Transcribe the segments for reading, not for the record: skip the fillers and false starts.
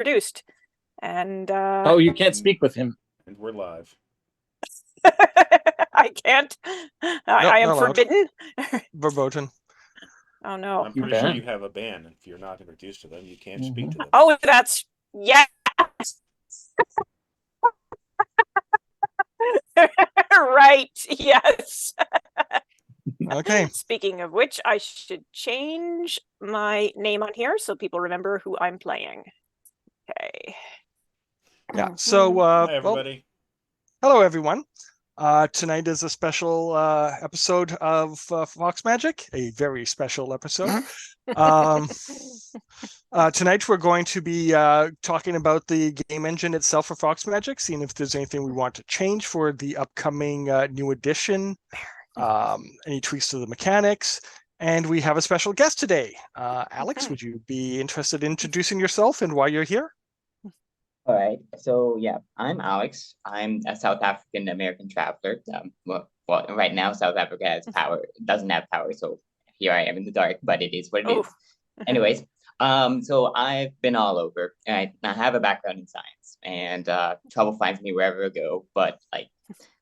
introduced. And Oh, you can't speak with him. And we're live. I can't. No, I am not allowed. forbidden. Verboten. Oh no. I'm pretty sure you have a ban. If you're not introduced to them, you can't speak to them. Oh, that's yes. Right. Yes. Okay. Speaking of which, I should change my name on here so people remember who I'm playing. Okay. Yeah. So, Hi, everybody. hello, everyone. Tonight is a special episode of Fox Magic, a very special episode. Tonight we're going to be talking about the game engine itself for Fox Magic, seeing if there's anything we want to change for the upcoming new edition, any tweaks to the mechanics, and we have a special guest today. Alex, would you be interested in introducing yourself and why you're here? All right. So yeah, I'm Alex. I'm a South African American traveler. Well, right now South Africa has power, doesn't have power, so here I am in the dark, but it is what it is. Anyways, so I've been all over. I have a background in science, and trouble finds me wherever I go. But like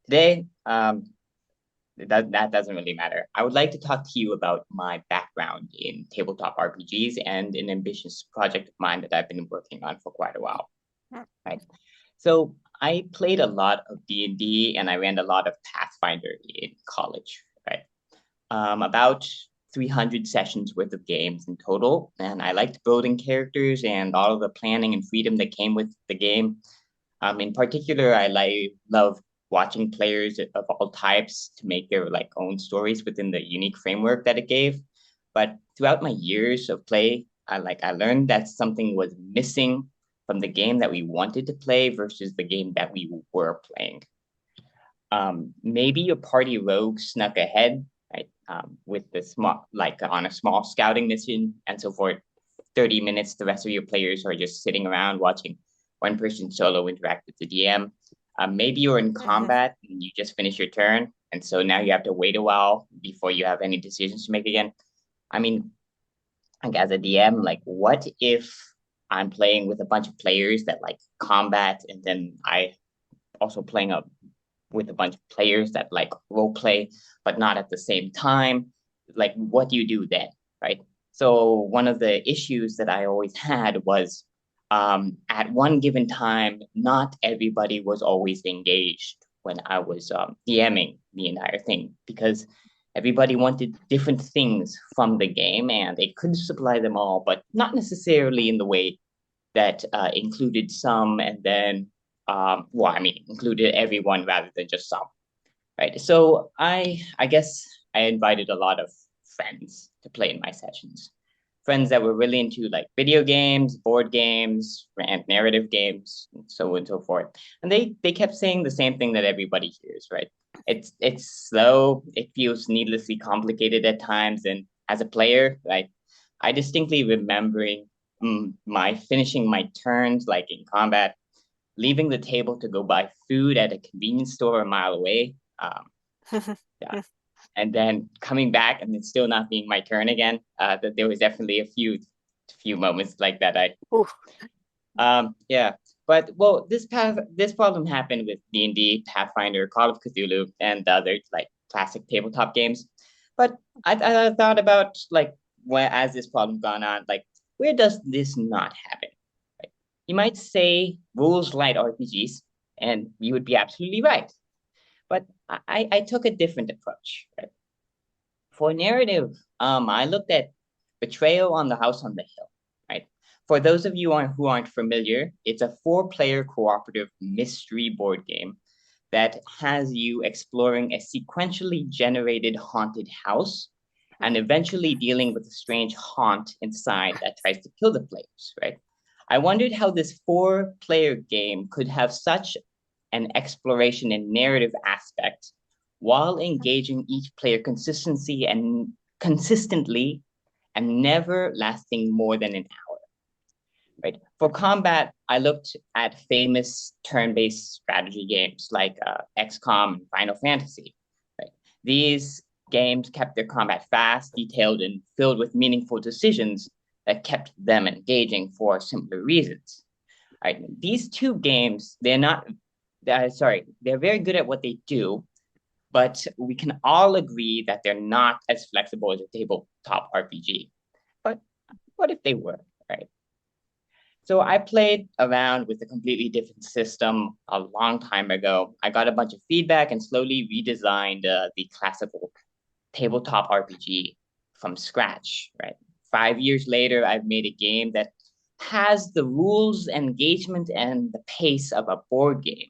today, that doesn't really matter. I would like to talk to you about my background in tabletop RPGs and an ambitious project of mine that I've been working on for quite a while. Right. So I played a lot of D&D and I ran a lot of Pathfinder in college, right? About 300 sessions worth of games in total. And I liked building characters and all of the planning and freedom that came with the game. In particular, I love watching players of all types to make their like own stories within the unique framework that it gave. But throughout my years of play, I learned that something was missing from the game that we wanted to play versus the game that we were playing. Maybe your party rogue snuck ahead, right? With the small, like on a small scouting mission, and so for 30 minutes, the rest of your players are just sitting around watching one person solo interact with the DM. Maybe you're in combat and you just finished your turn, and so now you have to wait a while before you have any decisions to make again. I mean, like as a DM, like what if I'm playing with a bunch of players that like combat, and then I also playing with a bunch of players that like role play, but not at the same time. Like, what do you do then, right? So one of the issues that I always had was at one given time, not everybody was always engaged when I was DMing the entire thing because everybody wanted different things from the game and they could supply them all, but not necessarily in the way that included some and then, included everyone rather than just some, right? So I guess I invited a lot of friends to play in my sessions. Friends that were really into like video games, board games, and narrative games, and so on and so forth. And they kept saying the same thing that everybody hears, right? It's slow, it feels needlessly complicated at times. And as a player, like I distinctly remembering my finishing my turns like in combat, leaving the table to go buy food at a convenience store a mile away. Yeah. And then coming back and it's still not being my turn again. That there was definitely a few moments like that. Yeah. But well, this problem happened with D&D, Pathfinder, Call of Cthulhu, and other like classic tabletop games. But I thought about like where as this problem gone on, like where does this not happen? Right? You might say rules light RPGs, and you would be absolutely right. But I took a different approach. Right? For narrative, I looked at Betrayal on the House on the Hill. Right. For those of you who aren't familiar, it's a 4-player cooperative mystery board game that has you exploring a sequentially generated haunted house and eventually dealing with a strange haunt inside that tries to kill the players, right? I wondered how this 4-player game could have such an exploration and narrative aspect while engaging each player consistently and never lasting more than an hour. Right. For combat, I looked at famous turn-based strategy games like XCOM and Final Fantasy. Right. These games kept their combat fast, detailed, and filled with meaningful decisions that kept them engaging for similar reasons. Right, these two games, they're very good at what they do, but we can all agree that they're not as flexible as a tabletop RPG. But what if they were, right? So I played around with a completely different system a long time ago. I got a bunch of feedback and slowly redesigned the classical tabletop RPG from scratch, right? 5 years later, I've made a game that has the rules, engagement, and the pace of a board game,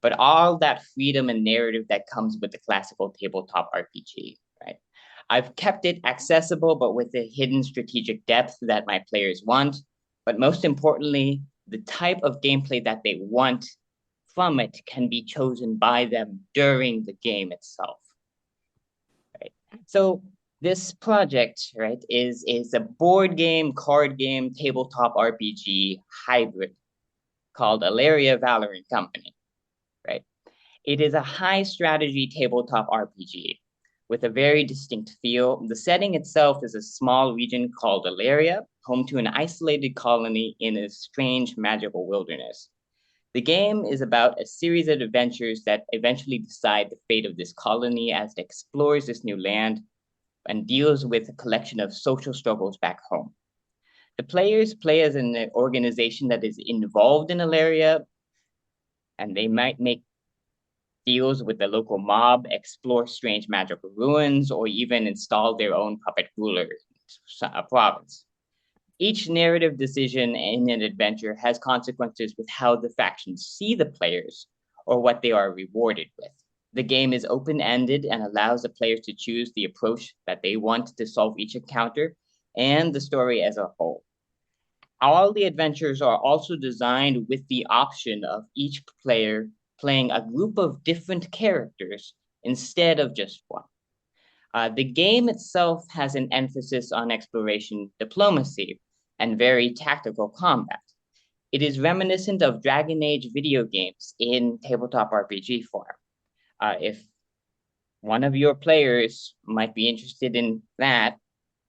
but all that freedom and narrative that comes with the classical tabletop RPG, right? I've kept it accessible, but with the hidden strategic depth that my players want. But most importantly, the type of gameplay that they want from it can be chosen by them during the game itself. Right? So this project, right, is a board game, card game, tabletop RPG hybrid called Alaria Valorant Company, right? It is a high strategy tabletop RPG with a very distinct feel. The setting itself is a small region called Alaria, home to an isolated colony in a strange magical wilderness. The game is about a series of adventures that eventually decide the fate of this colony as it explores this new land and deals with a collection of social struggles back home. The players play as an organization that is involved in Alaria, and they might make deals with the local mob, explore strange magical ruins, or even install their own puppet ruler in a province. Each narrative decision in an adventure has consequences with how the factions see the players or what they are rewarded with. The game is open-ended and allows the players to choose the approach that they want to solve each encounter and the story as a whole. All the adventures are also designed with the option of each player playing a group of different characters instead of just one. The game itself has an emphasis on exploration, diplomacy, and very tactical combat. It is reminiscent of Dragon Age video games in tabletop RPG form. If one of your players might be interested in that,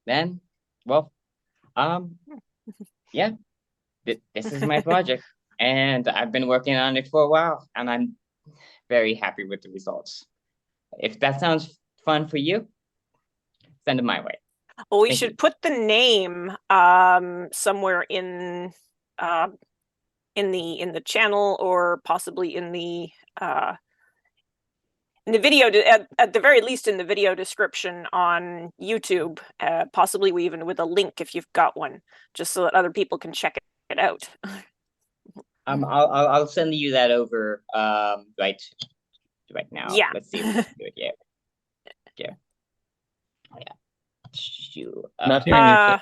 then, well, yeah, this is my project, and I've been working on it for a while, and I'm very happy with the results. If that sounds fun for you, send it my way. Well, we Thank should you. put the name somewhere in the channel, or possibly in the video, at the very least in the video description on YouTube. Possibly we even with a link if you've got one, just so that other people can check it out. I'll send you that over right now. Yeah. Let's see if we can do it. Yeah. Shoot. Not hearing you.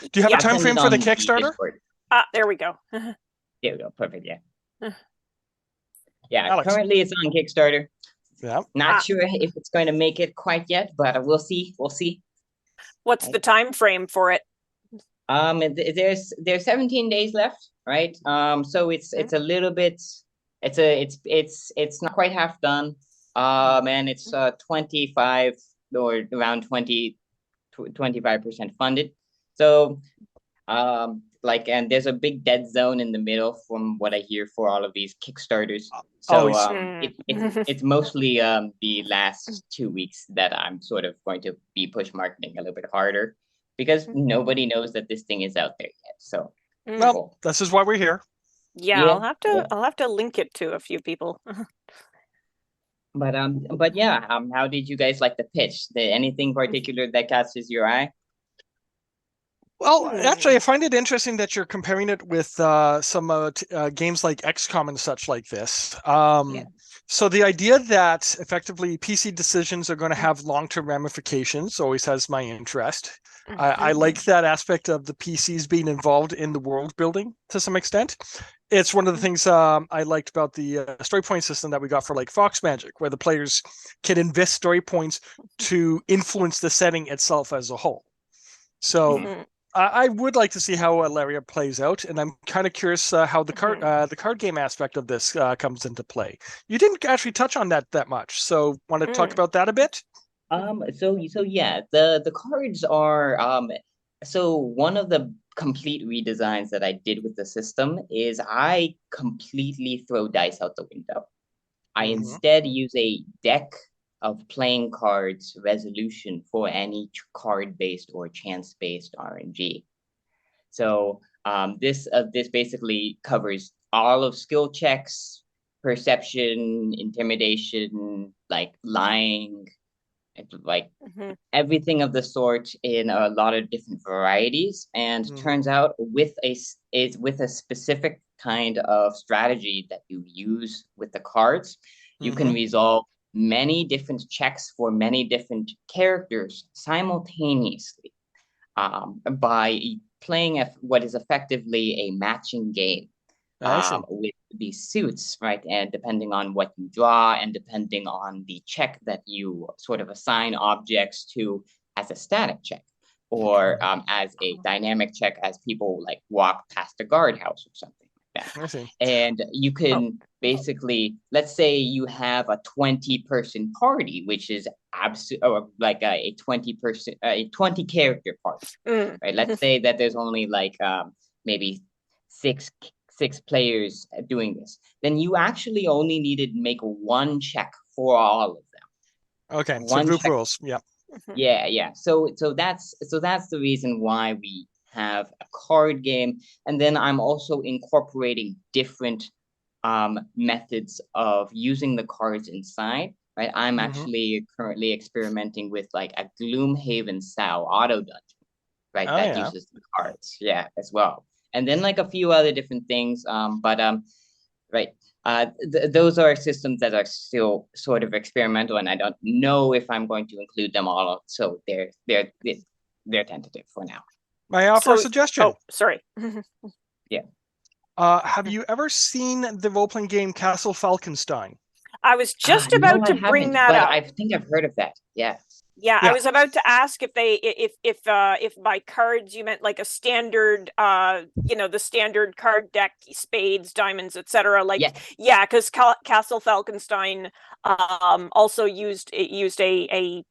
Do you have Yeah, a time frame for the Kickstarter? Discord. There we go. There we go. Perfect. Yeah. Yeah. Alex. Currently, it's on Kickstarter. Yeah. Not sure if it's going to make it quite yet, but we'll see. We'll see. What's the time frame for it? There's 17 days left, right? So it's a little bit. It's not quite half done. And it's 25 or around 25% funded. So and there's a big dead zone in the middle from what I hear for all of these Kickstarters. So it's mostly the last 2 weeks that I'm sort of going to be push marketing a little bit harder, because nobody knows that this thing is out there yet. So Well, cool. this is why we're here. Yeah, Yeah, I'll have to link it to a few people. But yeah, how did you guys like the pitch? Anything particular that catches your eye? Well, actually, I find it interesting that you're comparing it with some games like XCOM and such like this. So the idea that effectively PC decisions are going to have long-term ramifications always has my interest. I like that aspect of the PCs being involved in the world building to some extent. It's one of the things I liked about the story point system that we got for like Fox Magic, where the players can invest story points to influence the setting itself as a whole. So I would like to see how Alaria plays out, and I'm kind of curious how the card game aspect of this comes into play. You didn't actually touch on that much, so want to talk about that a bit? So yeah, the cards are so one of the complete redesigns that I did with the system is I completely throw dice out the window. I instead use a deck of playing cards resolution for any card-based or chance-based RNG. So this basically covers all of skill checks, perception, intimidation, like lying, like everything of the sort in a lot of different varieties. And turns out with a specific kind of strategy that you use with the cards, you can resolve many different checks for many different characters simultaneously by playing what is effectively a matching game with these suits, right? And depending on what you draw and depending on the check that you sort of assign objects to as a static check or as a dynamic check as people like walk past a guardhouse or something like that. And you can basically, let's say you have a 20-person party, which is like a 20 character party, right? Let's say that there's only like maybe six players doing this. Then you actually only needed to make one check for all of them. Okay, so group rules, yeah. Yeah. So that's the reason why we have a card game, and then I'm also incorporating different methods of using the cards inside. Right, I'm actually currently experimenting with like a Gloomhaven style auto dungeon, right? That uses the cards, as well, and then like a few other different things. Right. Those are systems that are still sort of experimental, and I don't know if I'm going to include them all. So they're tentative for now. May I offer a suggestion? Oh, sorry. Yeah. Have you ever seen the role-playing game Castle Falkenstein? I was just about to bring that up. I think I've heard of that. Yeah. Yeah, I was about to ask if by cards you meant like a standard, the standard card deck, spades, diamonds, etc. Like, because Castle Falkenstein also used a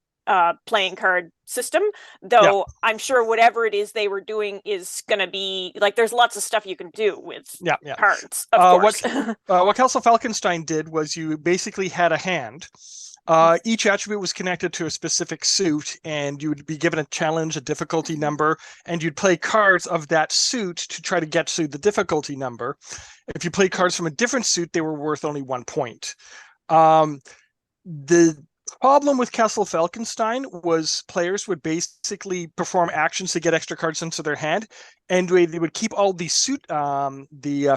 playing card system, though I'm sure whatever it is they were doing is going to be like there's lots of stuff you can do with cards, of course. What Castle Falkenstein did was you basically had a hand. Each attribute was connected to a specific suit, and you would be given a challenge, a difficulty number, and you'd play cards of that suit to try to get to the difficulty number. If you played cards from a different suit, they were worth only 1 point. The problem with Castle Falkenstein was players would basically perform actions to get extra cards into their hand, and they would keep all the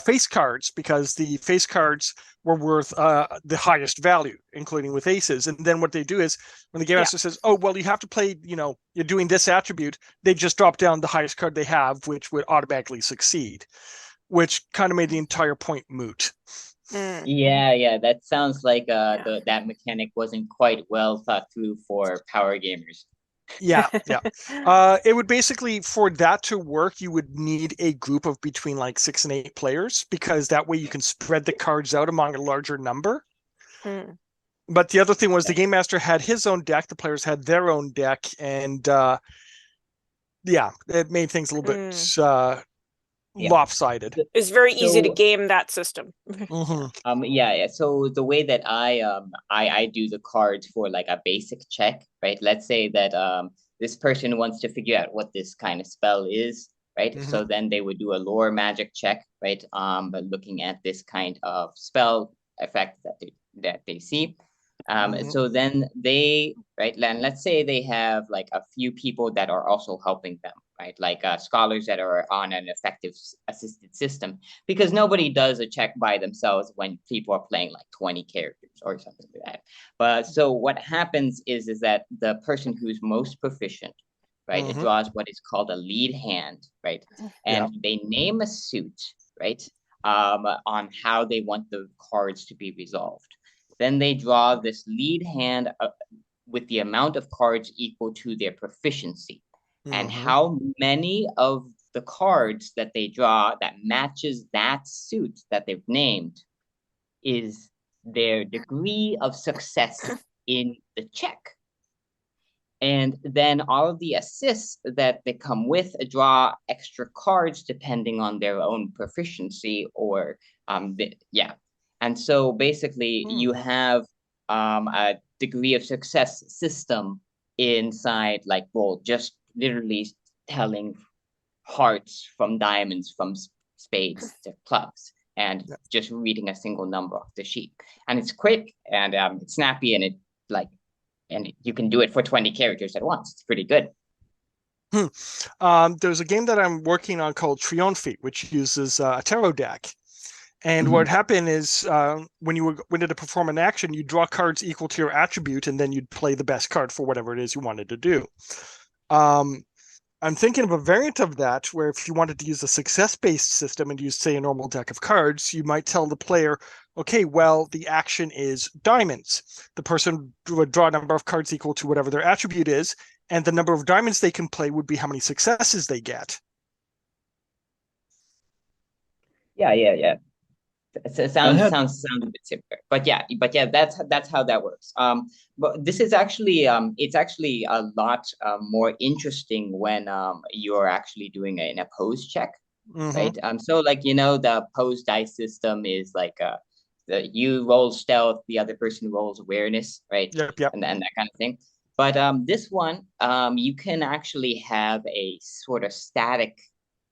face cards, because the face cards were worth the highest value, including with aces. And then what they do is when the game master says, oh, well, you have to play, you're doing this attribute, they just drop down the highest card they have, which would automatically succeed, which kind of made the entire point moot. Yeah, that sounds like that mechanic wasn't quite well thought through for power gamers. Yeah. It would basically, for that to work, you would need a group of between like 6 and 8 players, because that way you can spread the cards out among a larger number. But the other thing was the game master had his own deck, the players had their own deck, and it made things a little bit lopsided. It's very easy to game that system. So the way that I do the cards for like a basic check, right? Let's say that this person wants to figure out what this kind of spell is, right? So then they would do a lore magic check, right? But looking at this kind of spell effect that they see. So then let's say they have like a few people that are also helping them, right? Like scholars that are on an effective assisted system, because nobody does a check by themselves when people are playing like 20 characters or something like that. But so what happens is that the person who's most proficient, right, it draws what is called a lead hand, right? And they name a suit, right, on how they want the cards to be resolved. Then they draw this lead hand with the amount of cards equal to their proficiency. And how many of the cards that they draw that matches that suit that they've named is their degree of success in the check. And then all of the assists that they come with draw extra cards depending on their own proficiency or yeah. And so basically you have a degree of success system inside, like, well, just literally telling hearts from diamonds, from spades to clubs, and just reading a single number off the sheet. And it's quick and it's snappy, and you can do it for 20 characters at once. It's pretty good. There's a game that I'm working on called Triomphe, which uses a tarot deck. And what happened is when you wanted to perform an action, you draw cards equal to your attribute, and then you'd play the best card for whatever it is you wanted to do. I'm thinking of a variant of that where if you wanted to use a success-based system and use, say, a normal deck of cards, you might tell the player, okay, well, the action is diamonds. The person would draw a number of cards equal to whatever their attribute is, and the number of diamonds they can play would be how many successes they get. Yeah. It sounds a bit similar, but yeah, that's how that works. But this is actually it's actually a lot more interesting when you're actually doing an opposed check, right? So like, the opposed dice system is like you roll stealth, the other person rolls awareness, right? Yep. And that kind of thing. But this one, you can actually have a sort of static,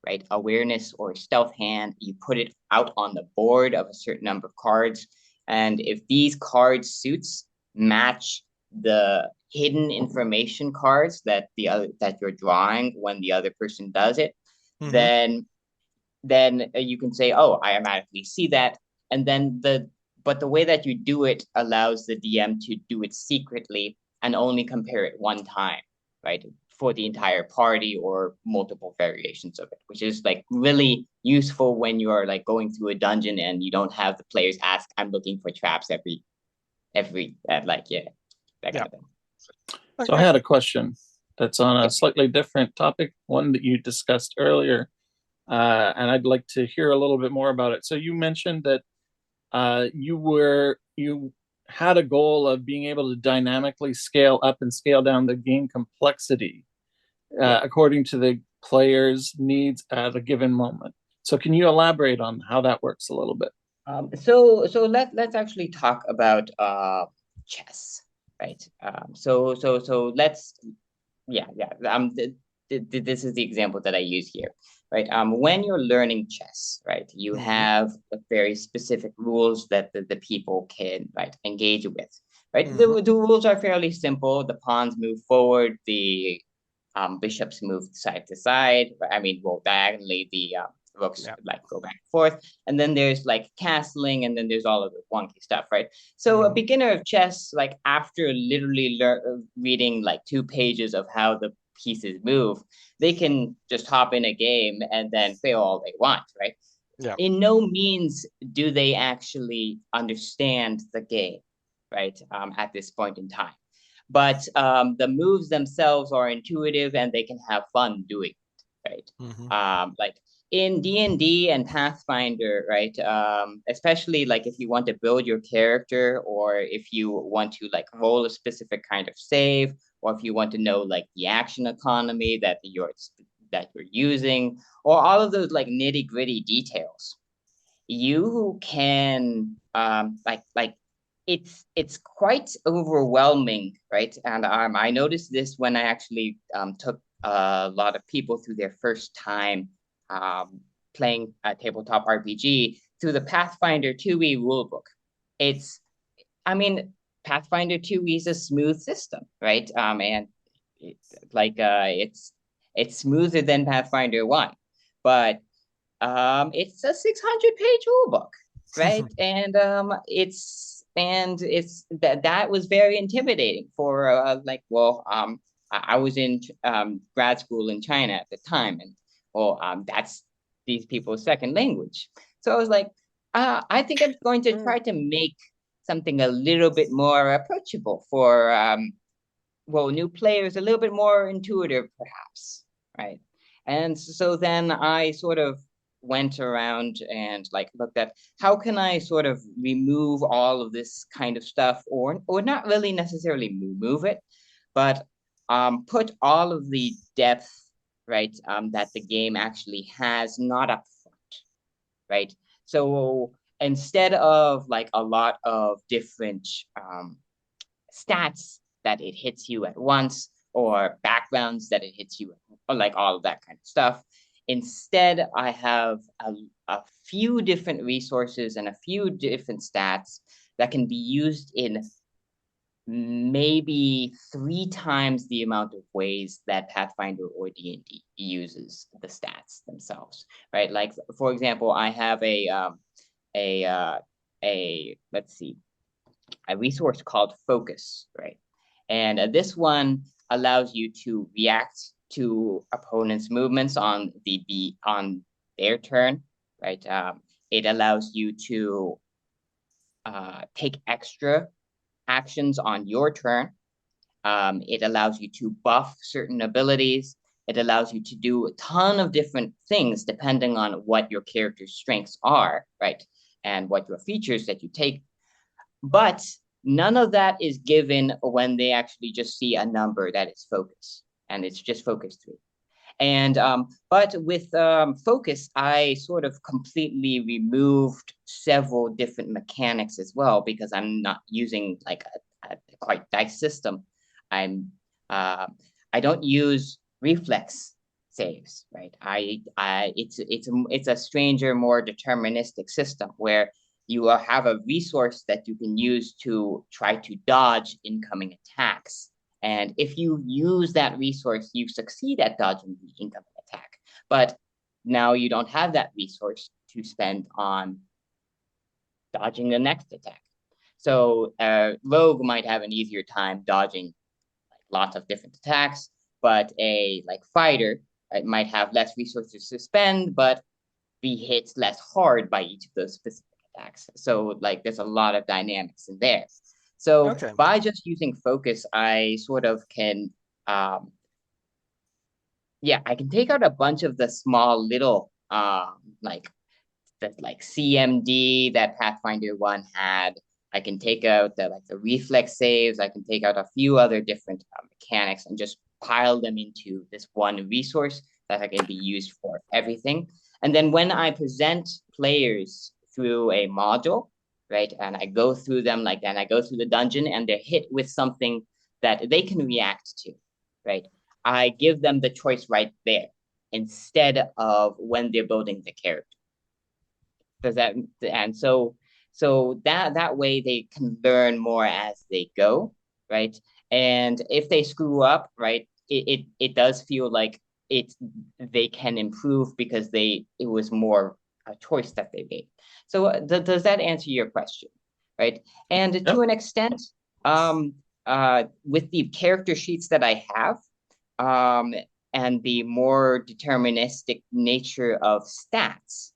right, awareness or stealth hand. You put it out on the board of a certain number of cards, and if these card suits match the hidden information cards that you're drawing when the other person does it, then you can say, oh, I automatically see that. And then but the way that you do it allows the DM to do it secretly and only compare it one time, right, for the entire party or multiple variations of it, which is like really useful when you're like going through a dungeon and you don't have the players ask, I'm looking for traps every that kind of thing. So I had a question that's on a slightly different topic, one that you discussed earlier, and I'd like to hear a little bit more about it. So you mentioned that you had a goal of being able to dynamically scale up and scale down the game complexity according to the player's needs at a given moment. So can you elaborate on how that works a little bit? So let's actually talk about chess, right? So let's this is the example that I use here, right? When you're learning chess, right, you have very specific rules that the people can, right, engage with, right? The rules are fairly simple. The pawns move forward, the bishops move side to side. I mean, well, diagonally, the rooks like go back and forth. And then there's like castling, and then there's all of the wonky stuff, right? So a beginner of chess, like after literally reading like 2 pages of how the pieces move, they can just hop in a game and then fail all they want, right? Yeah. In no means do they actually understand the game, right? At this point in time. But the moves themselves are intuitive and they can have fun doing it, right? Like in D&D and Pathfinder, right? Especially like if you want to build your character, or if you want to like roll a specific kind of save, or if you want to know like the action economy that you're using, or all of those like nitty-gritty details, you can it's quite overwhelming, right? And I noticed this when I actually took a lot of people through their first time playing a tabletop RPG through the Pathfinder 2e rulebook. Pathfinder 2e is a smooth system, right? And it's smoother than Pathfinder 1, but it's a 600-page rulebook, right? And that was very intimidating for I was in grad school in China at the time, and that's these people's second language. So I was like, I think I'm going to try to make something a little bit more approachable for new players, a little bit more intuitive, perhaps, right? And so then I sort of went around and like looked at how can I sort of remove all of this kind of stuff, or not really necessarily remove it, but put all of the depth, right, that the game actually has not up front, right? So instead of like a lot of different stats that it hits you at once, or backgrounds that it hits you, or like all of that kind of stuff, instead I have a few different resources and a few different stats that can be used in maybe 3 times the amount of ways that Pathfinder or D&D uses the stats themselves, right? Like, for example, I have let's see, a resource called Focus, right? And this one allows you to react to opponents' movements on their turn, right? It allows you to take extra actions on your turn. It allows you to buff certain abilities. It allows you to do a ton of different things depending on what your character's strengths are, right? And what your features that you take. But none of that is given when they actually just see a number that is focus, and it's just focus 3. And but with Focus, I sort of completely removed several different mechanics as well, because I'm not using like a quite dice system. I don't use reflex saves, right? It's a stranger, more deterministic system where you have a resource that you can use to try to dodge incoming attacks. And if you use that resource, you succeed at dodging the incoming attack. But now you don't have that resource to spend on dodging the next attack. So Rogue might have an easier time dodging like lots of different attacks, but a like fighter might have less resources to spend, but be hit less hard by each of those specific attacks. So like there's a lot of dynamics in there. So by just using Focus, I sort of can, I can take out a bunch of the small little like CMD that Pathfinder 1 had. I can take out the reflex saves. I can take out a few other different mechanics and just pile them into this one resource that can be used for everything. And then when I present players through a module, right, and I go through them like that, and I go through the dungeon and they're hit with something that they can react to, right, I give them the choice right there instead of when they're building the character. Does that, and so that way they can learn more as they go, right? And if they screw up, right, it does feel like they can improve because it was more a choice that they made. So does that answer your question, right? And to an extent, with the character sheets that I have, and the more deterministic nature of stats,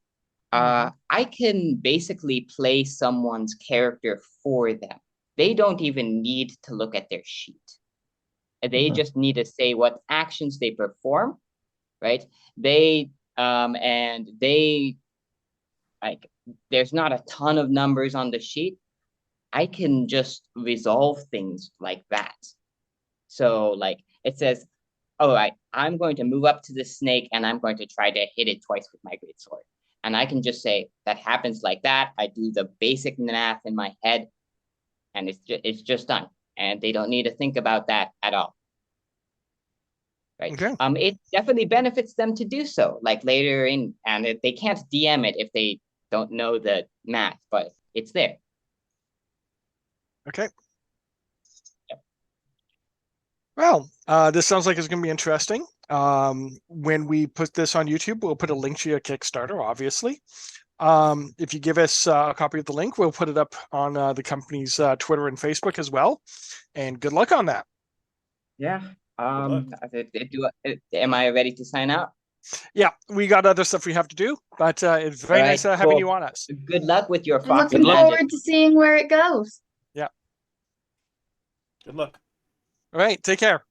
I can basically play someone's character for them. They don't even need to look at their sheet. They just need to say what actions they perform, right? There's not a ton of numbers on the sheet. I can just resolve things like that. So like it says, all right, I'm going to move up to the snake and I'm going to try to hit it twice with my greatsword. And I can just say that happens like that. I do the basic math in my head and it's just done. And they don't need to think about that at all. Right. Okay. It definitely benefits them to do so, like later in, and they can't DM it if they don't know the math, but it's there. Okay. Yep. Well, this sounds like it's going to be interesting. When we put this on YouTube, we'll put a link to your Kickstarter, obviously. If you give us a copy of the link, we'll put it up on the company's Twitter and Facebook as well. And good luck on that. Yeah. Am I ready to sign out? Yeah, we got other stuff we have to do, but it's very nice having you on us. Good luck with your I'm Fox looking Magic. forward to seeing where it goes. Yeah. Good luck. All right, take care.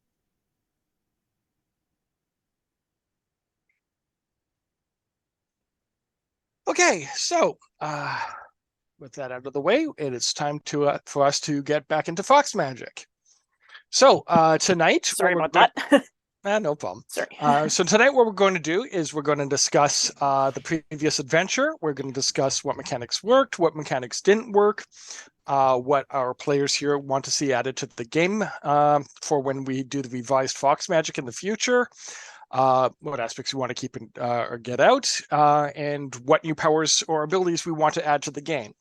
Okay, so with that out of the way, it is time to for us to get back into Fox Magic. So tonight, Sorry what about that. no problem. Sorry. So tonight what we're going to do is we're going to discuss the previous adventure. We're going to discuss what mechanics worked, what mechanics didn't work, what our players here want to see added to the game for when we do the revised Fox Magic in the future, what aspects we want to keep or get out, and what new powers or abilities we want to add to the game.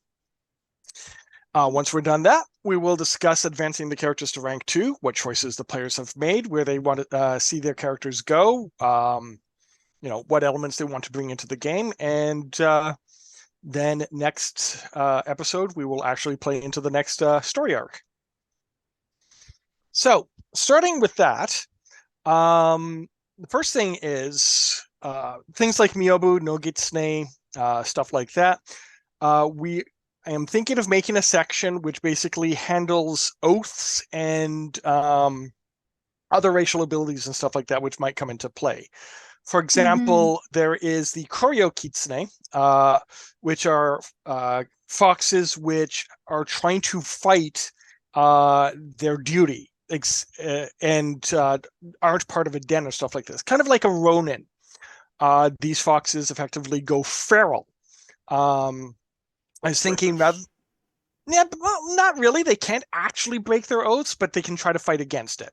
Once we're done that, we will discuss advancing the characters to rank 2, what choices the players have made, where they want to see their characters go, what elements they want to bring into the game, and then next episode, we will actually play into the next story arc. So, starting with that, the first thing is things like Miyobu, no Gitsune, stuff like that. I am thinking of making a section which basically handles oaths and other racial abilities and stuff like that, which might come into play. For example, there is the Koryo Kitsune, which are foxes which are trying to fight their duty and aren't part of a den or stuff like this. Kind of like a Ronin. These foxes effectively go feral. I was thinking rather, well, not really. They can't actually break their oaths, but they can try to fight against it.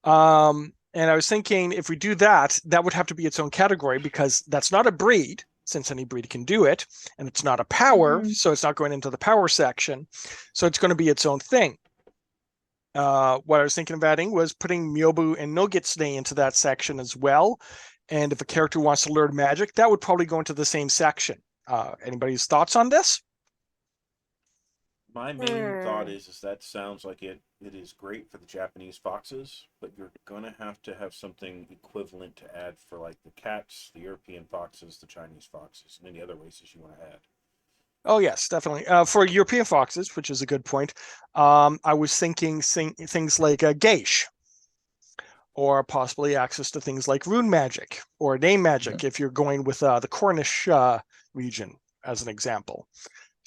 And I was thinking if we do that, that would have to be its own category because that's not a breed, since any breed can do it, and it's not a power, so it's not going into the power section. So it's going to be its own thing. What I was thinking of adding was putting Miyobu and no Gitsune into that section as well. And if a character wants to learn magic, that would probably go into the same section. Anybody's thoughts on this? My main thought is that sounds like it is great for the Japanese foxes, but you're gonna have to have something equivalent to add for like the cats, the European foxes, the Chinese foxes, and any other races you want to add. Oh yes, definitely. For European foxes, which is a good point, I was thinking things like Geisha, or possibly access to things like rune magic or name magic if you're going with the Cornish region as an example.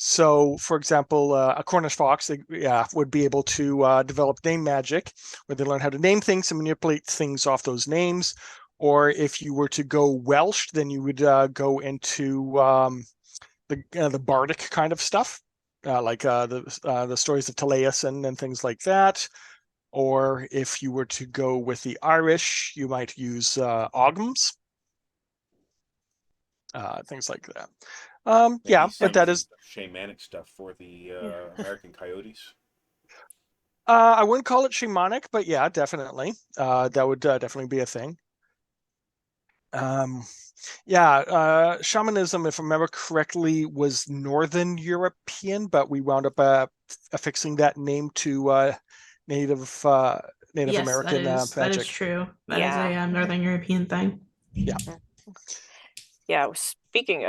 So, for example, a Cornish fox would be able to develop name magic, where they learn how to name things and manipulate things off those names. Or if you were to go Welsh, then you would go into the bardic kind of stuff, like the stories of Teleus and things like that. Or if you were to go with the Irish, you might use Ogms, things like that. But that is shamanic stuff for the American coyotes. I wouldn't call it shamanic, but yeah, definitely. That would definitely be a thing. Shamanism, if I remember correctly, was Northern European, but we wound up affixing that name to Native American magic. That is true. That is a Northern European thing. Yeah. Yeah, speaking,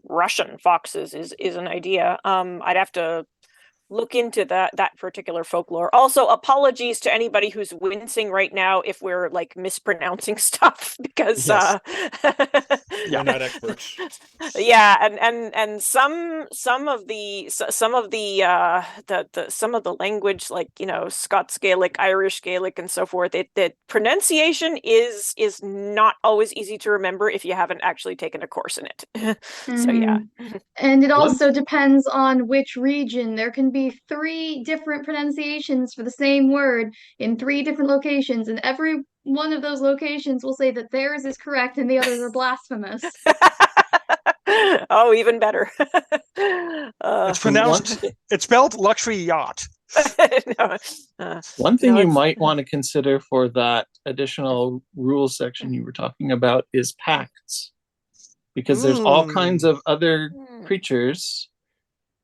Russian foxes is an idea. I'd have to look into that particular folklore. Also, apologies to anybody who's wincing right now if we're like mispronouncing stuff because we're not experts. Yeah, and some of the language, like Scots Gaelic, Irish Gaelic, and so forth, the pronunciation is not always easy to remember if you haven't actually taken a course in it. So yeah. And it also depends on which region. There can be 3 different pronunciations for the same word in 3 different locations, and every one of those locations will say that theirs is correct and the others are blasphemous. Oh, even better. It's spelled luxury yacht. One thing you might want to consider for that additional rules section you were talking about is pacts, because there's all kinds of other creatures,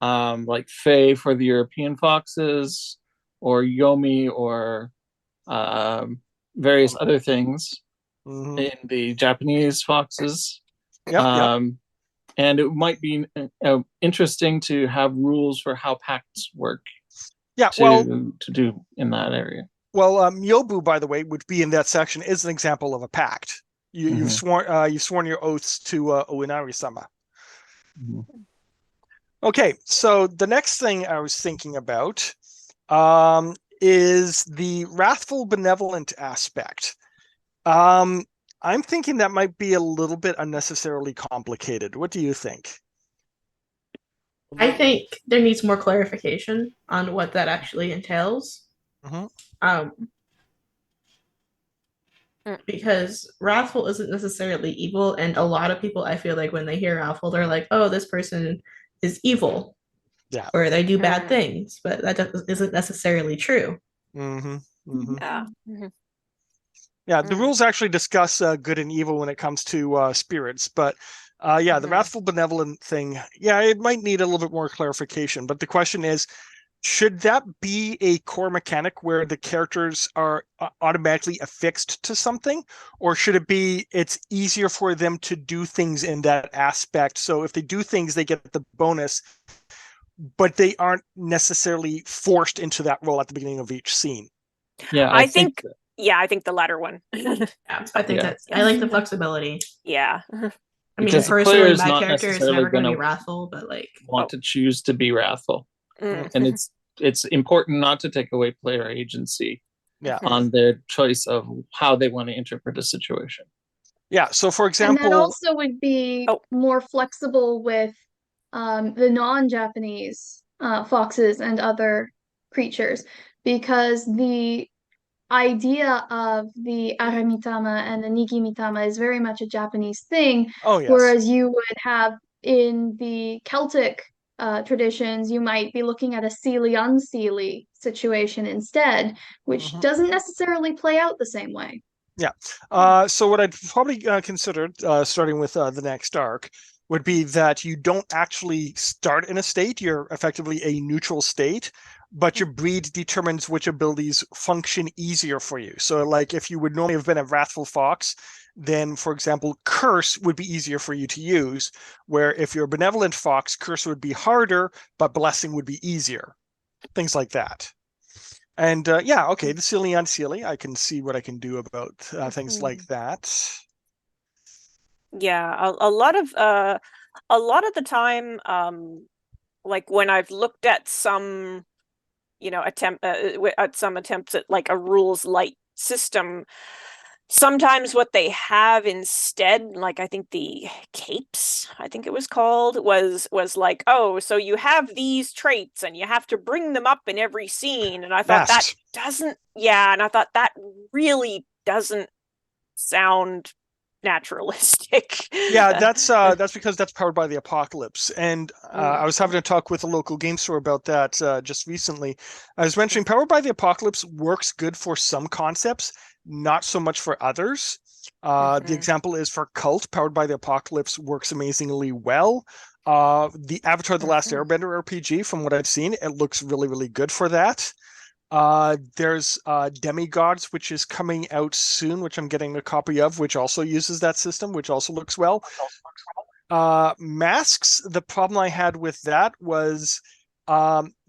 like Fae for the European foxes, or Yomi, or various other things in the Japanese foxes. And it might be interesting to have rules for how pacts work. To do in that area. Well, Myobu, by the way, would be in that section, is an example of a pact. You've sworn your oaths to Oinari-sama. Okay, so the next thing I was thinking about is the wrathful benevolent aspect. I'm thinking that might be a little bit unnecessarily complicated. What do you think? I think there needs more clarification on what that actually entails. Mm-hmm. Because wrathful isn't necessarily evil, and a lot of people, I feel like, when they hear wrathful, they're like, "Oh, this person is evil," Yeah, or they do bad things, but that isn't necessarily true. mm-hmm. Mm-hmm. Yeah. Yeah, the rules actually discuss good and evil when it comes to spirits, but yeah, the wrathful benevolent thing, yeah, it might need a little bit more clarification. But the question is, should that be a core mechanic where the characters are automatically affixed to something, or should it be it's easier for them to do things in that aspect? So if they do things, they get the bonus, but they aren't necessarily forced into that role at the beginning of each scene. Yeah, I think the latter one. Yeah, I think I like the flexibility. Yeah. I mean, because the personally, player is my not character is necessarily never going to gonna be wrathful, but like want to choose to be wrathful, and it's important not to take away player agency on their choice of how they want to interpret a situation. Yeah, so for example, and that also would be more flexible with the non-Japanese foxes and other creatures, because the idea of the Aramitama and the Nigimitama is very much a Japanese thing. Oh, yes. Whereas you would have in the Celtic traditions, you might be looking at a Seelie-unseelie situation instead, which doesn't necessarily play out the same way. Yeah. So what I'd probably consider, starting with the next arc, would be that you don't actually start in a state. You're effectively a neutral state, but your breed determines which abilities function easier for you. So like if you would normally have been a wrathful fox, then, for example, curse would be easier for you to use, where if you're a benevolent fox, curse would be harder, but blessing would be easier. Things like that. And yeah, okay, the Seelie-unseelie, I can see what I can do about things like that. Yeah, a lot of the time, like when I've looked at some, at some attempts at like a rules light system, sometimes what they have instead, like I think the capes, I think it was called, was like, oh, so you have these traits and you have to bring them up in every scene. And I thought that really doesn't sound naturalistic. Yeah, that's because that's powered by the apocalypse. And I was having a talk with a local game store about that just recently. I was mentioning powered by the apocalypse works good for some concepts, not so much for others. The example is for Cult. Powered by the apocalypse works amazingly well. The Avatar: The Last Airbender RPG, from what I've seen, it looks really, really good for that. There's Demigods, which is coming out soon, which I'm getting a copy of, which also uses that system, which also looks well. Masks, the problem I had with that was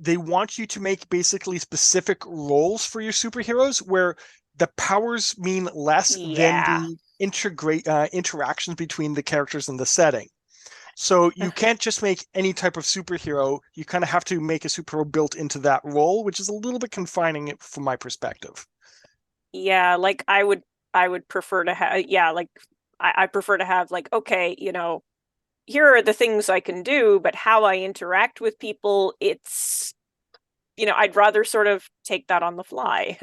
they want you to make basically specific roles for your superheroes where the powers mean less than the interactions between the characters in the setting. So you can't just make any type of superhero. You kind of have to make a superhero built into that role, which is a little bit confining from my perspective. Yeah, like I would prefer to have, like I prefer to have like, okay, here are the things I can do, but how I interact with people, it's, I'd rather sort of take that on the fly.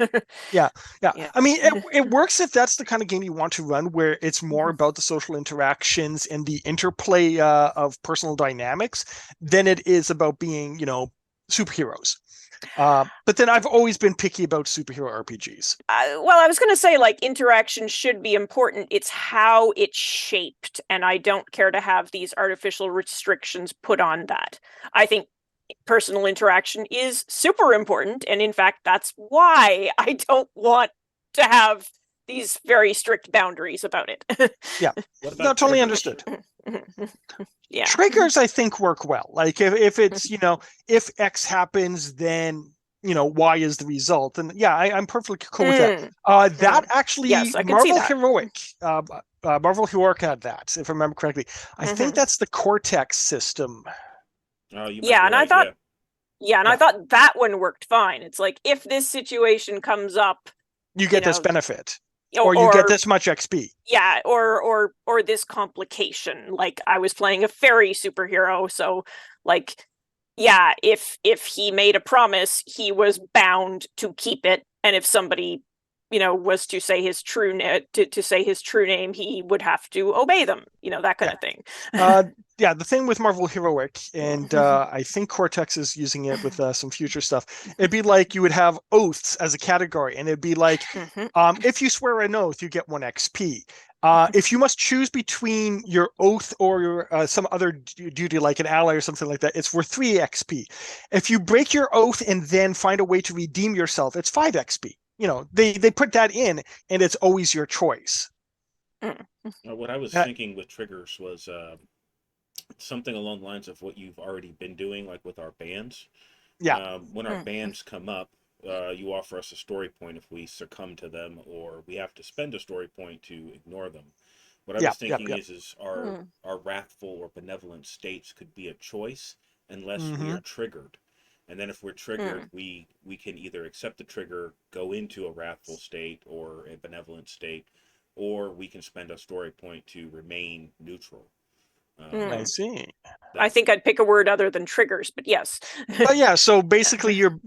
Yeah. I mean, it works if that's the kind of game you want to run, where it's more about the social interactions and the interplay of personal dynamics than it is about being, superheroes. But then I've always been picky about superhero RPGs. Well, I was going to say, like, interaction should be important. It's how it's shaped, and I don't care to have these artificial restrictions put on that. I think personal interaction is super important, and in fact, that's why I don't want to have these very strict boundaries about it. Yeah, no, totally understood. Yeah, triggers I think work well. Like if it's if X happens, then Y is the result, and yeah, I'm perfectly cool with that. That actually, yes, I can Marvel see that. Heroic, Marvel Heroic had that, if I remember correctly. I think that's the Cortex system. Oh, yeah, and I thought, Yeah, and I thought that one worked fine. It's like, if this situation comes up, You get this benefit, or you get this much XP. Yeah, or this complication. Like, I was playing a fairy superhero, so like, yeah, if he made a promise, he was bound to keep it, and if somebody, was to say his true to say his true name, he would have to obey them. That kind of thing. Yeah, the thing with Marvel Heroic, and I think Cortex is using it with some future stuff. It'd be like you would have oaths as a category, and it'd be like, if you swear an oath, you get 1 XP. If you must choose between your oath or your some other duty, like an ally or something like that, it's worth 3 XP. If you break your oath and then find a way to redeem yourself, it's 5 XP. They put that in, and it's always your choice. What I was thinking with triggers was something along the lines of what you've already been doing, like with our bands. Yeah. When our bands come up, you offer us a story point if we succumb to them, or we have to spend a story point to ignore them. What I was thinking is our wrathful or benevolent states could be a choice unless we are triggered. And then if we're triggered, we can either accept the trigger, go into a wrathful state or a benevolent state, or we can spend a story point to remain neutral. I see. I think I'd pick a word other than triggers, but yes. Yeah, so basically you're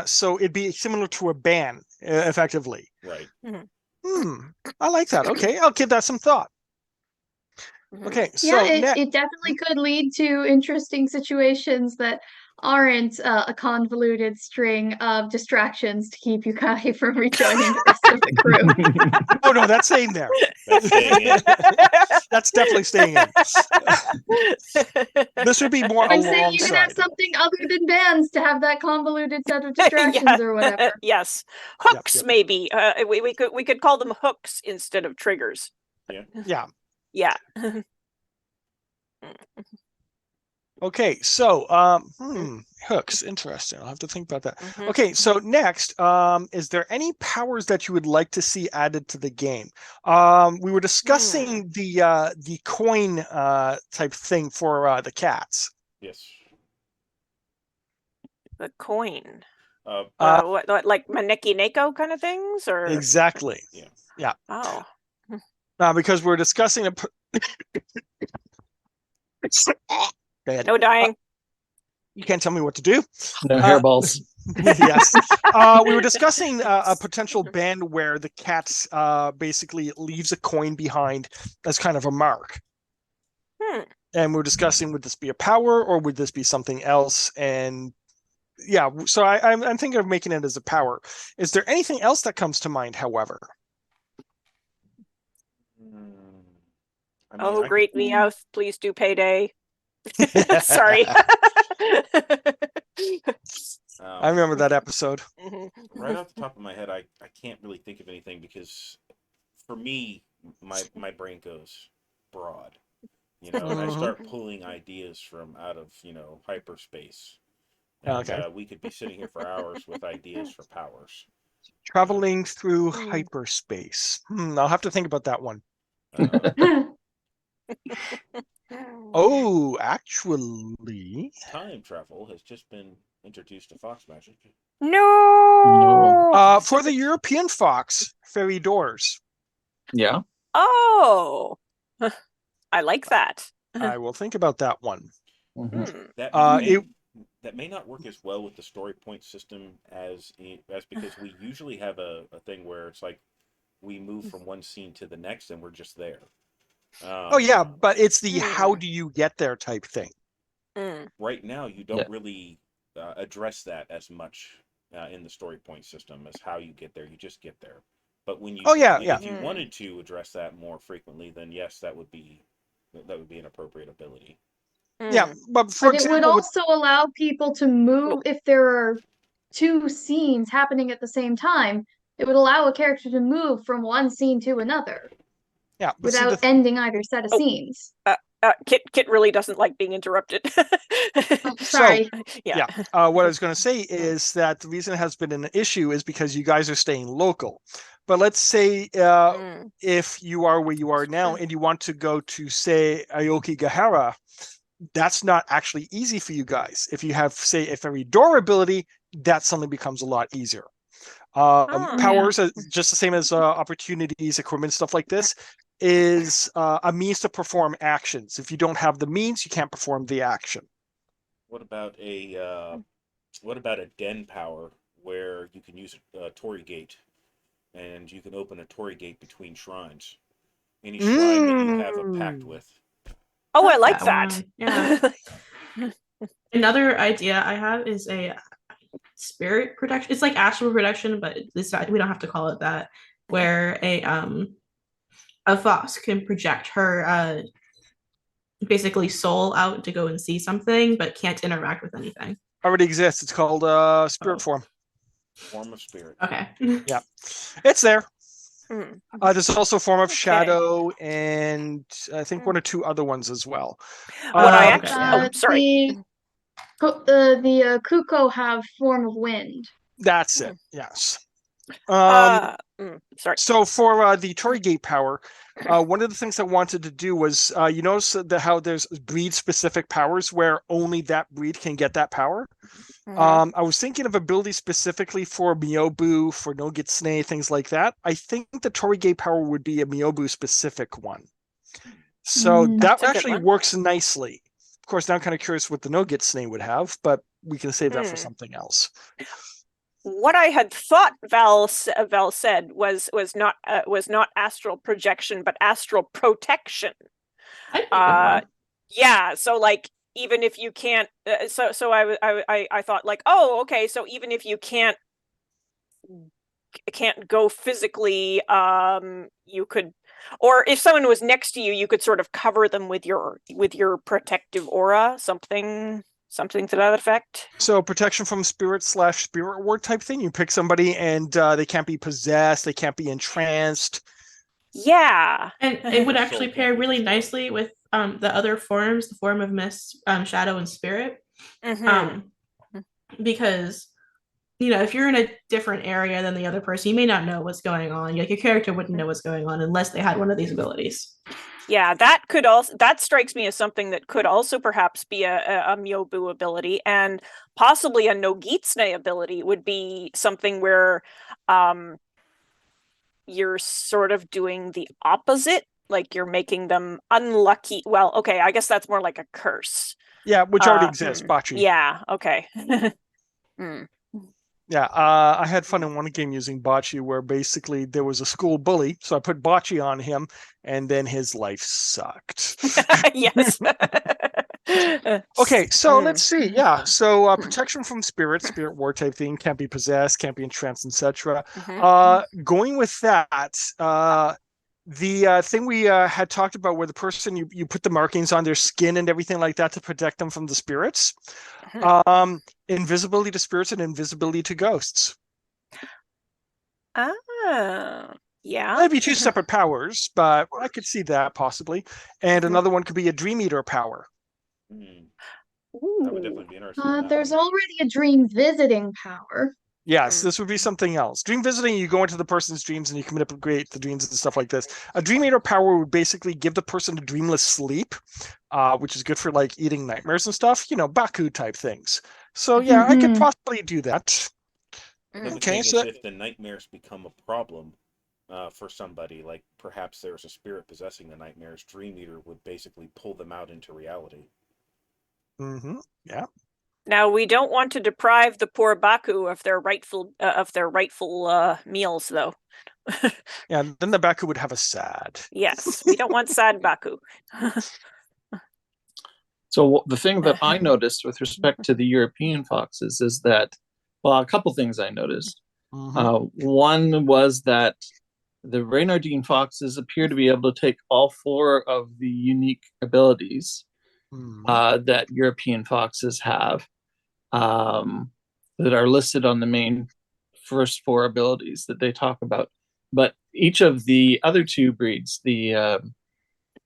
so it'd be similar to a ban, effectively. Right. I like that. Okay, I'll give that some thought. Okay, so it definitely could lead to interesting situations that aren't a convoluted string of distractions to keep Yukai from rejoining the rest of the crew. Oh no, that's staying there. That's staying in. That's definitely staying in. This would be more I'm saying you alongside. can have something other than bands to have that convoluted set of distractions or whatever. Yes, hooks maybe. We could call them hooks instead of triggers. Yeah. Yeah. Okay, so hooks, interesting. I'll have to think about that. Okay, so next, is there any powers that you would like to see added to the game? We were discussing the coin type thing for the cats. Yes. The coin. What, like Maneki Neko kind of things, or exactly? Yeah. Oh. Because we're discussing No dying. You can't tell me what to do. No hairballs. Yes. We were discussing a potential band where the cat basically leaves a coin behind as kind of a mark. And we're discussing, would this be a power or would this be something else? And yeah, so I'm thinking of making it as a power. Is there anything else that comes to mind, however? Great Meowth, please do payday. Sorry. I remember that episode. Right off the top of my head, I can't really think of anything because for me, my brain goes broad, and I start pulling ideas from out of, hyperspace. And, we could be sitting here for hours with ideas for powers. Traveling through hyperspace. I'll have to think about that one. Oh, actually, time travel has just been introduced to Fox Magic. No. For the European Fox, fairy doors. Yeah. Oh, I like that. I will think about that one. That may not work as well with the story point system as because we usually have a thing where it's like we move from one scene to the next and we're just there. But it's the how do you get there type thing. Right now, you don't really address that as much in the story point system as how you get there. You just get there. But when you if you wanted to address that more frequently, then yes, that would be an appropriate ability. Yeah, but it would also allow people to move if there are 2 scenes happening at the same time. It would allow a character to move from one scene to another. Yeah, without ending either set of scenes. Kit really doesn't like being interrupted. Sorry. What I was going to say is that the reason it has been an issue is because you guys are staying local. But let's say if you are where you are now and you want to go to, say, Aokigahara, that's not actually easy for you guys. If you have, say, a very durability, that suddenly becomes a lot easier. Powers, just the same as opportunities, equipment, stuff like this, is a means to perform actions. If you don't have the means, you can't perform the action. What about a den power where you can use a Torii gate, and you can open a Torii gate between shrines? Any shrine that you have a pact with. Oh, I like that. Yeah. Another idea I have is a spirit protection. It's like astral protection, but it's not, we don't have to call it that. Where a fox can project her basically soul out to go and see something, but can't interact with anything. Already exists. It's called spirit form. Form of spirit. Okay. Yeah, it's there. There's also a form of shadow, and I think one or two other ones as well. What I actually, sorry. The Kuko have form of wind. That's it. Yes. Sorry. So for the Torii gate power, one of the things I wanted to do was, you notice how there's breed-specific powers where only that breed can get that power. I was thinking of abilities specifically for Miyobu, for Nogitsune, things like that. I think the Torii gate power would be a Miyobu-specific one. So that actually works nicely. Of course, now I'm kind of curious what the Nogitsune would have, but we can save that for something else. What I had thought Val said was not astral projection, but astral protection. Yeah, so like even if you can't, so I thought like, oh, okay, so even if you can't go physically, you could, or if someone was next to you, you could sort of cover them with your protective aura, something to that effect. So protection from spirit/spirit ward type thing. You pick somebody and they can't be possessed, they can't be entranced. Yeah. And it would actually pair really nicely with the other forms, the form of mist, shadow, and spirit. Because, you know, if you're in a different area than the other person, you may not know what's going on. Like your character wouldn't know what's going on unless they had one of these abilities. Yeah, that strikes me as something that could also perhaps be a Miyobu ability, and possibly a Nogitsune ability would be something where you're sort of doing the opposite, like you're making them unlucky. Well, okay, I guess that's more like a curse. Yeah, which already exists, Bocce. Yeah, okay. Yeah, I had fun in one game using Bocce where basically there was a school bully, so I put Bocce on him, and then his life sucked. Yes. Okay, so let's see. Yeah, so protection from spirit war type thing, can't be possessed, can't be entranced, etc. Going with that, the thing we had talked about where the person, you put the markings on their skin and everything like that to protect them from the spirits. Invisibility to spirits and invisibility to ghosts. Yeah. Maybe two separate powers, but I could see that possibly. And another one could be a Dream Eater power. That would definitely be interesting. There's already a dream visiting power. Yes, this would be something else. Dream visiting, you go into the person's dreams and you can manipulate the dreams and stuff like this. A Dream Eater power would basically give the person a dreamless sleep, which is good for like eating nightmares and stuff, you know, Baku type things. So yeah, I could possibly do that. Okay, so if the nightmares become a problem for somebody, like perhaps there's a spirit possessing the nightmares, Dream Eater would basically pull them out into reality. Yeah. Now we don't want to deprive the poor Baku of their rightful meals, though. Yeah, then the Baku would have a sad. Yes, we don't want sad Baku. So the thing that I noticed with respect to the European foxes is that, well, a couple things I noticed. One was that the Reynardine foxes appear to be able to take all four of the unique abilities that European foxes have, that are listed on the main first four abilities that they talk about. But each of the other two breeds, the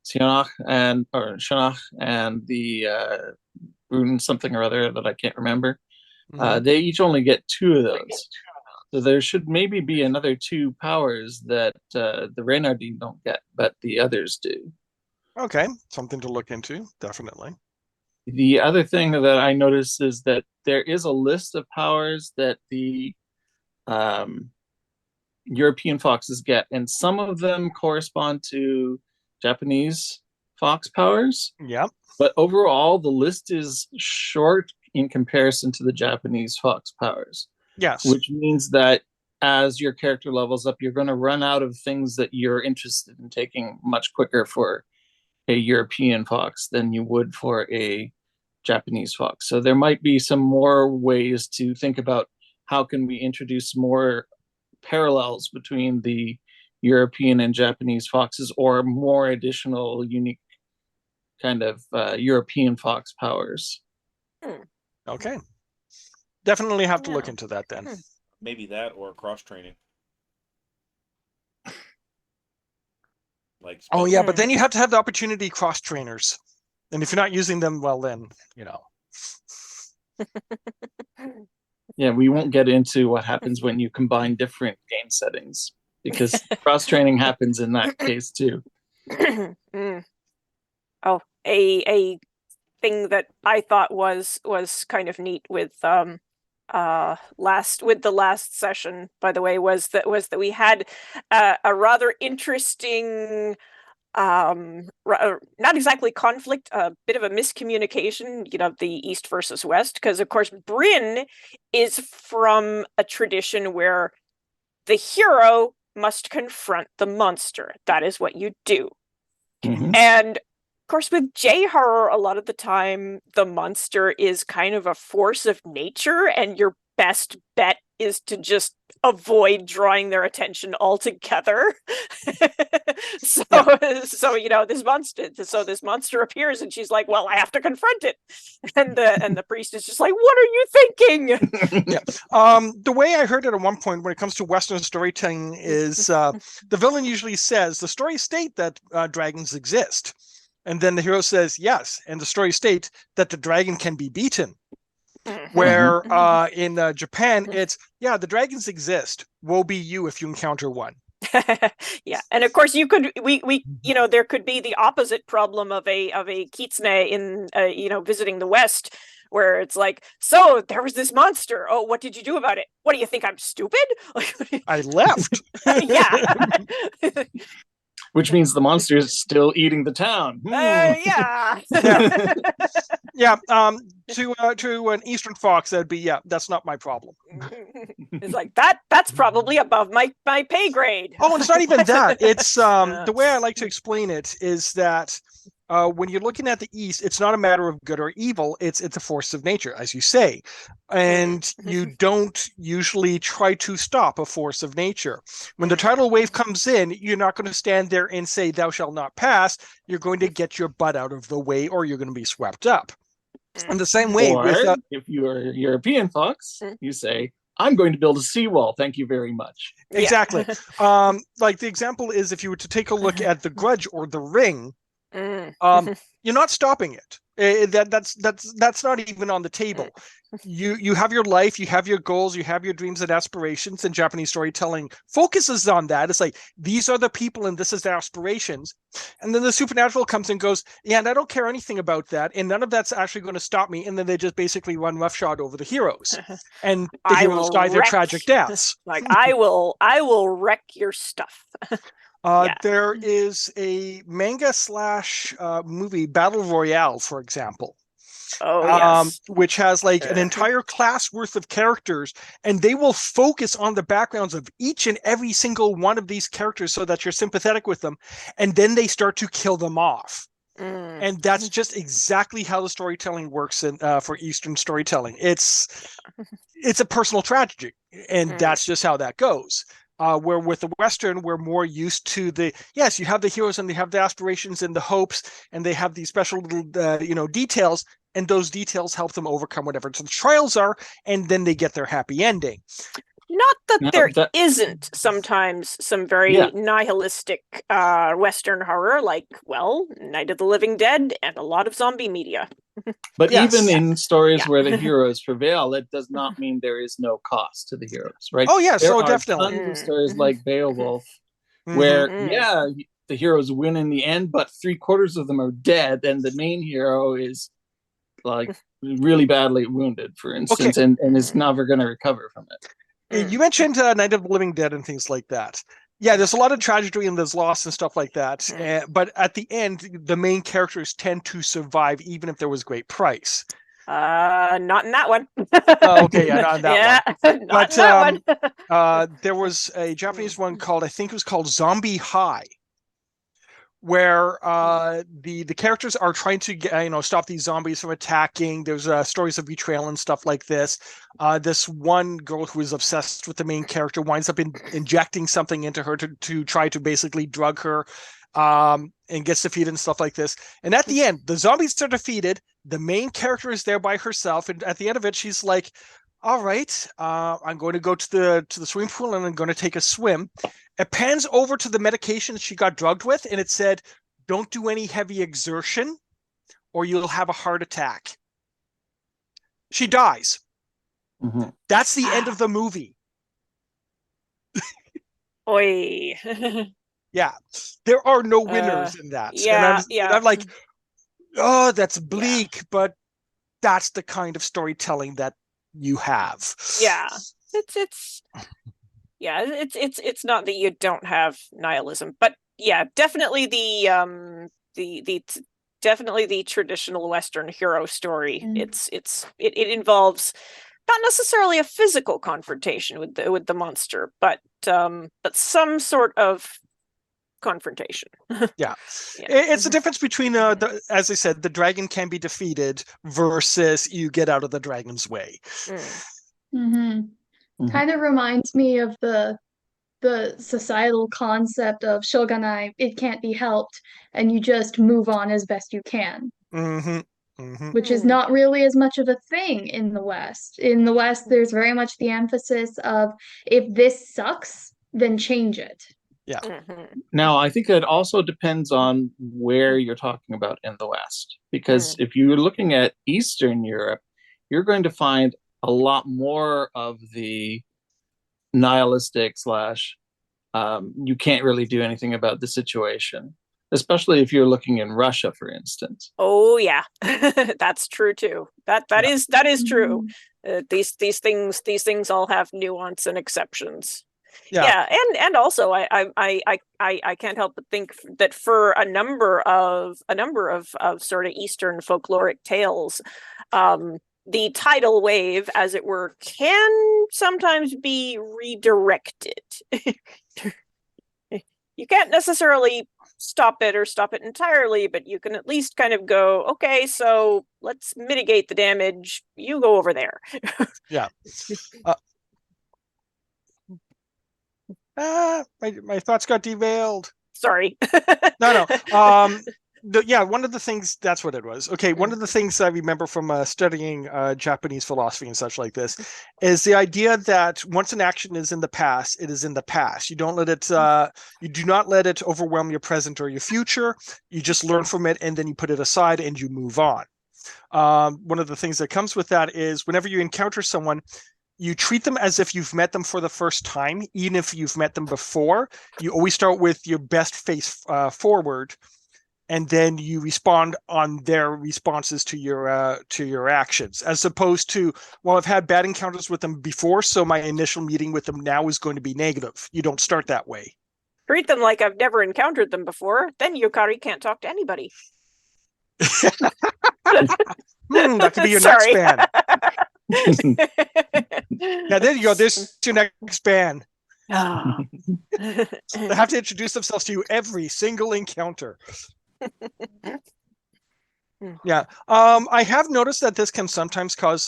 Shanach and the Brun something or other that I can't remember, they each only get two of those. So there should maybe be another two powers that the Reynardine don't get, but the others do. Okay, something to look into, definitely. The other thing that I noticed is that there is a list of powers that the European foxes get, and some of them correspond to Japanese fox powers. Yep. But overall, the list is short in comparison to the Japanese fox powers. Yes. Which means that as your character levels up, you're going to run out of things that you're interested in taking much quicker for a European fox than you would for a Japanese fox. So there might be some more ways to think about how can we introduce more parallels between the European and Japanese foxes, or more additional unique kind of European fox powers. Okay. Definitely have to look into that then. Maybe that, or cross training. Like oh yeah, but then you have to have the opportunity cross trainers, and if you're not using them, well then Yeah, we won't get into what happens when you combine different game settings, because cross training happens in that case too. Oh, a thing that I thought was kind of neat with the last session, by the way, was that we had a rather interesting not exactly conflict, a bit of a miscommunication, the East versus West, because of course Bryn is from a tradition where the hero must confront the monster. That is what you do. And of course, with J-horror, a lot of the time, the monster is kind of a force of nature, and your best bet is to just avoid drawing their attention altogether. So this monster appears, and she's like, "Well, I have to confront it." And the priest is just like, "What are you thinking?" The way I heard it at one point when it comes to Western storytelling is the villain usually says, "The stories state that dragons exist." And then the hero says, yes, and the story states that the dragon can be beaten. Where in Japan, it's, the dragons exist. Woe be you if you encounter one. Yeah, and of course there could be the opposite problem of a kitsune in visiting the West, where it's like, so there was this monster. Oh, what did you do about it? What do you think? I'm stupid? I left. Yeah. Which means the monster is still eating the town. Yeah. To an Eastern fox, that'd be, that's not my problem. It's like that's probably above my pay grade. Oh, and it's not even that. It's the way I like to explain it is that when you're looking at the East, it's not a matter of good or evil. It's a force of nature, as you say. And you don't usually try to stop a force of nature. When the tidal wave comes in, you're not going to stand there and say, "Thou shalt not pass." You're going to get your butt out of the way, or you're going to be swept up. In the same way, if you are a European fox, you say, "I'm going to build a seawall. Thank you very much." Exactly. Like the example is, if you were to take a look at The Grudge or The Ring, you're not stopping it. That's not even on the table. You have your life, you have your goals, you have your dreams and aspirations, and Japanese storytelling focuses on that. It's like, these are the people and this is their aspirations. And then the supernatural comes and goes, yeah, and I don't care anything about that, and none of that's actually going to stop me. And then they just basically run roughshod over the heroes. And the heroes die their tragic deaths. Like, I will wreck your stuff. There is a manga / movie, Battle Royale, for example. Oh, yes. Which has like an entire class worth of characters, and they will focus on the backgrounds of each and every single one of these characters so that you're sympathetic with them, and then they start to kill them off. And that's just exactly how the storytelling works for Eastern storytelling. It's a personal tragedy, and that's just how that goes. Where with the Western, we're more used to you have the heroes and they have the aspirations and the hopes, and they have these special little, details, and those details help them overcome whatever the trials are, and then they get their happy ending. Not that there isn't sometimes some very nihilistic Western horror, like, Night of the Living Dead and a lot of zombie media. But even in stories where the heroes prevail, it does not mean there is no cost to the heroes, right? Oh, yeah, so definitely. There are tons of stories like Beowulf, where, the heroes win in the end, but 3/4 of them are dead, and the main hero is like really badly wounded, for instance, and is never going to recover from it. You mentioned Night of the Living Dead and things like that. Yeah, there's a lot of tragedy and there's loss and stuff like that. But at the end, the main characters tend to survive, even if there was great price. Not in that one. Okay, yeah, not in that one. Not in that one. There was a Japanese one called, I think it was called Zombie High, where the characters are trying to stop these zombies from attacking. There's stories of betrayal and stuff like this. This one girl who is obsessed with the main character winds up injecting something into her to try to basically drug her, and gets defeated and stuff like this. And at the end, the zombies are defeated. The main character is there by herself, and at the end of it, she's like, all right, I'm going to go to the swimming pool and I'm going to take a swim. It pans over to the medication she got drugged with, and it said, don't do any heavy exertion or you'll have a heart attack. She dies. Mm-hmm. That's the end of the movie. Oi. Yeah. There are no winners in that. Yeah, and I'm like, oh, that's bleak, but that's the kind of storytelling that you have. Yeah. It's not that you don't have nihilism, but yeah, definitely the definitely the traditional Western hero story. It involves not necessarily a physical confrontation with the monster, but some sort of confrontation. Yeah. It's the difference between as I said, the dragon can be defeated versus you get out of the dragon's way. Kind of reminds me of the societal concept of shogunai, it can't be helped, and you just move on as best you can. Which is not really as much of a thing in the West. In the West, there's very much the emphasis of, if this sucks, then change it. Yeah. Now, I think that also depends on where you're talking about in the West, because if you're looking at Eastern Europe, you're going to find a lot more of the nihilistic / you can't really do anything about the situation, especially if you're looking in Russia, for instance. Oh yeah, that's true too. That is true. These things all have nuance and exceptions. Yeah, and also I can't help but think that for a number of sort of Eastern folkloric tales, the tidal wave, as it were, can sometimes be redirected. You can't necessarily stop it entirely, but you can at least kind of go, okay, so let's mitigate the damage. You go over there. Yeah. My thoughts got derailed. Sorry. No. One of the things, that's what it was. Okay, one of the things I remember from studying Japanese philosophy and such like this is the idea that once an action is in the past, it is in the past. You don't let it, you do not let it overwhelm your present or your future. You just learn from it, and then you put it aside and you move on. One of the things that comes with that is whenever you encounter someone, you treat them as if you've met them for the first time, even if you've met them before. You always start with your best face forward, and then you respond on their responses to your actions, as opposed to, well, I've had bad encounters with them before, so my initial meeting with them now is going to be negative. You don't start that way. Treat them like I've never encountered them before. Then Yukari can't talk to anybody. That could be your next ban. Yeah, there you go. There's your next ban. They have to introduce themselves to you every single encounter. Yeah. I have noticed that this can sometimes cause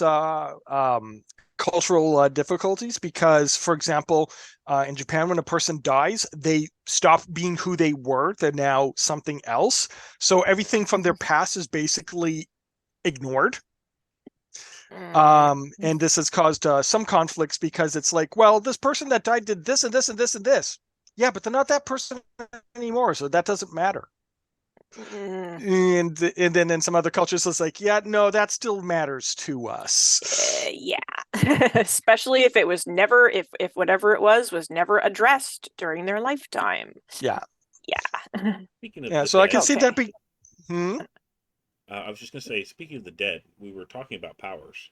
cultural difficulties because, for example, in Japan, when a person dies, they stop being who they were. They're now something else. So everything from their past is basically ignored. And this has caused some conflicts because it's like, well, this person that died did this and this and this and this. Yeah, but they're not that person anymore, so that doesn't matter. And then in some other cultures, it's like, yeah, no, that still matters to us. Yeah, especially if it was never, if whatever it was never addressed during their lifetime. Yeah. Yeah. Speaking of so I can see that be. I was just gonna say, speaking of the dead, we were talking about powers.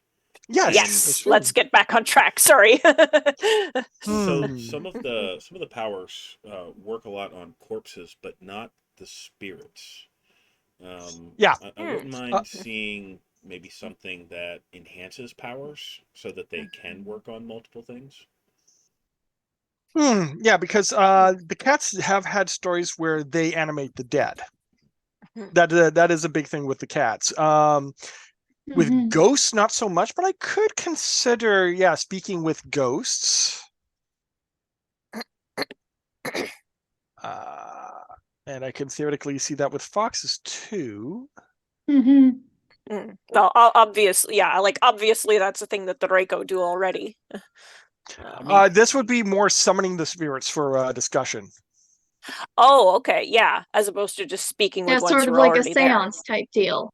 Yes. Yes, let's get back on track. Sorry. So Hmm. some of the powers work a lot on corpses, but not the spirits. Yeah. I wouldn't mind seeing maybe something that enhances powers so that they can work on multiple things. Yeah, because the cats have had stories where they animate the dead. That is a big thing with the cats. With Mhm. ghosts, not so much, but I could consider, speaking with ghosts. And I can theoretically see that with foxes too. Mhm. Well, obviously, obviously that's a thing that the Reiko do already. This would be more summoning the spirits for discussion. Oh, okay, yeah, as opposed to just speaking with ones Sort who of are like a already there. seance type deal.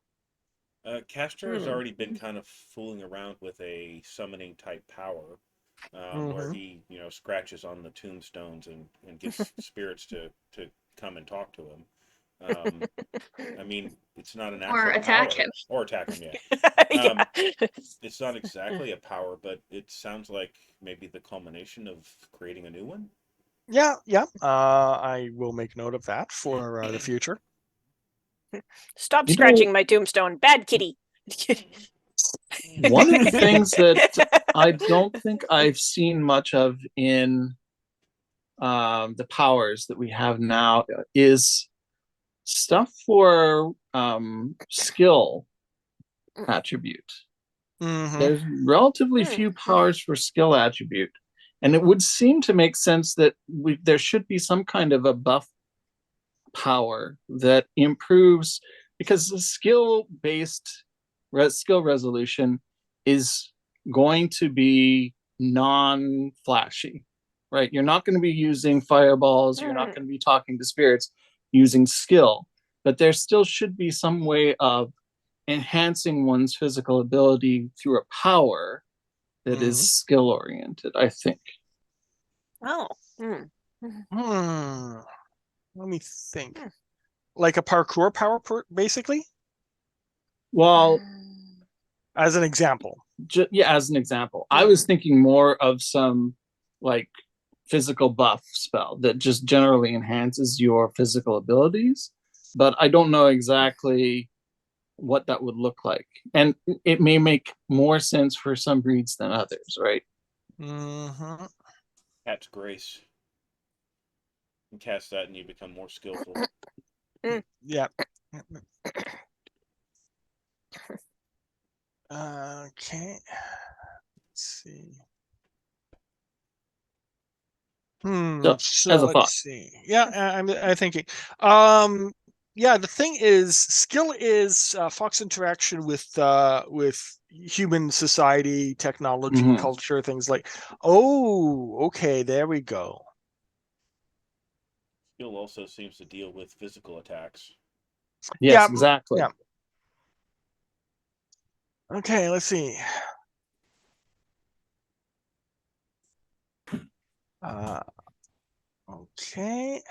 Castor has already been kind of fooling around with a summoning type power, where he, scratches on the tombstones and gets spirits to come and talk to him. I mean, it's not an actual Or attack power. him. Or attack him, yeah. Yeah. It's not exactly a power, but it sounds like maybe the culmination of creating a new one. Yeah. I will make note of that for the future. Stop scratching my tombstone, bad kitty. One of the things that I don't think I've seen much of in the powers that we have now is stuff for skill attribute. There's relatively few powers for skill attribute, and it would seem to make sense that there should be some kind of a buff power that improves, because the skill-based skill resolution is going to be non-flashy, right? You're not going to be using fireballs, you're not going to be talking to spirits using skill, but there still should be some way of enhancing one's physical ability through a power that is skill oriented, I think. Oh. Let me think. Like a parkour power, basically? Well, as an example. As an example. I was thinking more of some like physical buff spell that just generally enhances your physical abilities, but I don't know exactly what that would look like. And it may make more sense for some breeds than others, right? Cat's Grace. You cast that and you become more skillful. Yeah. Okay. Let's see. So, as a thought. Let's see. Yeah, I'm thinking. The thing is, skill is Fox interaction with human society, technology, culture, things like. Oh, okay, there we go. Skill also seems to deal with physical attacks. Yes, exactly. Yeah. Okay, let's see. Okay.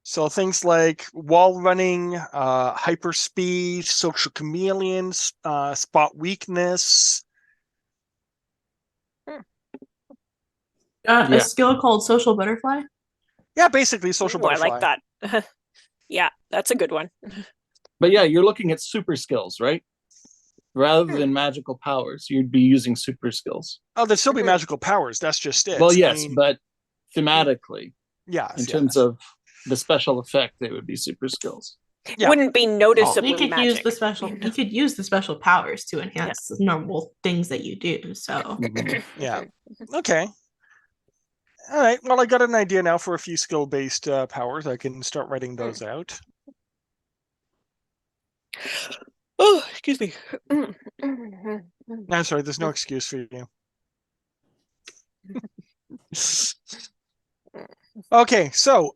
So things like wall running, hyperspeed, social chameleon, spot weakness. A skill called social butterfly. Yeah, basically social butterfly. I like that. Yeah, that's a good one. But yeah, you're looking at super skills, right? Rather than magical powers, you'd be using super skills. Oh, there'd still be magical powers. That's just it. Well, yes, but thematically, in terms of the special effect, they would be super skills. Wouldn't be noticeably you could magic. use the special. You could use the special powers to enhance the normal things that you do. So yeah. Okay. All right. Well, I got an idea now for a few skill-based powers. I can start writing those out. Oh, excuse me. I'm sorry. There's no excuse for you. Okay. So,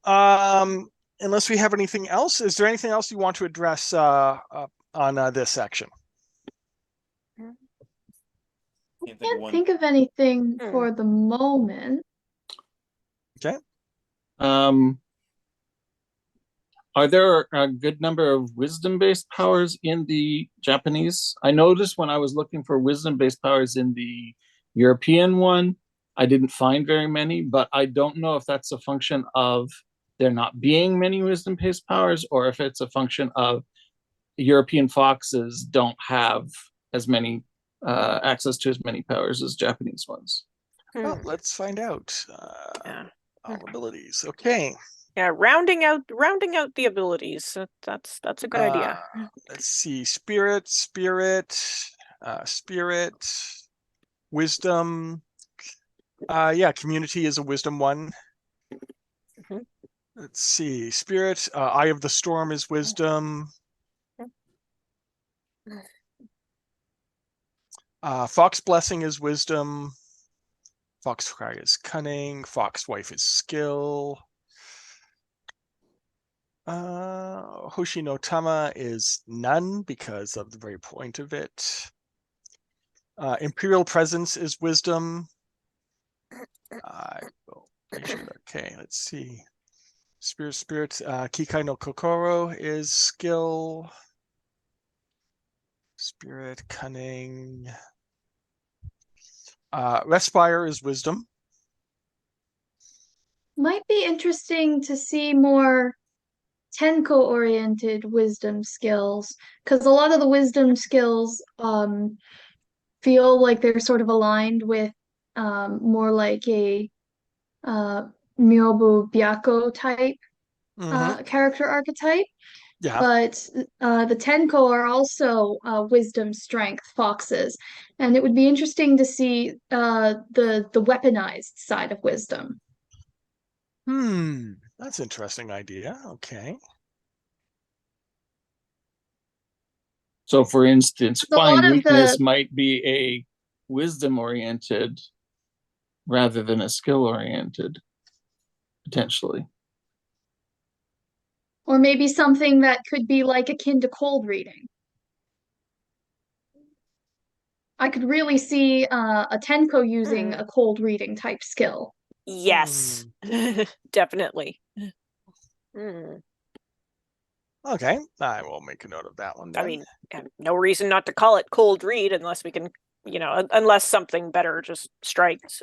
unless we have anything else, is there anything else you want to address on this section? Can't think of anything for the moment. Okay. Are there a good number of wisdom-based powers in the Japanese? I noticed when I was looking for wisdom-based powers in the European one, I didn't find very many, but I don't know if that's a function of there not being many wisdom-based powers, or if it's a function of European foxes don't have as many access to as many powers as Japanese ones. Well, let's find out. Yeah. All abilities. Okay. Yeah, rounding out the abilities. That's a good idea. Let's see. Spirit, wisdom. Yeah, community is a wisdom one. Mhm. Let's see. Spirit, Eye of the Storm is wisdom. Fox Blessing is wisdom. Foxcry is cunning. Foxwife is skill. Hoshi no Tama is none because of the very point of it. Imperial Presence is wisdom. I will measure that. Okay, let's see. Spirit, Kikai no Kokoro is skill. Spirit, cunning. Respire is wisdom. Might be interesting to see more Tenko-oriented wisdom skills, because a lot of the wisdom skills feel like they're sort of aligned with more like a Myobu Byako type character archetype. Yeah. But the Tenko are also wisdom strength foxes, and it would be interesting to see the weaponized side of wisdom. That's an interesting idea. Okay. So, for instance, A lot find of weakness the might be a wisdom-oriented rather than a skill-oriented, potentially. or maybe something that could be like akin to cold reading. I could really see a Tenko using a cold reading type skill. Yes, definitely. Okay, I will make a note of that one then. I mean, no reason not to call it cold read unless we can, unless something better just strikes.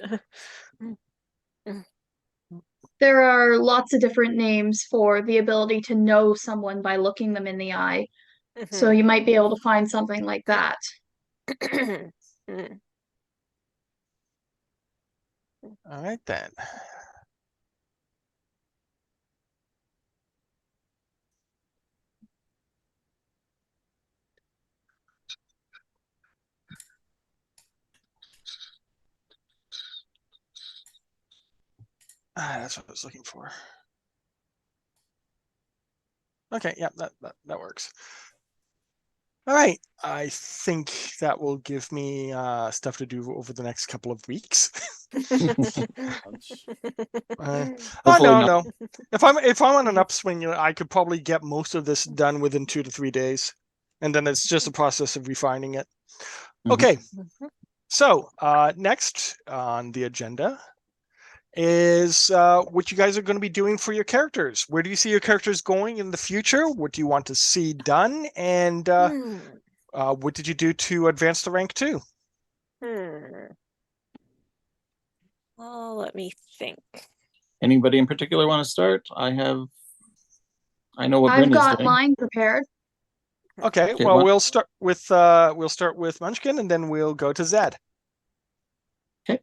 There are lots of different names for the ability to know someone by looking them in the eye. So you might be able to find something like that. All right then. That's what I was looking for. Okay, yeah, that works. All right, I think that will give me stuff to do over the next couple of weeks. No. If I'm on an upswing, I could probably get most of this done within 2 to 3 days, and then it's just a process of refining it. Okay, so next on the agenda is what you guys are going to be doing for your characters. Where do you see your characters going in the future? What do you want to see done? And what did you do to advance the rank 2? Well, let me think. Anybody in particular want to start? I know what I've Bryn is got doing. mine prepared. Okay, well, we'll start with Munchkin, and then we'll go to Zed. Okay.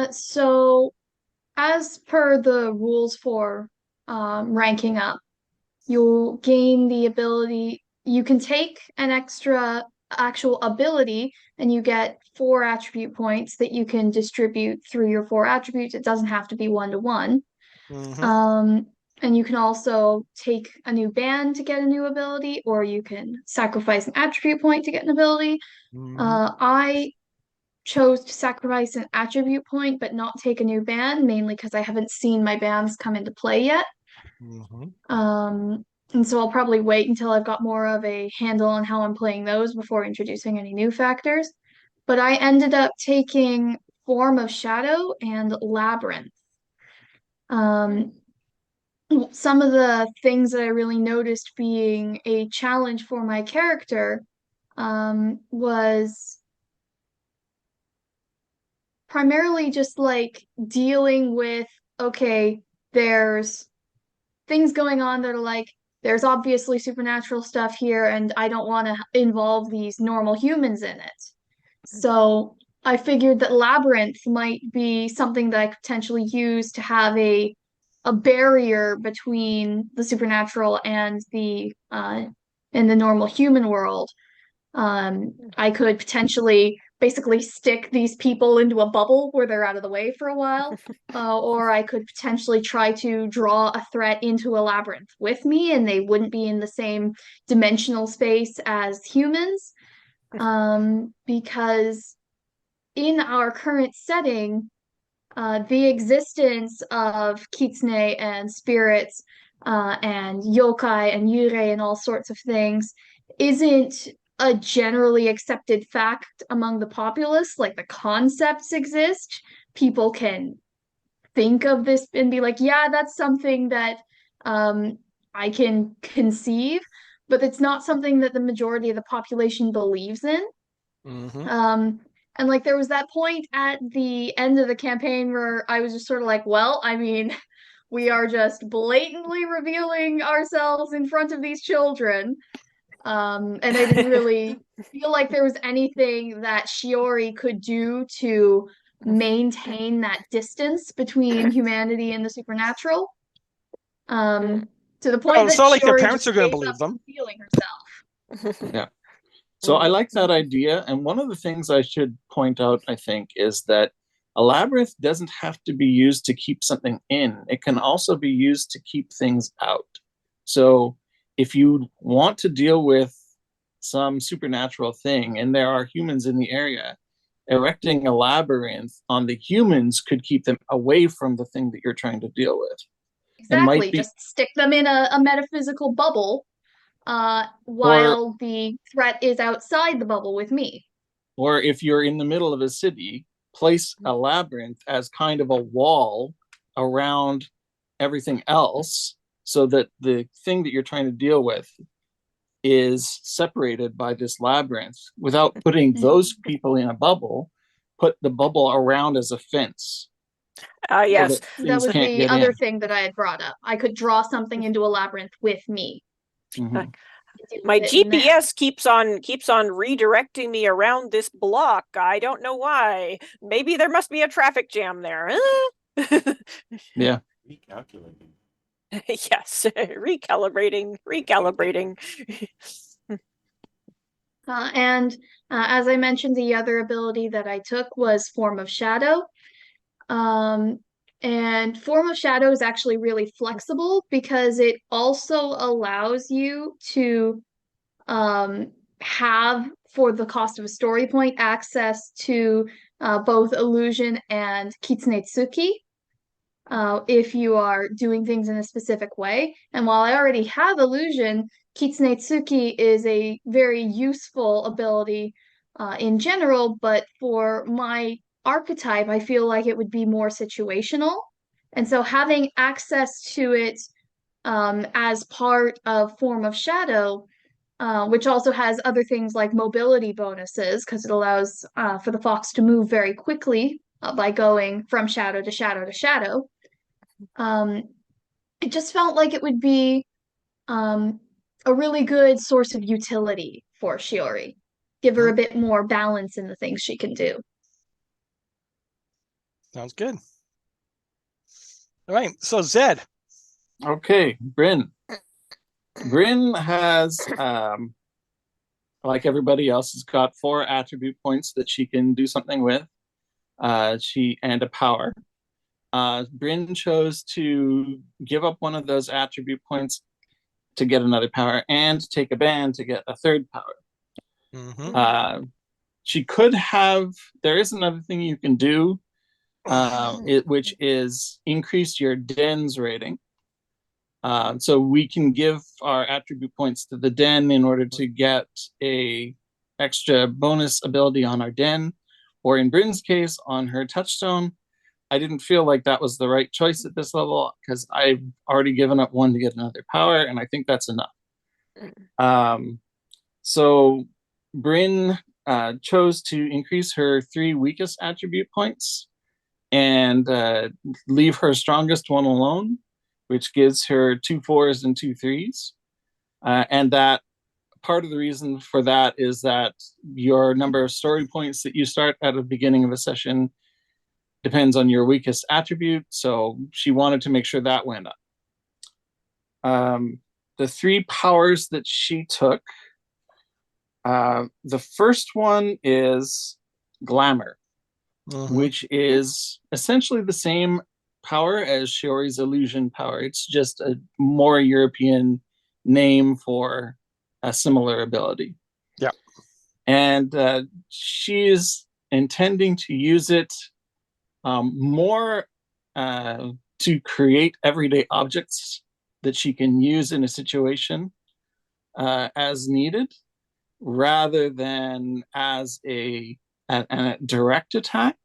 So as per the rules for ranking up, you'll gain the ability. You can take an extra actual ability, and you get 4 attribute points that you can distribute through your 4 attributes. It doesn't have to be 1-to-1. And you can also take a new band to get a new ability, or you can sacrifice an attribute point to get an ability. I chose to sacrifice an attribute point but not take a new band, mainly because I haven't seen my bands come into play yet. And so I'll probably wait until I've got more of a handle on how I'm playing those before introducing any new factors. But I ended up taking Form of Shadow and Labyrinth. some of the things that I really noticed being a challenge for my character was primarily just like dealing with, okay, there's things going on that are like, there's obviously supernatural stuff here, and I don't want to involve these normal humans in it. So I figured that Labyrinth might be something that I could potentially use to have a barrier between the supernatural and the normal human world. I could potentially basically stick these people into a bubble where they're out of the way for a while, or I could potentially try to draw a threat into a labyrinth with me, and they wouldn't be in the same dimensional space as humans. Because in our current setting, the existence of kitsune and spirits and yokai and yurei and all sorts of things isn't a generally accepted fact among the populace. Like the concepts exist. People can think of this and be like, yeah, that's something that I can conceive, but it's not something that the majority of the population believes in. And like there was that point at the end of the campaign where I was just sort of like, well, I mean, we are just blatantly revealing ourselves in front of these children. And I didn't really feel like there was anything that Shiori could do to maintain that distance between humanity and the supernatural. To the point that it's not like their Shiori parents just are going to gave believe up them. feeling herself. Yeah. So I like that idea. And one of the things I should point out, I think, is that a labyrinth doesn't have to be used to keep something in. It can also be used to keep things out. So if you want to deal with some supernatural thing and there are humans in the area, erecting a labyrinth on the humans could keep them away from the thing that you're trying to deal with. Exactly. Just stick them in a metaphysical bubble while the threat is outside the bubble with me. Or if you're in the middle of a city, place a labyrinth as kind of a wall around everything else so that the thing that you're trying to deal with is separated by this labyrinth without putting those people in a bubble. Put the bubble around as a fence. Yes. So that was the other thing that I had brought up. I could draw something into a labyrinth with me. Mm-hmm. My GPS keeps on redirecting me around this block. I don't know why. Maybe there must be a traffic jam there. Yeah. Recalculating. Yes, recalibrating. And as I mentioned, the other ability that I took was Form of Shadow. And Form of Shadow is actually really flexible because it also allows you to have, for the cost of a story point, access to both illusion and Kitsunetsuki if you are doing things in a specific way. And while I already have illusion, Kitsunetsuki is a very useful ability in general, but for my archetype, I feel like it would be more situational. And so having access to it as part of Form of Shadow, which also has other things like mobility bonuses, because it allows for the fox to move very quickly by going from shadow to shadow to shadow. It just felt like it would be a really good source of utility for Shiori. Give her a bit more balance in the things she can do. Sounds good. All right, so Zed. Okay, Bryn. Bryn has, like everybody else, has got 4 attribute points that she can do something with. And a power. Bryn chose to give up one of those attribute points to get another power and take a ban to get a third power. Mm-hmm. She could have, there is another thing you can do, which is increase your den's rating. So we can give our attribute points to the den in order to get a extra bonus ability on our den, or in Bryn's case, on her touchstone, I didn't feel like that was the right choice at this level because I've already given up one to get another power, and I think that's enough. So Bryn chose to increase her 3 weakest attribute points and leave her strongest one alone, which gives her 2 4s and 2 3s. And that part of the reason for that is that your number of story points that you start at the beginning of a session depends on your weakest attribute. So she wanted to make sure that went up. The 3 powers that she took, the first one is Glamour, which is essentially the same power as Shiori's illusion power. It's just a more European name for a similar ability. Yeah. And she is intending to use it more to create everyday objects that she can use in a situation as needed, rather than as a direct attack,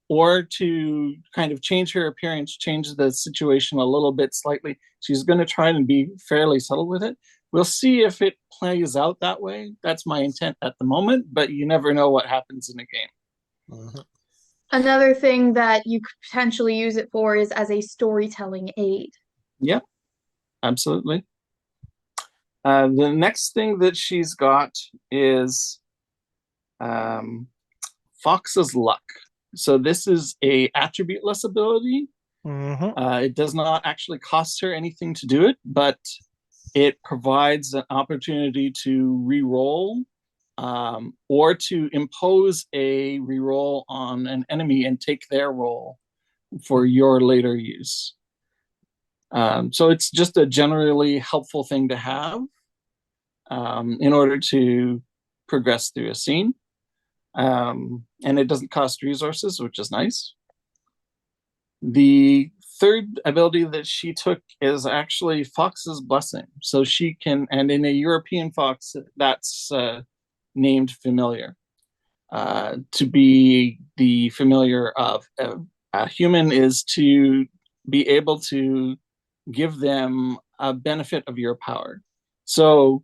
or to kind of change her appearance, change the situation a little bit slightly. She's going to try and be fairly subtle with it. We'll see if it plays out that way. That's my intent at the moment, but you never know what happens in a game. Another thing that you could potentially use it for is as a storytelling aid. Yeah, absolutely. The next thing that she's got is Fox's Luck. So this is a attribute-less ability. It does not actually cost her anything to do it, but it provides an opportunity to re-roll or to impose a re-roll on an enemy and take their roll for your later use. So it's just a generally helpful thing to have in order to progress through a scene. And it doesn't cost resources, which is nice. The third ability that she took is actually Fox's Blessing. So she can, and in a European fox, that's named Familiar. To be the familiar of a human is to be able to give them a benefit of your power. So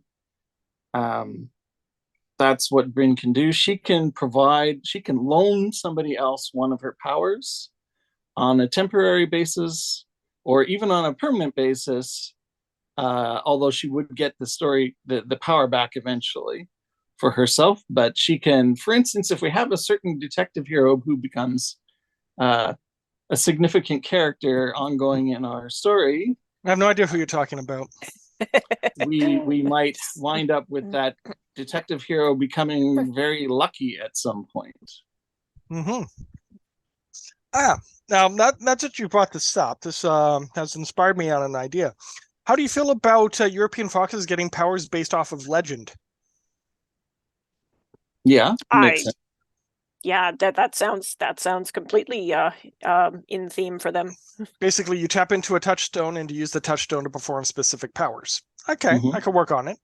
that's what Bryn can do. She can loan somebody else one of her powers on a temporary basis or even on a permanent basis, although she would get the power back eventually for herself. But she can, for instance, if we have a certain detective hero who becomes a significant character ongoing in our story, I have no idea who you're talking about. we might wind up with that detective hero becoming very lucky at some point. Now that's what you brought this up. This has inspired me on an idea. How do you feel about European foxes getting powers based off of legend? Yeah, makes sense. Yeah, that sounds completely in theme for them. Basically, you tap into a touchstone and you use the touchstone to perform specific powers. Okay, I could work on it.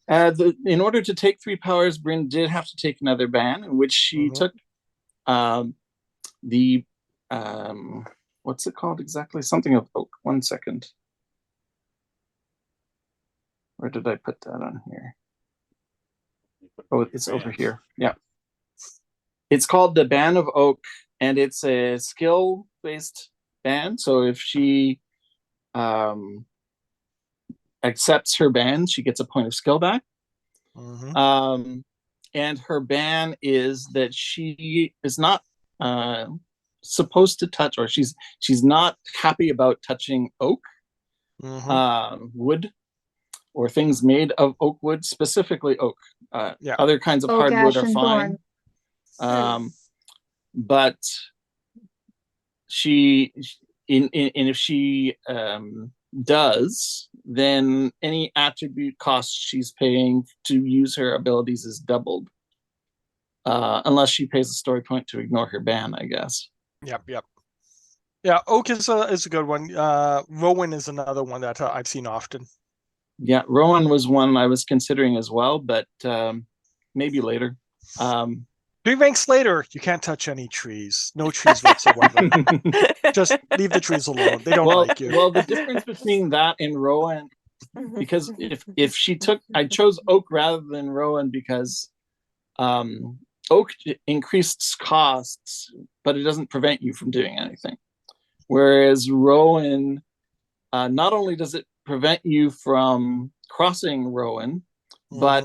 In order to take 3 powers, Bryn did have to take another ban, in which she took the what's it called exactly? Something of oak. 1 second. Where did I put that on here? Oh, it's over here. Yeah. It's called the Ban of Oak, and it's a skill-based ban. So if she accepts her ban, she gets a point of skill back. And her ban is that she is not supposed to touch, or she's not happy about touching oak, wood, or things made of oak wood, specifically oak. Other kinds of Oak, hardwood ash, are and fine. thorn. But she, if she does, then any attribute cost she's paying to use her abilities is doubled. Unless she pays a story point to ignore her ban, I guess. Yep. Yeah, oak is a good one. Rowan is another one that I've seen often. Yeah, Rowan was one I was considering as well, but maybe later. 3 ranks later, you can't touch any trees. No trees whatsoever. Just leave the trees alone. They don't like you. Well, the difference between that and Rowan, because if she took, I chose Oak rather than Rowan because Oak increased costs, but it doesn't prevent you from doing anything. Whereas Rowan, not only does it prevent you from crossing Rowan, but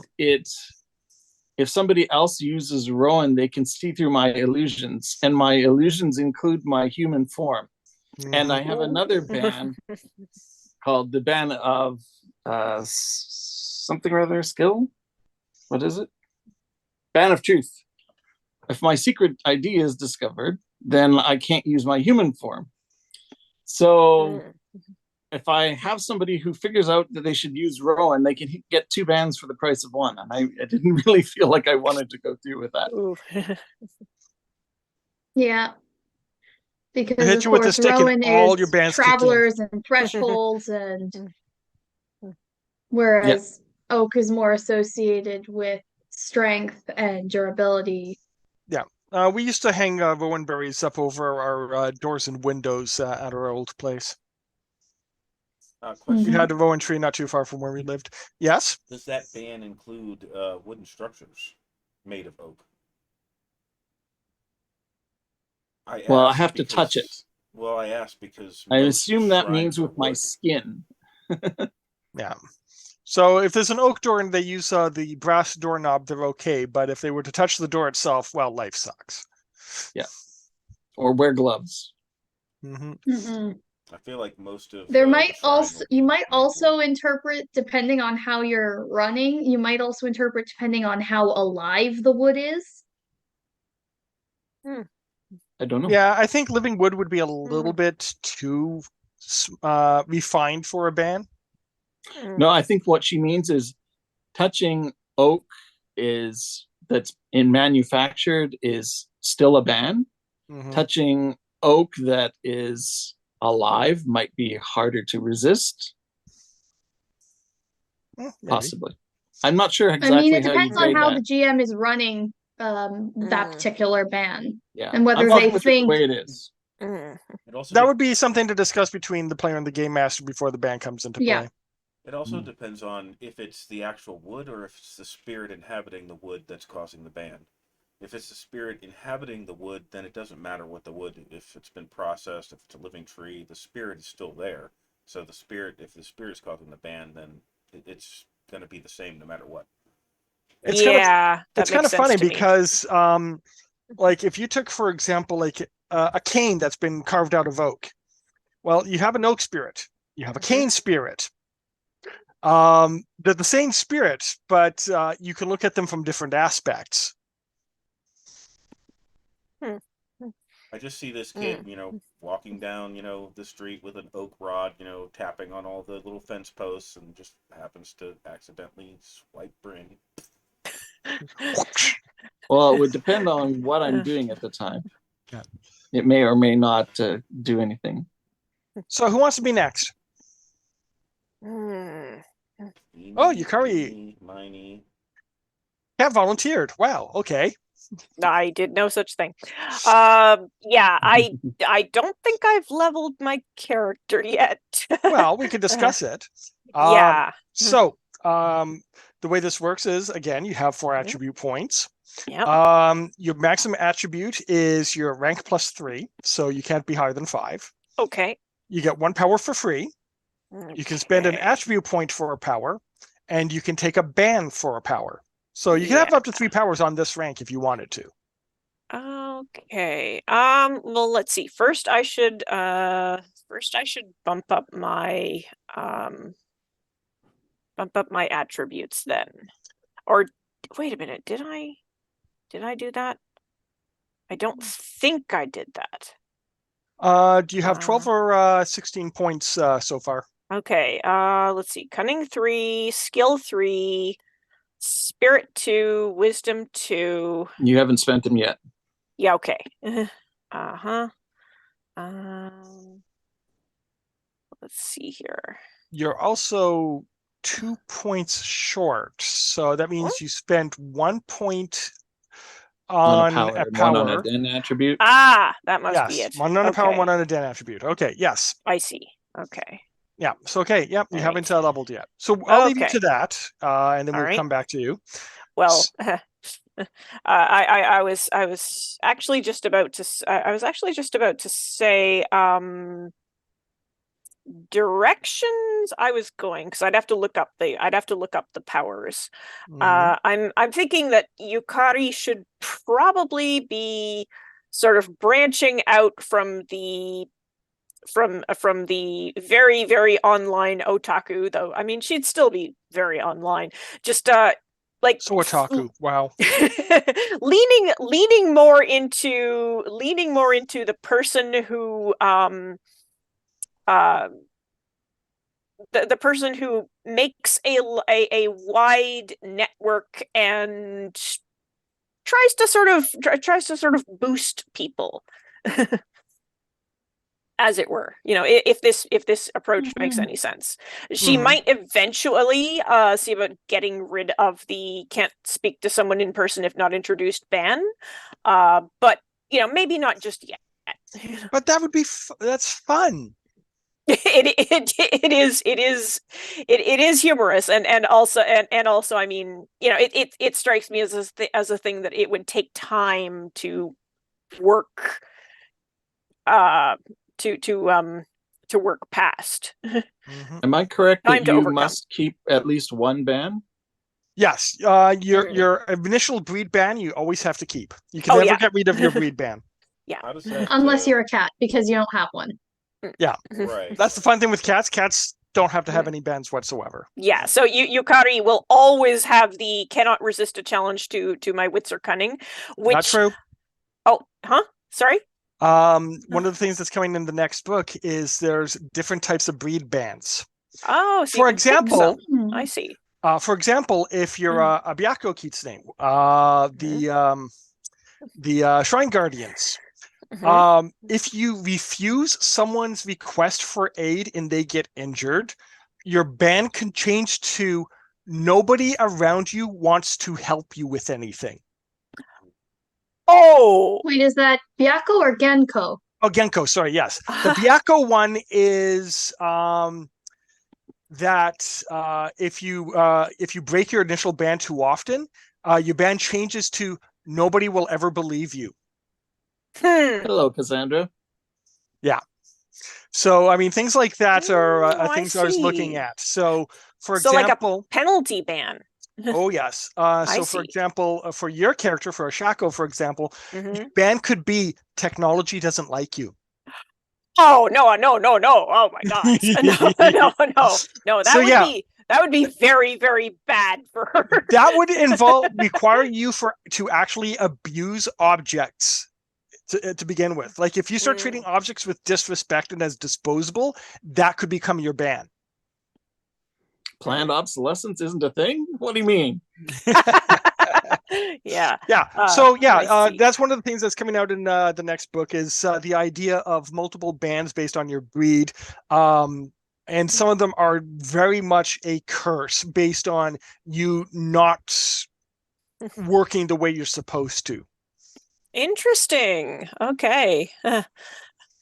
if somebody else uses Rowan, they can see through my illusions, and my illusions include my human form. And I have another ban called the ban of something or other skill. What is it? Ban of truth. If my secret ID is discovered, then I can't use my human form. So if I have somebody who figures out that they should use Rowan, they can get 2 bans for the price of 1. And I didn't really feel like I wanted to go through with that. Yeah. Because hit of you with the course stick and Rowan all your is bands kick in. travelers and thresholds, and whereas Oak is more associated with strength and durability. Yeah. We used to hang Rowan berries up over our doors and windows at our old place. Question. We had a Rowan tree not too far from where we lived. Yes? Does that ban include wooden structures made of oak? I have to touch it. Well, I asked because I assume that means with my wood. skin. Yeah. So if there's an oak door and they use the brass doorknob, they're okay. But if they were to touch the door itself, well, life sucks. Yeah. Or wear gloves. I feel like most of there might also you might also interpret, depending on how you're running, you might also interpret depending on how alive the wood is. I don't know. Yeah, I think living wood would be a little bit too refined for a ban. No, I think what she means is touching oak that's in manufactured is still a ban. Touching oak that is alive might be harder to resist. Possibly. I'm not sure exactly. I mean, it how depends on how that. the GM is running that particular ban. Yeah. And whether they think the way it is. That would be something to discuss between the player and the game master before the ban comes into play. It also depends on if it's the actual wood or if it's the spirit inhabiting the wood that's causing the ban. If it's the spirit inhabiting the wood, then it doesn't matter what the wood, if it's been processed, if it's a living tree, the spirit is still there. So if the spirit is causing the ban, then it's going to be the same no matter what. It's kind of funny because, like, if you took, for example, like a cane that's been carved out of oak, well, you have an oak spirit, you have a cane spirit. They're the same spirit, but you can look at them from different aspects. I just see this kid, walking down, the street with an oak rod, tapping on all the little fence posts, and just happens to accidentally swipe brain. Well, it would depend on what I'm doing at the time. Yeah. It may or may not do anything. So who wants to be next? Oh, Yukari. Cat volunteered. Wow. Okay. I did no such thing. Yeah, I don't think I've leveled my character yet. Well, we could discuss it. Yeah. So, the way this works is, again, you have 4 attribute points. Yep. Your maximum attribute is your rank plus 3, so you can't be higher than 5. Okay. You get 1 power for free. You can spend an attribute point for a power, and you can take a ban for a power. So you can have up to 3 powers on this rank if you wanted to. Okay. Well, let's see. First I should bump up my attributes then. Or wait a minute, did I do that? I don't think I did that. Do you have 12 or 16 points so far? Okay. Let's see. Cunning 3, skill 3, spirit 2, wisdom 2. You haven't spent them yet. Yeah, okay. Let's see here. You're also 2 points short, so that means you spent 1 point On on a a power, one on a power. den attribute. Ah, that must be Yes, it. one on a power, Okay. one on a den attribute. Okay, yes. I see. Okay. Yeah. So okay, yep, you All haven't right. leveled yet. So I'll leave you Okay. to that, and then All we'll right. come back to you. Well, I was actually just about to say directions I was going, because I'd have to look up the powers. Mhm. I'm thinking that Yukari should probably be sort of branching out from the very, very online otaku, though. I mean, she'd still be very online. Just like So otaku. Wow. leaning more into the person who uh the person who makes a wide network and tries to sort of boost people. As it were, if this approach makes any sense. She might eventually see about getting rid of the can't speak to someone in person if not introduced ban, but maybe not just yet. But that would be that's fun. It is humorous, and also I mean, it strikes me as a thing that it would take time to work to work past. Am I correct Time that to you overcome. must keep at least one ban? Yes. Your initial breed ban you always have to keep. You can Oh, never yeah. get rid of your breed ban. Yeah. How does that? Unless you're a cat, because you don't have one. Yeah. Right. That's the fun thing with cats. Cats don't have to have any bans whatsoever. Yeah, so Yukari will always have the cannot resist a challenge to my wits or cunning, which Not true. Oh, huh? Sorry? One of the things that's coming in the next book is there's different types of breed bans. Oh, so For example, I see. For example, if you're a Byakko Kitsune, the Shrine Guardians, if you refuse someone's request for aid and they get injured, your ban can change to nobody around you wants to help you with anything. Oh! Wait, is that Byakko or Genko? Oh, Genko, sorry, yes. The Byakko one is that if you break your initial ban too often, your ban changes to nobody will ever believe you. Hello, Cassandra. Yeah. So I mean, things like that are I things I was looking see. at. So, for So like a example, penalty ban. oh yes. I So for see. example, for your character, for Ashako, for example, ban could be technology doesn't like you. Oh no! Oh my God! No! That would be very, very bad for her. That would require you to actually abuse objects to begin with. Like if you start treating objects with disrespect and as disposable, that could become your ban. Planned obsolescence isn't a thing? What do you mean? Yeah. So that's one of the things that's coming out in the next book is the idea of multiple bans based on your breed. And some of them are very much a curse based on you not working the way you're supposed to. Interesting. Okay.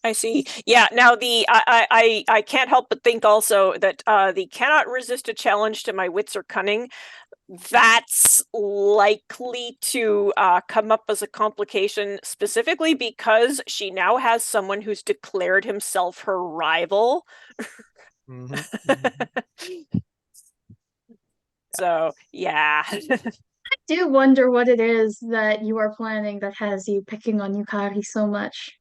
I see. Yeah. Now I can't help but think also that the cannot resist a challenge to my wits or cunning, that's likely to come up as a complication specifically because she now has someone who's declared himself her rival. So yeah. I do wonder what it is that you are planning that has you picking on Yukari so much.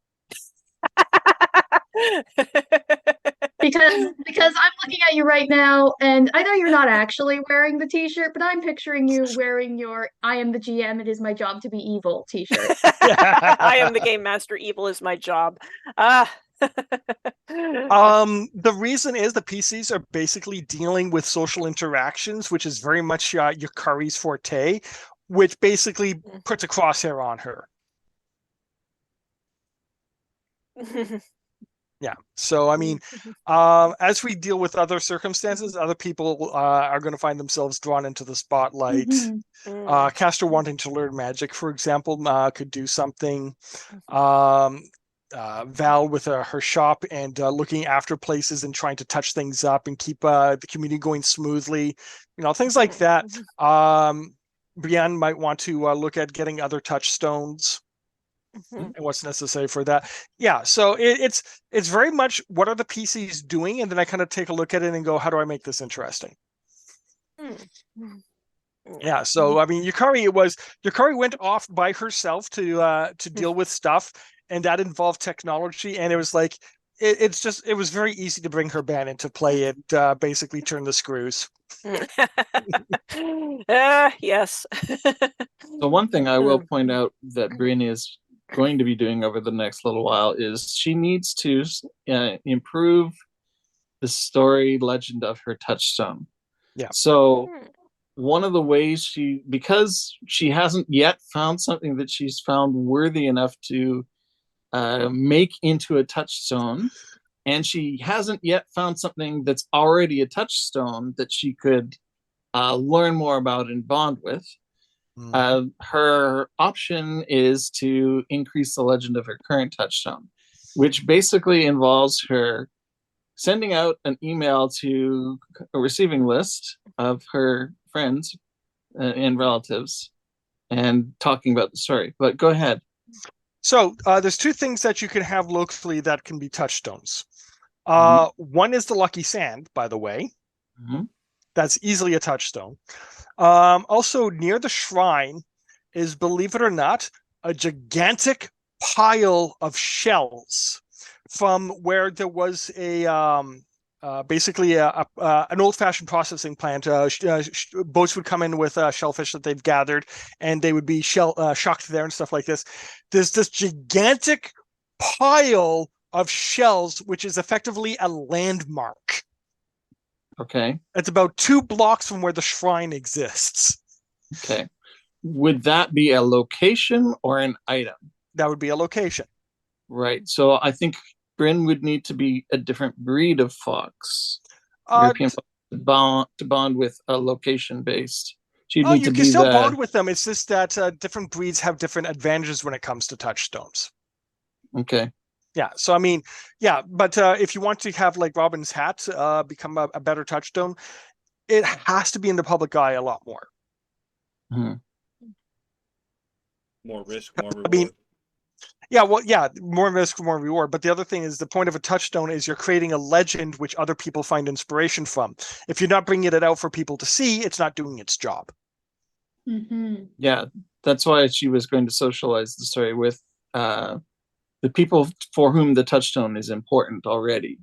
Because I'm looking at you right now, and I know you're not actually wearing the t-shirt, but I'm picturing you wearing your "I am the GM, it is my job to be evil" t-shirt. I am the game master, evil is my job. The reason is the PCs are basically dealing with social interactions, which is very much Yukari's forte, which basically puts a crosshair on her. Yeah. So, I mean, as we deal with other circumstances, other people are going to find themselves drawn into the spotlight. Castor wanting to learn magic, for example, could do something. Val with her shop and looking after places and trying to touch things up and keep the community going smoothly, things like that. Brienne might want to look at getting other touchstones and what's necessary for that. Yeah, so it's very much what are the PCs doing, and then I kind of take a look at it and go, how do I make this interesting? Yeah, so I mean, Yukari went off by herself to deal with stuff, and that involved technology, and it was like it was very easy to bring her band into play and basically turn the screws. Yes. So one thing I will point out that Bryn is going to be doing over the next little while is she needs to improve the story legend of her touchstone. Yeah. So one of the ways because she hasn't yet found something that she's found worthy enough to make into a touchstone, and she hasn't yet found something that's already a touchstone that she could learn more about and bond with. Her option is to increase the legend of her current touchstone, which basically involves her sending out an email to a receiving list of her friends and relatives and talking about the story. But go ahead. So there's two things that you can have locally that can be touchstones. One is the Lucky Sand, by the way. That's easily a touchstone. Also, near the shrine is, believe it or not, a gigantic pile of shells from where there was basically an old-fashioned processing plant. Boats would come in with shellfish that they've gathered, and they would be shocked there and stuff like this. There's this gigantic pile of shells, which is effectively a landmark. Okay. It's about 2 blocks from where the shrine exists. Okay. Would that be a location or an item? That would be a location. Right. So I think Bryn would need to be a different breed of fox. European fox to bond with a location based. She'd need to be you can still bond with them. It's just that different breeds have different advantages when it comes to touchstones. Okay. Yeah. So I mean, yeah, but if you want to have like Robin's hat become a better touchstone, it has to be in the public eye a lot more. More risk, more reward. I mean, yeah, well, yeah, more risk, more reward. But the other thing is the point of a touchstone is you're creating a legend which other people find inspiration from. If you're not bringing it out for people to see, it's not doing its job. Yeah, that's why she was going to socialize the story with the people for whom the touchstone is important already,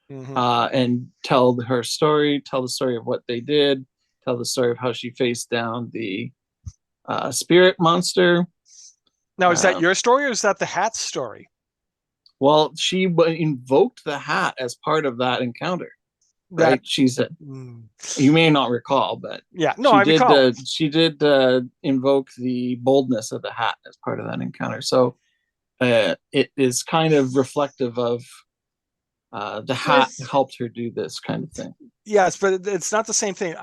and tell her story, tell the story of what they did, tell the story of how she faced down the spirit monster. Now, is that your story or is that the hat's story? Well, she invoked the hat as part of that encounter. Right? She said, you may not recall, but yeah, no, I recall. She did invoke the boldness of the hat as part of that encounter. So it is kind of reflective of the hat helped her do this kind of thing. Yes, but it's not the same thing.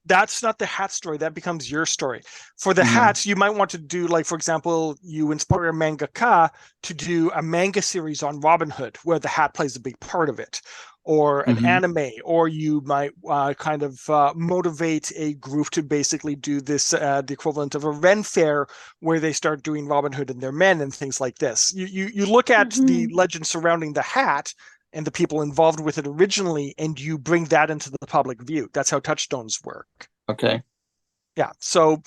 That's not the hat story. That becomes your story. For the hats, you might want to do, like, for example, you inspire a mangaka to do a manga series on Robin Hood, where the hat plays a big part of it, or an anime, or you might kind of motivate a group to basically do this, the equivalent of a Ren Fair, where they start doing Robin Hood and their men and things like this. You look at the legend surrounding the hat and the people involved with it originally, and you bring that into the public view. That's how touchstones work. Okay. Yeah. So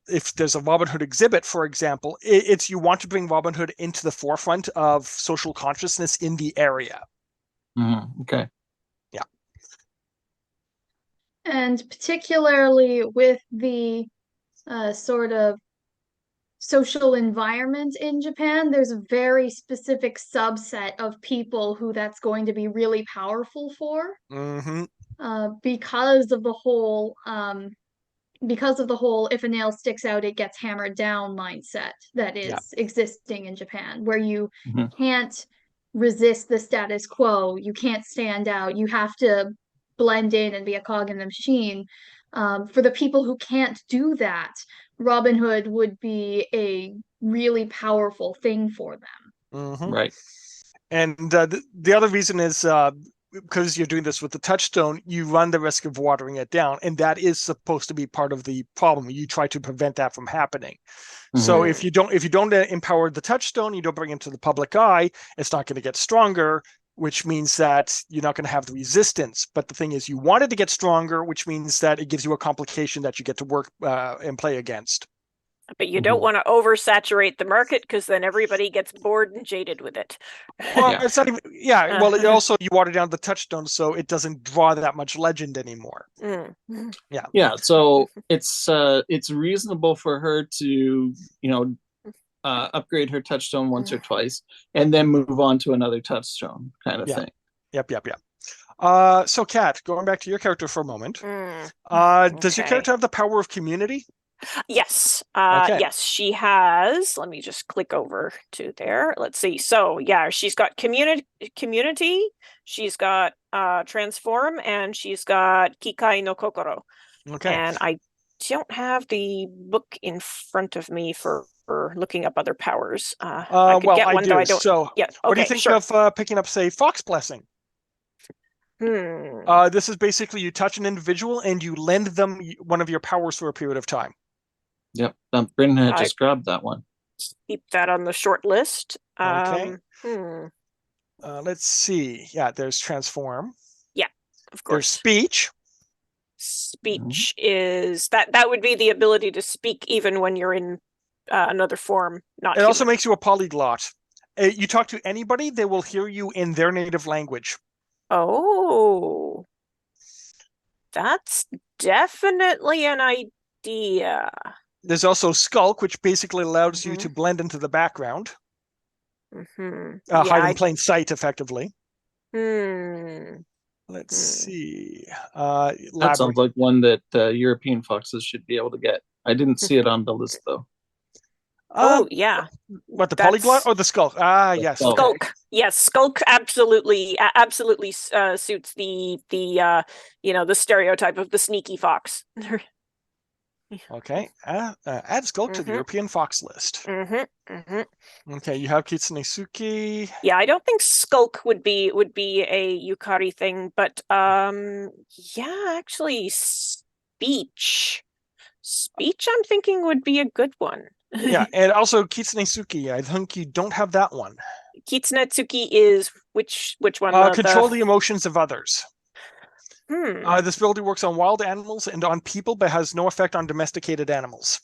if there's a Robin Hood exhibit, for example, it's you want to bring Robin Hood into the forefront of social consciousness in the area. Okay. Yeah. And particularly with the sort of social environment in Japan, there's a very specific subset of people who that's going to be really powerful for. Because of the whole if a nail sticks out, it gets hammered down mindset that is existing in Japan, where you can't resist the status quo. You can't stand out. You have to blend in and be a cog in the machine. For the people who can't do that, Robin Hood would be a really powerful thing for them. Right. And the other reason is because you're doing this with the touchstone, you run the risk of watering it down, and that is supposed to be part of the problem. You try to prevent that from happening. So if you don't empower the touchstone, you don't bring it to the public eye, it's not going to get stronger, which means that you're not going to have the resistance. But the thing is, you want it to get stronger, which means that it gives you a complication that you get to work and play against. But you don't want to oversaturate the market, because then everybody gets bored and jaded with it. Well, it's not even. Yeah. Well, it also, you water down the touchstone, so it doesn't draw that much legend anymore. Yeah. Yeah. So it's reasonable for her to, upgrade her touchstone once or twice, and then move on to another touchstone kind of thing. Yep. So, Kat, going back to your character for a moment, does your character have the power of community? Yes. Okay. Yes, she has. Let me just click over to there. Let's see. So yeah, she's got community, she's got transform, and she's got Kikai no Kokoro. Okay. And I don't have the book in front of me for looking up other powers. I could get one, do. though I don't. So Yeah. what do you Okay, think sure. of picking up, say, Fox Blessing? This is basically you touch an individual and you lend them one of your powers for a period of time. Yep. Bryn had just grabbed that one. Keep that on the short list. Okay. Let's see. Yeah, there's transform. Yeah, of course. There's speech. Speech is that would be the ability to speak even when you're in another form. Not. It also makes you a polyglot. You talk to anybody, they will hear you in their native language. Oh, that's definitely an idea. There's also skulk, which basically allows you to blend into the background. Hide in plain sight, effectively. Let's see. That sounds like one that European foxes should be able to get. I didn't see it on the list, though. Yeah. What, the polyglot or the skulk? Yes. Skulk. Okay. Yes, skulk absolutely suits the stereotype of the sneaky fox. Okay. Add skulk to the European fox list. Okay, you have Kitsunesuki. Yeah, I don't think skulk would be a Yukari thing, but yeah, actually speech I'm thinking would be a good one. Yeah, and also Kitsunesuki, I think you don't have that one. Kitsunetsuki is which one? Control the emotions of others. This ability works on wild animals and on people, but has no effect on domesticated animals.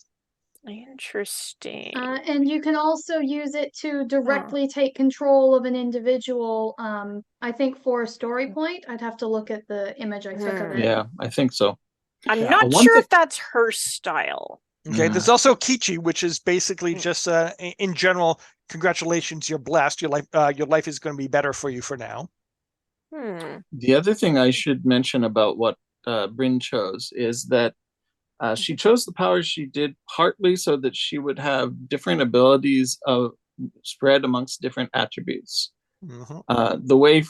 Interesting. And you can also use it to directly take control of an individual. I think for a story point, I'd have to look at the image I took of it. Yeah, I think so. I'm not sure if that's her style. Okay, there's also Kichi, which is basically just in general, congratulations, you're blessed. Your life is going to be better for you for now. The other thing I should mention about what Bryn chose is that she chose the powers she did partly so that she would have different abilities spread amongst different attributes. The way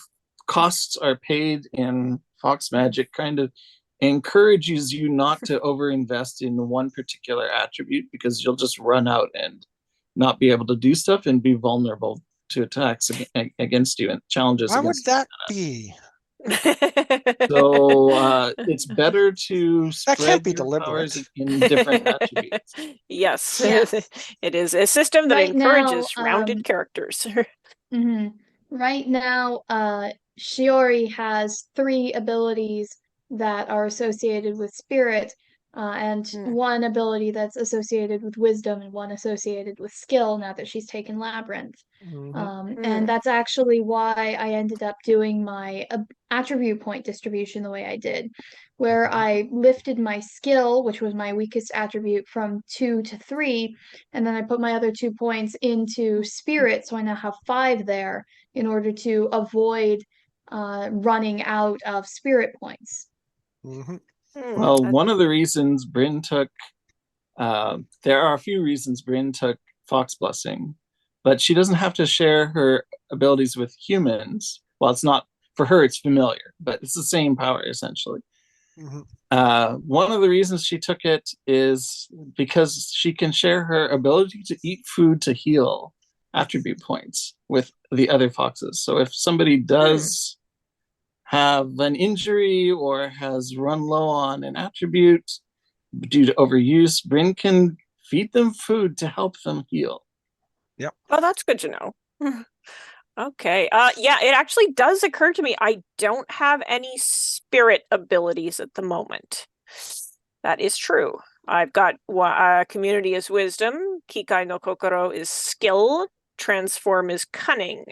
costs are paid in Fox Magic kind of encourages you not to overinvest in one particular attribute, because you'll just run out and not be able to do stuff and be vulnerable to attacks against you and challenges. Why would that be? So it's better to spread that can't be your deliberate powers in different attributes. Yes. It is a system that encourages rounded characters. Right now, Shiori has 3 abilities that are associated with spirit, and 1 ability that's associated with wisdom and 1 associated with skill, now that she's taken Labyrinth. And that's actually why I ended up doing my attribute point distribution the way I did, where I lifted my skill, which was my weakest attribute, from 2 to 3, and then I put my other 2 points into spirit, so I now have 5 there in order to avoid running out of spirit points. Well, one of the reasons Bryn took, there are a few reasons Bryn took Fox Blessing, but she doesn't have to share her abilities with humans. Well, it's not for her, it's familiar, but it's the same power essentially. One of the reasons she took it is because she can share her ability to eat food to heal attribute points with the other foxes. So if somebody does have an injury or has run low on an attribute due to overuse, Bryn can feed them food to help them heal. Yep. Oh, that's good to know. Okay. Yeah, it actually does occur to me I don't have any spirit abilities at the moment. That is true. I've got community is wisdom, Kikai no Kokoro is skill, transform is cunning.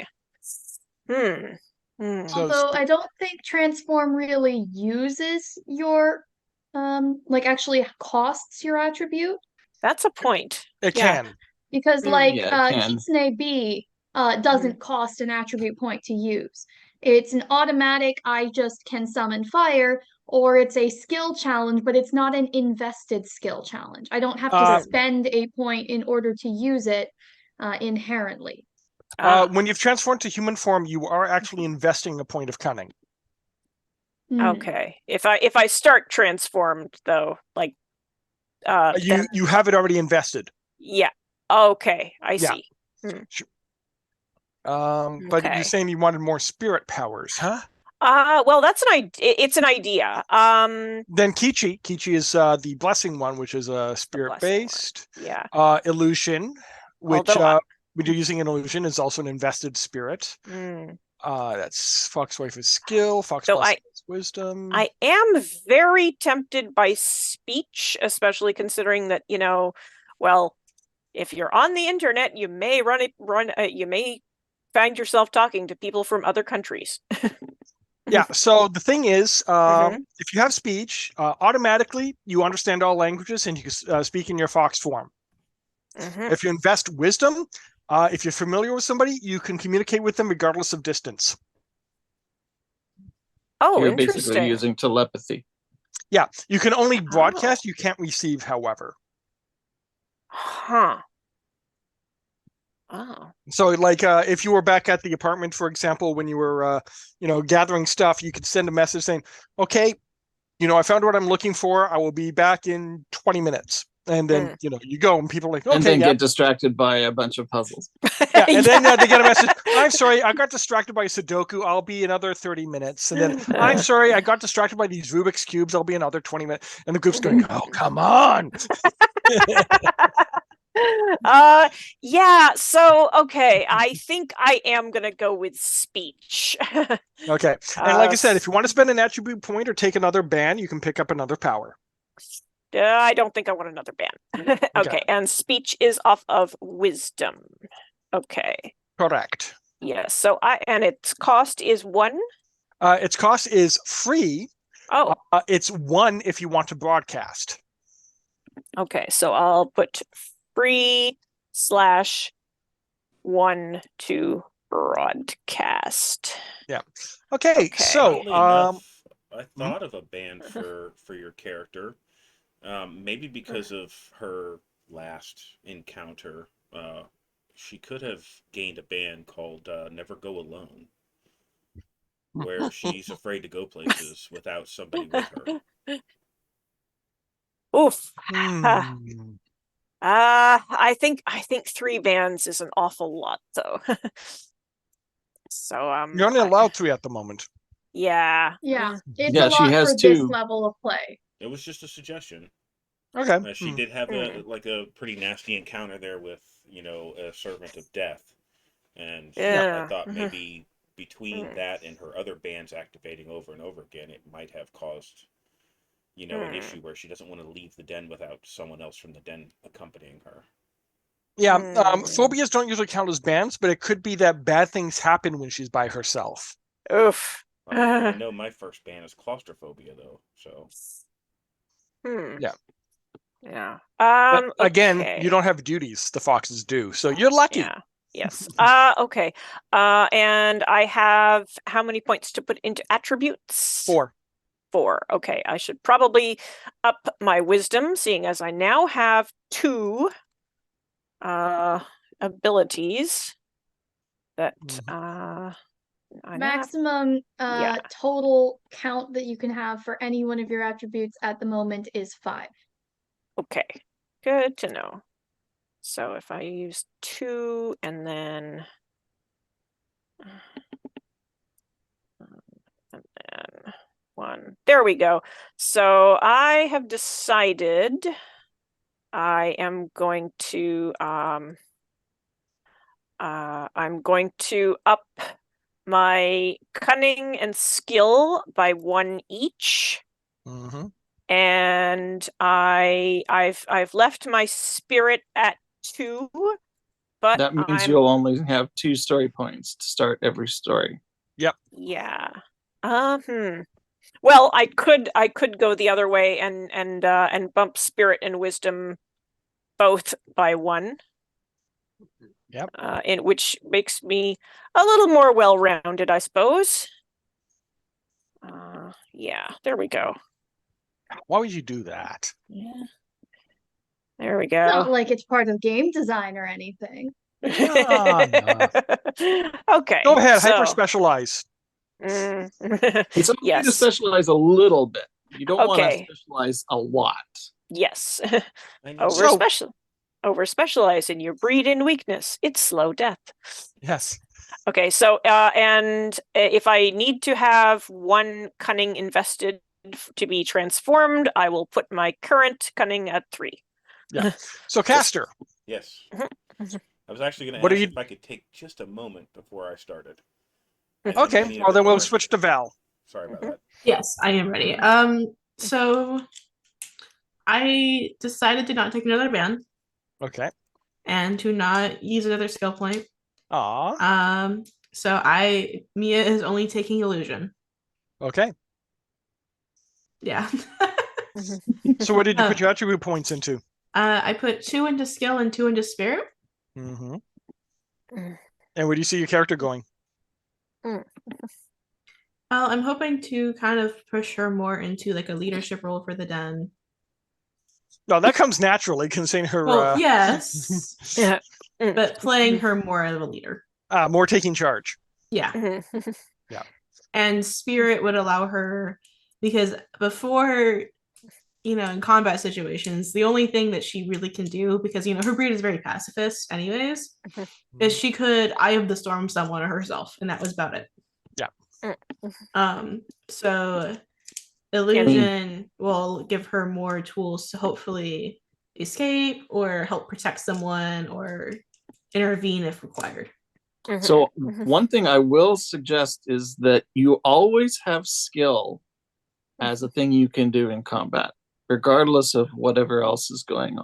Although I don't think transform really uses your like actually costs your attribute. That's a point. It can. Because like can. Kitsune B doesn't cost an attribute point to use. It's an automatic I just can summon fire, or it's a skill challenge, but it's not an invested skill challenge. I don't have to spend a point in order to use it inherently. When you've transformed to human form, you are actually investing a point of cunning. Okay. If I start transformed though, like you have it already invested. Yeah. Okay, I see. Sure. But you're saying you wanted more spirit powers, huh? Well, that's an idea. It's an idea. Then Kichi is the blessing one, which is a spirit based. Yeah. Illusion, which when you're using an illusion is also an invested spirit. That's Foxwife is skill, Fox is wisdom. I am very tempted by speech, especially considering that, well, if you're on the internet, you may you may find yourself talking to people from other countries. Yeah, so the thing is, if you have speech, automatically you understand all languages and you can speak in your fox form. If you invest wisdom, if you're familiar with somebody, you can communicate with them regardless of distance. Oh, you're interesting. Basically using telepathy. Yeah, you can only broadcast, you can't receive, however. Huh. Oh. So, like, if you were back at the apartment, for example, when you were, gathering stuff, you could send a message saying, "Okay, I found what I'm looking for. I will be back in 20 minutes." And then, you go, and people are like, "Okay," and then get distracted by a bunch of puzzles. Yeah, and then they get a message. "I'm sorry, I got distracted by Sudoku. I'll be another 30 minutes." And then, "I'm sorry, I got distracted by these Rubik's cubes. I'll be another 20 minutes." And the group's going, "Oh, come on." Yeah, so okay, I think I am gonna go with speech. Okay, and like I said, if you want to spend an attribute point or take another ban, you can pick up another power. I don't think I want another ban. Okay, and speech is off of wisdom. Okay, correct. Yes, so and its cost is 1. Its cost is free. Oh, it's 1 if you want to broadcast. Okay, so I'll put free /1 to broadcast. Yeah. Okay. So enough, I thought of a ban for your character. Maybe because of her last encounter, she could have gained a ban called Never Go Alone, where she's afraid to go places without somebody with her. Oof. I think 3 bans is an awful lot, though. So you're only allowed 3 at the moment. Yeah. It's a lot she has for 2. this level of play. It was just a suggestion. Okay. She did have a pretty nasty encounter there with a servant of death, and I thought maybe between that and her other bans activating over and over again, it might have caused an issue where she doesn't want to leave the den without someone else from the den accompanying her. Yeah, phobias don't usually count as bans, but it could be that bad things happen when she's by herself. Oof. I know my first ban is claustrophobia, though, so. Yeah. Again, you don't have duties. The foxes do, so you're lucky. Yeah. Yes. Okay. And I have how many points to put into attributes? 4. 4. Okay, I should probably up my wisdom, seeing as I now have 2 abilities. that Mhm. I know Maximum Yeah. total count that you can have for any one of your attributes at the moment is 5. Okay, good to know. So if I use 2 and then 1, there we go. So I have decided I am going to I'm going to up my cunning and skill by 1 each. Mm-hmm. And I've left my spirit at 2, but That means I'm you'll only have 2 story points to start every story. yeah. Well, I could go the other way and bump spirit and wisdom both by 1. Yep. In which makes me a little more well-rounded, I suppose. Yeah, there we go. Why would you do that? Yeah. There we It's not go. like it's part of game design or anything. No. Okay. Go ahead, so, hyper specialize. It's okay to yes. specialize a little bit. You don't want to Okay. specialize a lot. Yes. I need Over specialize in your breed and weakness. It's slow death. Yes. Okay, so and if I need to have 1 cunning invested to be transformed, I will put my current cunning at 3. Yeah. So Caster, Yes. I was actually going What to are ask you- if I could take just a moment before I started. okay, Any well other then we'll direction. switch to Val. Sorry about that. Yes, I am ready. So I decided to not take another band Okay. and to not use another skill point. Aw. So Mia is only taking illusion. Okay. Yeah. So what did you put your attribute points into? I put 2 into skill and 2 into spirit. Mm-hmm. And where do you see your character going? Well, I'm hoping to kind of push her more into like a leadership role for the den. No, that comes naturally considering her Well, yes, Yeah. but playing her more of a leader. More taking charge. Yeah. Yeah. And spirit would allow her, because before, in combat situations, the only thing that she really can do, because her breed is very pacifist anyways, is she could Eye of the Storm someone or herself, and that was about it. Yeah. So illusion will give her more tools to hopefully escape or help protect someone or intervene if required. So one thing I will suggest is that you always have skill as a thing you can do in combat, regardless of whatever else is going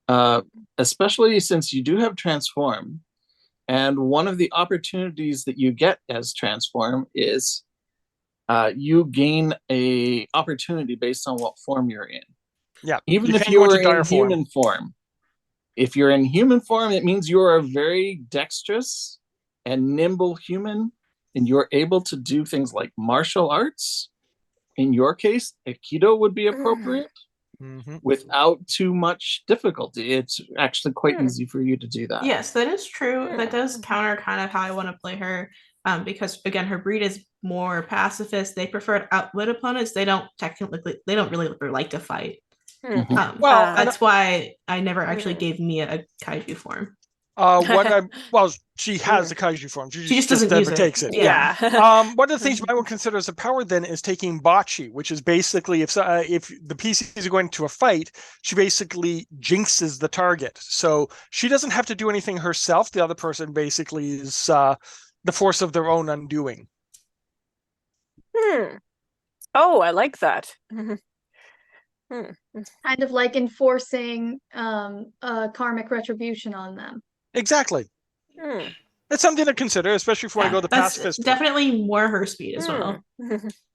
on. Especially since you do have transform, and one of the opportunities that you get as transform is you gain a opportunity based on what form you're in. Yeah. Even You if can't go you're into dire in form. human form. If you're in human form, it means you are a very dexterous and nimble human, and you're able to do things like martial arts. In your case, Aikido would be appropriate without too much difficulty. It's actually quite easy for you to do that. Yes, that is true. That does counter kind of how I want to play her, because again, her breed is more pacifist. They prefer to outwit opponents. They don't really like to fight. Well, that's why I never actually gave Mia a kaiju form. She has the kaiju form. She just doesn't never use it. takes it. Yeah. One of the things you might want to consider as a power then is taking bocce, which is basically if the PCs are going to a fight, she basically jinxes the target. So she doesn't have to do anything herself. The other person basically is the force of their own undoing. Oh, I like that. Kind of like enforcing karmic retribution on them. Exactly. It's something to consider, especially if you want to go the pacifist. Definitely more her speed as well.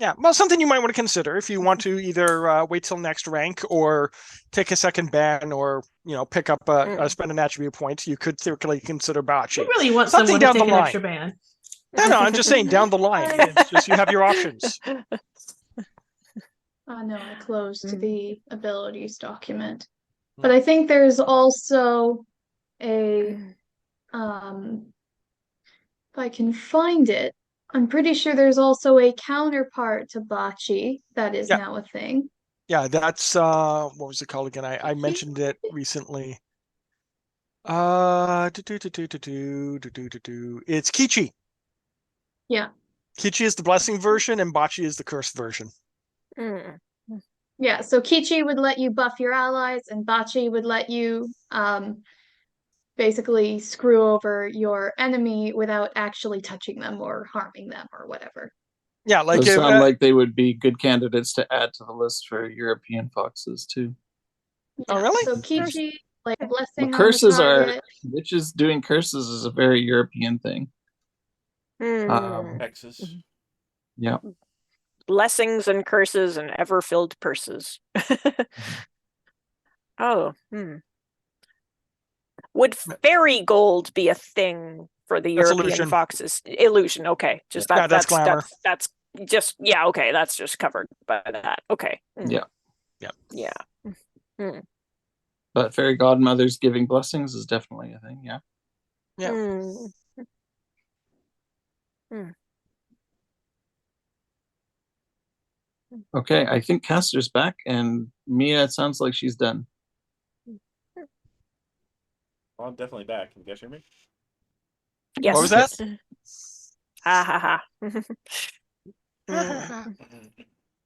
Yeah, well, something you might want to consider if you want to either wait till next rank or take a second ban or pick up spend an attribute point. You could theoretically consider bocce. You really want something someone down to take the an line. extra ban. No, I'm just saying down the line. It's just you have your options. No, I closed the abilities document. But I think there's also a If I can find it, I'm pretty sure there's also a counterpart to bocce that is Yeah. now a thing. Yeah, that's what was it called again? I mentioned it recently. It's Kichi. Yeah. Kichi is the blessing version and bocce is the cursed version. Mm. Yeah, so Kichi would let you buff your allies, and Bocce would let you basically screw over your enemy without actually touching them or harming them or whatever. Yeah, like Those sound like they would be good candidates to add to the list for European foxes too. Oh, really? So Kichi, like Well, blessing on the curses are target. witches doing curses is a very European thing. Mm. Texas. Yeah. Blessings and curses and ever-filled purses. Oh, Would fairy gold be a thing for the That's European illusion. foxes? Illusion, okay. Just Yeah, that's glamour. That's just yeah, okay, that's just covered by that. Okay. Yeah. Yeah. Mm. But fairy godmothers giving blessings is definitely a thing. Yeah. Yeah. Mm. Mm. Okay, I think Caster's back, and Mia, it sounds like she's done. Well, I'm definitely back. Can you guys hear me? Yes. What was that? Ha ha ha.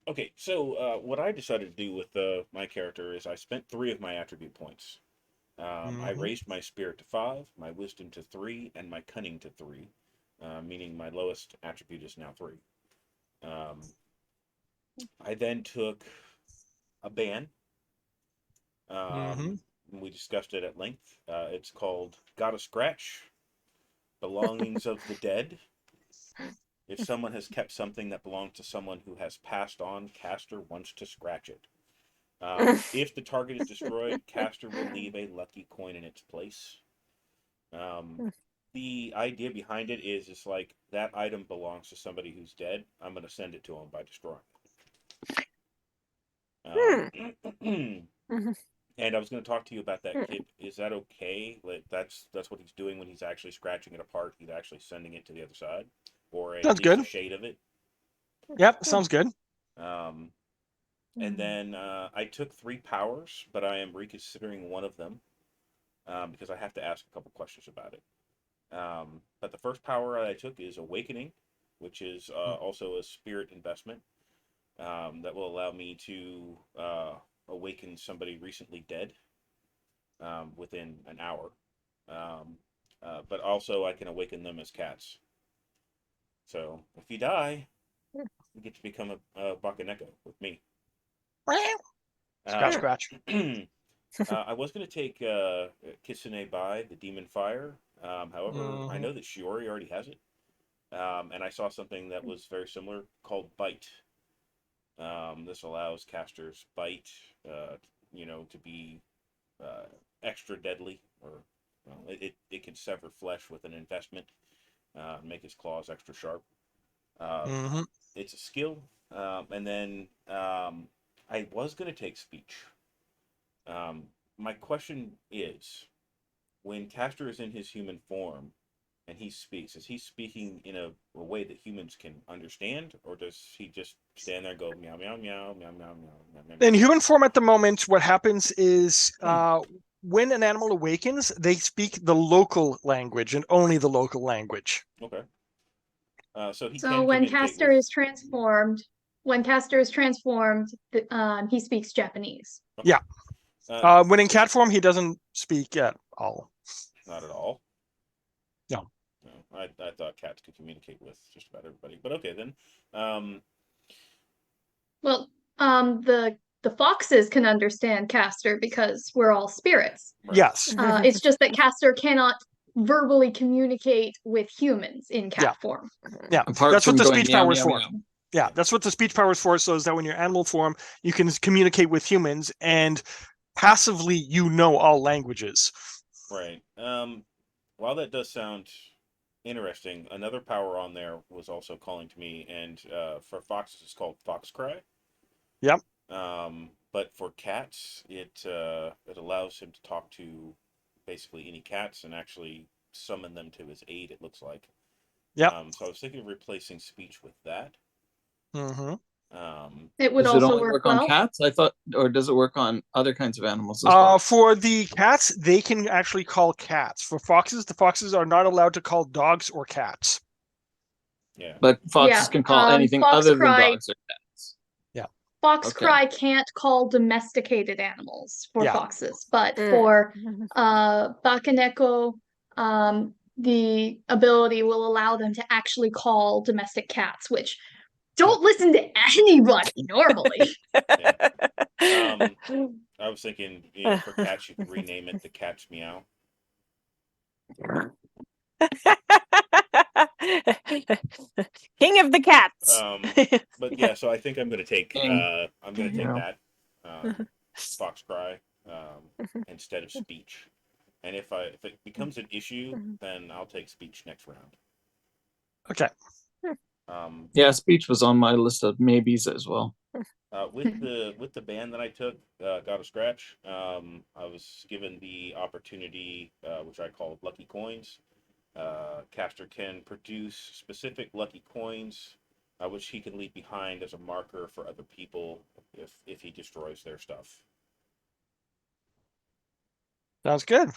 Okay, so what I decided to do with my character is I spent 3 of my attribute points. I raised my spirit to 5, my wisdom to 3, and my cunning to 3, meaning my lowest attribute is now 3. I then took a ban. We discussed it at length. It's called Gotta Scratch, Belongings of the Dead. If someone has kept something that belongs to someone who has passed on, caster wants to scratch it. If the target is destroyed, caster will leave a lucky coin in its place. The idea behind it is it's like that item belongs to somebody who's dead. I'm going to send it to them by destroying it. And I was going to talk to you about that kid. Is that okay? Like that's what he's doing when he's actually scratching it apart. He's actually sending it to the other side, or at least a shade of it. Yep, sounds good. And then I took 3 powers, but I am reconsidering one of them because I have to ask a couple questions about it. But the first power I took is Awakening, which is also a spirit investment that will allow me to awaken somebody recently dead within an hour. But also I can awaken them as cats. So if you die, you get to become a Bakaneko with me. Scratch, scratch. I was going to take Kisune Bai, the Demon Fire. However, I know that Shiori already has it. And I saw something that was very similar called Bite. This allows casters Bite, to be extra deadly, or it can sever flesh with an investment, make his claws extra sharp. It's a skill. And then I was going to take Speech. My question is, when Castor is in his human form and he speaks, is he speaking in a way that humans can understand, or does he just stand there and go meow meow meow meow meow meow meow? In human form at the moment, what happens is when an animal awakens, they speak the local language and only the local language. Okay. So when Castor is transformed, he speaks Japanese. Okay. Yeah. When in cat form, he doesn't speak at all. Not at all. No. I thought cats could communicate with just about everybody, but okay then. The foxes can understand Castor because we're all spirits. Right. Yes. It's just that Castor cannot verbally communicate with humans in cat form. Yeah, that's what the speech power is for. Yeah, that's what the speech power is for, so is that when you're animal form, you can communicate with humans, and passively you know all languages. Right. While that does sound interesting, another power on there was also calling to me, and for foxes it's called Fox Cry. Yep. But for cats, it allows him to talk to basically any cats and actually summon them to his aid, it looks like. Yep. So I was thinking of replacing speech with that. Mm-hmm. It would Does it also only work work on well. cats? I thought, or does it work on other kinds of animals as well? For the cats, they can actually call cats. For foxes, the foxes are not allowed to call dogs or cats. Yeah. But foxes Yeah, can call anything fox other than cry. dogs or cats. Fox Okay. cry can't call domesticated animals for Yeah. foxes, but Mm. for bakaneko, the ability will allow them to actually call domestic cats, which don't listen to anybody normally. I was thinking, for cats, you could rename it the Cat's Meow. King of the cats. But yeah, so I think I'm gonna take Yeah. that fox cry instead of speech. And if it becomes an issue, then I'll take speech next round. Okay. Yeah, speech was on my list of maybes as well. With the band that I took, Got a Scratch, I was given the opportunity, which I called Lucky Coins. Caster can produce specific lucky coins, which he can leave behind as a marker for other people if he destroys their stuff. Sounds good.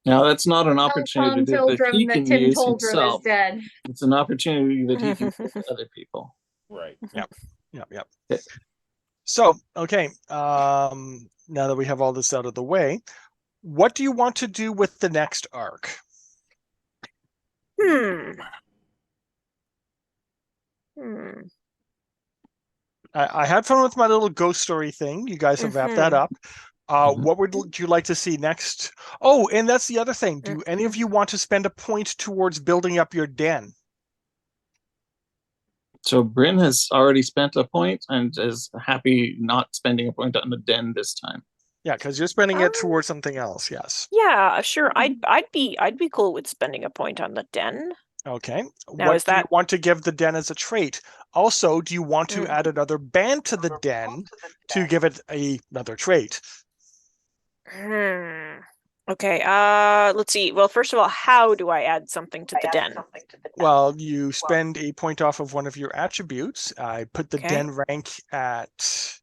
Now, that's not an Tell opportunity Tom that he Tildrum that can Tim use Tildrum is himself. dead. It's an opportunity that he can give to other people. Right. Yep. Okay. So, okay. Now that we have all this out of the way, what do you want to do with the next arc? I had fun with my little ghost story thing. You guys have wrapped that up. What would you like to see next? Oh, and that's the other thing. Do any of you want to spend a point towards building up your den? So Bryn has already spent a point and is happy not spending a point on the den this time. Yeah, because you're spending it towards something else. Yes. Yeah, sure. I'd be cool with spending a point on the den. Okay. Now, What is do you that- want to give the den as a trait? Also, do you want to add another band to the den to give it another trait? Okay, let's see. Well, first of all, how do I add something to the den? Well, you spend a point off of one of your attributes. I put the den rank at...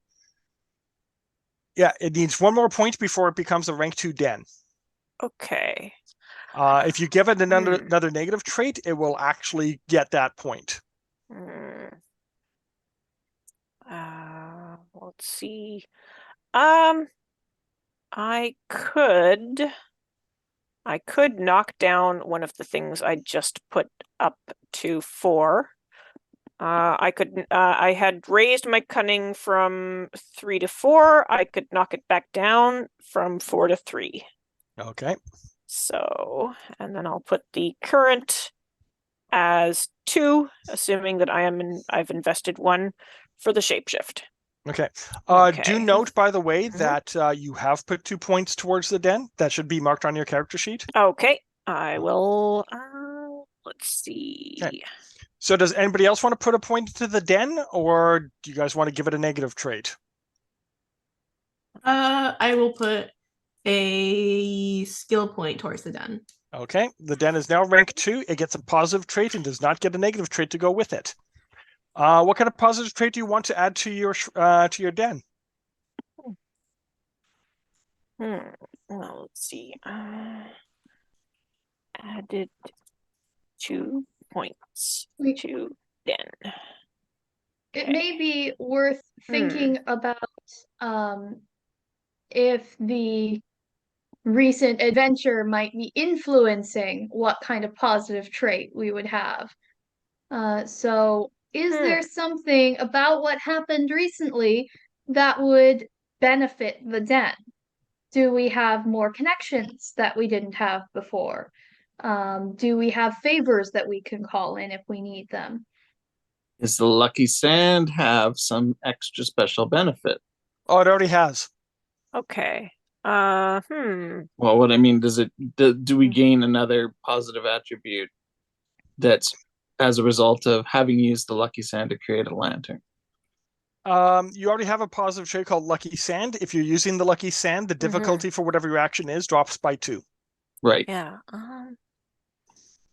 Yeah, it needs one more point before it becomes a rank 2 den. Okay. If you give it another negative trait, it will actually get that point. Let's see. I could knock down one of the things I just put up to 4. I had raised my cunning from 3 to 4. I could knock it back down from 4 to 3. Okay. So, and then I'll put the current as 2, assuming that I've invested 1 for the shapeshift. Okay. Okay. Do note, by the way, that you have put 2 points towards the den. That should be marked on your character sheet. Okay, I will. Let's see. Okay. So does anybody else want to put a point to the den, or do you guys want to give it a negative trait? I will put a skill point towards the den. Okay. The den is now rank 2. It gets a positive trait and does not get a negative trait to go with it. What kind of positive trait do you want to add to your den? Well, let's see. Added 2 points to den. It may be worth thinking about if the recent adventure might be influencing what kind of positive trait we would have. So is there something about what happened recently that would benefit the den? Do we have more connections that we didn't have before? Do we have favors that we can call in if we need them? Does the lucky sand have some extra special benefit? Oh, it already has. Okay. Well, what I mean, do we gain another positive attribute that's as a result of having used the lucky sand to create a lantern? You already have a positive trait called Lucky Sand. If you're using the Lucky Sand, the difficulty for whatever your action is drops by 2. Right. Yeah.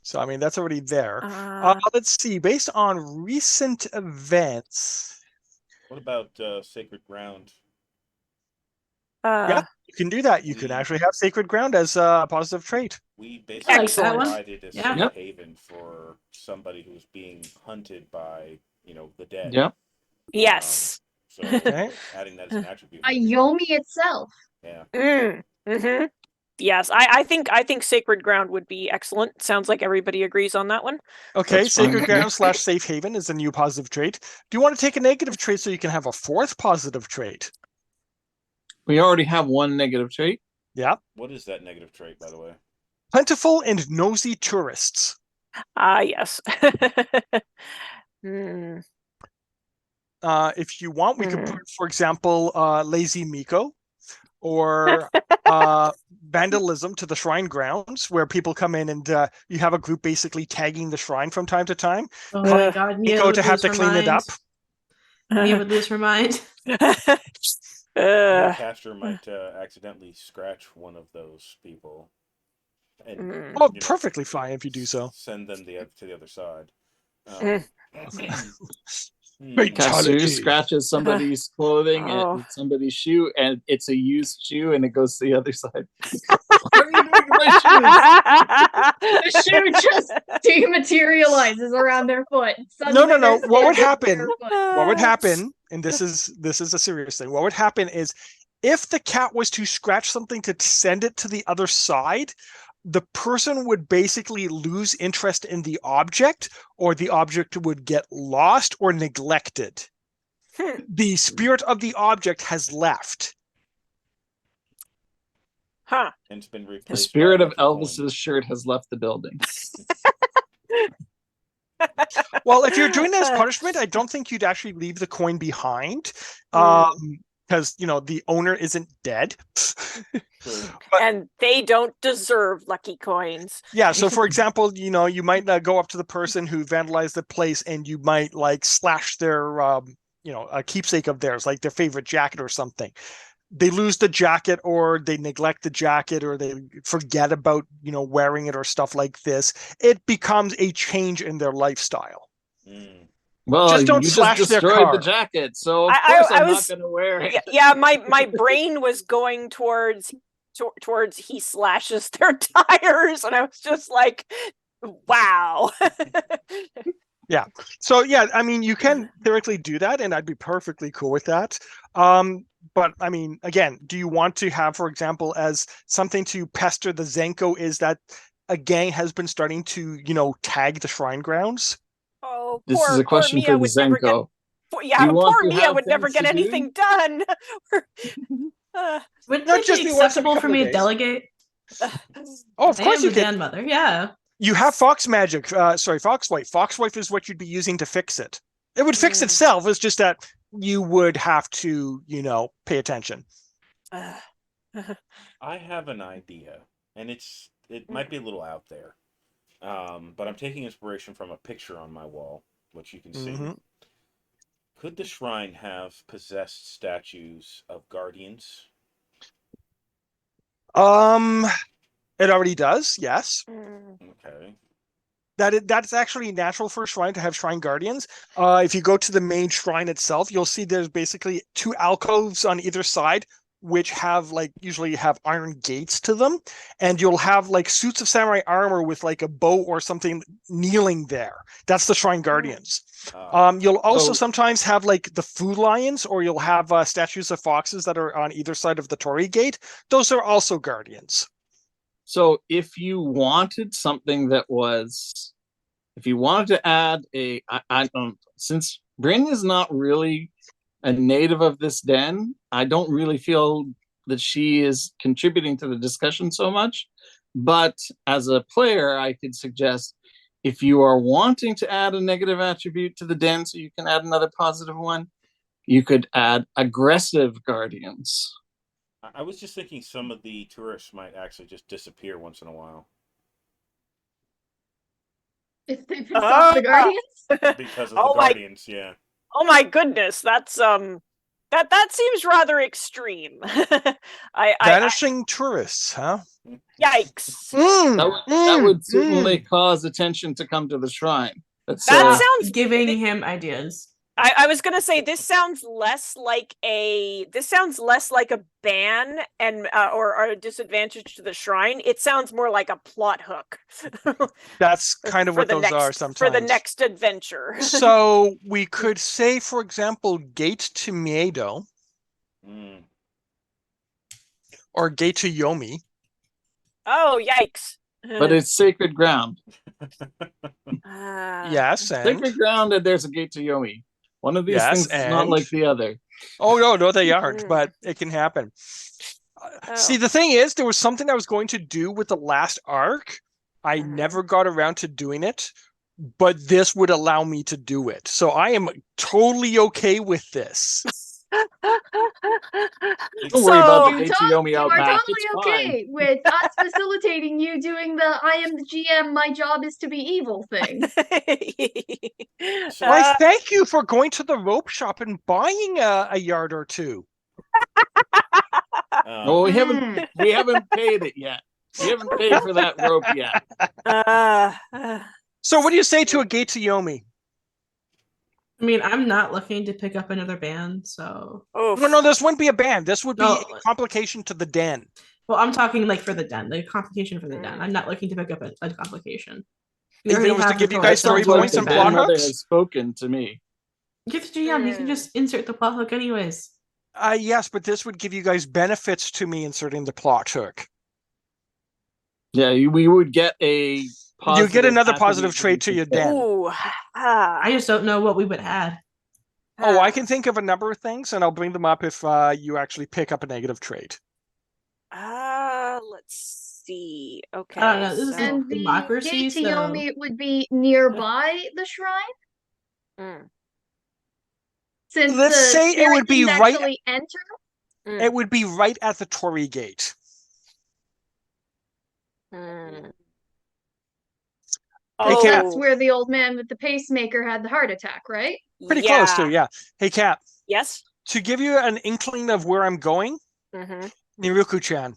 So, I mean, that's already there. Uh, Let's see. Based on recent events, What about Sacred Ground? yeah, you can do that. You can actually have Sacred Ground as a positive trait. We I basically like that one. provided a Yeah. safe haven for somebody who's being hunted by, the dead. Yep. yes. So Okay. adding that as an attribute. A might be- Yomi itself. Yeah. Mm-hmm. Yes, I think Sacred Ground would be excellent. Sounds like everybody agrees on that one. Okay, That's Sacred fine. Ground / Safe Haven is a new positive trait. Do you want to take a negative trait so you can have a fourth positive trait? We already have one negative trait. Yeah. What is that negative trait, by the way? Plentiful and nosy tourists. Yes. Hmm. If you want, we could Hmm. put, for example, Lazy Miko or vandalism to the shrine grounds, where people come in and you have a group basically tagging the shrine from time to time. Oh my Uh, god, Mia Miko would to have lose to her clean it mind. up. Mia would lose her mind. The caster might accidentally scratch one of those people. And, Mm. Oh, perfectly fine if you do so. Send them to the other side. Mm. Fatality. Caster scratches somebody's clothing Oh. and somebody's shoe, and it's a used shoe, and it goes to the other side. What are you doing to my shoes? The shoe just dematerializes around their foot. No. Suddenly What they're would standing happen? barefoot. What would happen? And this is a serious thing. What would happen is, if the cat was to scratch something to send it to the other side, the person would basically lose interest in the object, or the object would get lost or neglected. The spirit of the object has left. Huh. And it's been replaced. The spirit by of Lucky Coin. Elvis's shirt has left the building. Well, if you're doing that as punishment, I don't think you'd actually leave the coin behind, because the owner isn't dead. True. And they don't deserve lucky coins. Yeah, so for example, you might go up to the person who vandalized the place, and you might slash their a keepsake of theirs, like their favorite jacket or something. They lose the jacket, or they neglect the jacket, or they forget about wearing it or stuff like this. It becomes a change in their lifestyle. Well, Just don't you slash just their destroyed car. the jacket, so of I course I'm was- not going to wear it. Yeah, my brain was going towards he slashes their tires, and I was just like, wow. Yeah. So yeah, I mean, you can theoretically do that, and I'd be perfectly cool with that. But I mean, again, do you want to have, for example, as something to pester the Zenko, is that a gang has been starting to, tag the shrine grounds? Oh, This poor, is a question poor Mia for the would never get. Zenko. Yeah, you want poor to Mia have would never things get to do? anything done. Wouldn't No, it just be be once every acceptable for couple me of to days. delegate? Oh, of I course am you the can. grandmother, yeah. You have Fox Magic. Foxwife. Foxwife is what you'd be using to fix it. It would fix Mm. itself. It's just that you would have to, pay attention. I have an idea, and it might be a little out there, but I'm taking inspiration from a picture on my wall, which you can see. Mhm. Could the shrine have possessed statues of guardians? It already does. Yes. Okay. That's actually natural for a shrine to have shrine guardians. If you go to the main shrine itself, you'll see there's basically 2 alcoves on either side, which have usually have iron gates to them, and you'll have suits of samurai armor with a bow or something kneeling there. That's the shrine guardians. You'll also sometimes have the food lions, or you'll have statues of foxes that are on either side of the torii gate. Those are also guardians. So if you wanted something if you wanted to add I don't, since Bryn is not really a native of this den, I don't really feel that she is contributing to the discussion so much. But as a player, I could suggest, if you are wanting to add a negative attribute to the den so you can add another positive one, you could add aggressive guardians. I was just thinking some of the tourists might actually just disappear once in a while. If they piss off the guardians? Because of Oh the my- guardians, yeah. Oh my goodness, that's that seems rather extreme. I Vanishing tourists, huh? Yikes. That would certainly cause attention to come to the shrine. That's That sounds giving him ideas. I was gonna say this sounds less like a ban and or a disadvantage to the shrine. It sounds more like a plot hook. That's kind of for what the those next, are sometimes. for the next adventure. So we could say, for example, Gate to Miedo or Gate to Yomi. Oh, yikes. But it's sacred ground. Yes, and Sacred ground, and there's a gate to Yomi. One of these Yes, things is not and? like the other. oh no, they aren't, but it can happen. See, the thing is, there was something I was going to do with the last arc. I never got around to doing it, but this would allow me to do it. So I am totally okay with this. Don't worry about the You gate to Yomi out are back. totally It's okay with us facilitating you doing the I am the GM, my job is to be evil thing. Why, thank you for going to the rope shop and buying a yard or two. No, we haven't paid it yet. We haven't paid for that rope yet. So what do you say to a gate to Yomi? I mean, I'm not looking to pick up another band, so. No, this wouldn't be a band. This would be a complication to the den. Well, I'm talking like for the den, the complication for the den. I'm not looking to pick up a complication. We Even if it was to have give the you guys story story points The and plot grandmother hooks? has spoken to me. Give the GM, you can just insert the plot hook anyways. Yes, but this would give you guys benefits to me inserting the plot hook. Yeah, we would get a You get another positive attribute trait to your den. Ooh. I just don't know what we would add. Oh, I can think of a number of things, and I'll bring them up if you actually pick up a negative trait. Let's see. Okay. I don't know. This is And the democracy, gate to so. Yomi would be nearby the shrine? Since Let's the say it spirit would be didn't right. actually enter? It would be right at the Torii gate. Because Hey, Kat. that's where the old man with the pacemaker had the heart attack, right? Pretty close to, yeah. Hey, Kat. Yes. To give you an inkling of where I'm going, Niruku-chan.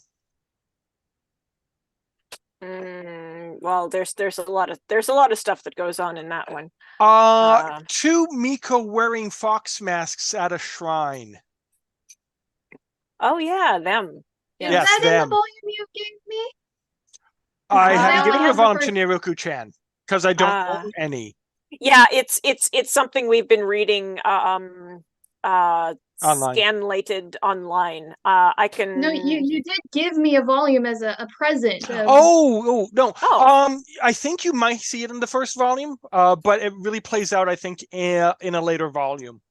Well, there's a lot of stuff that goes on in that one. 2 Miko wearing fox masks at a shrine. Oh yeah, them. Is Yes, that in them. the volume you gave me? I I haven't only given you a have the volume to first- Niruku-chan because I don't own any. Yeah, it's something we've been reading Online. scanlated online. I can. No, you did give me a volume as a present. Oh no. Oh. I think you might see it in the first volume, but it really plays out, I think, in a later volume.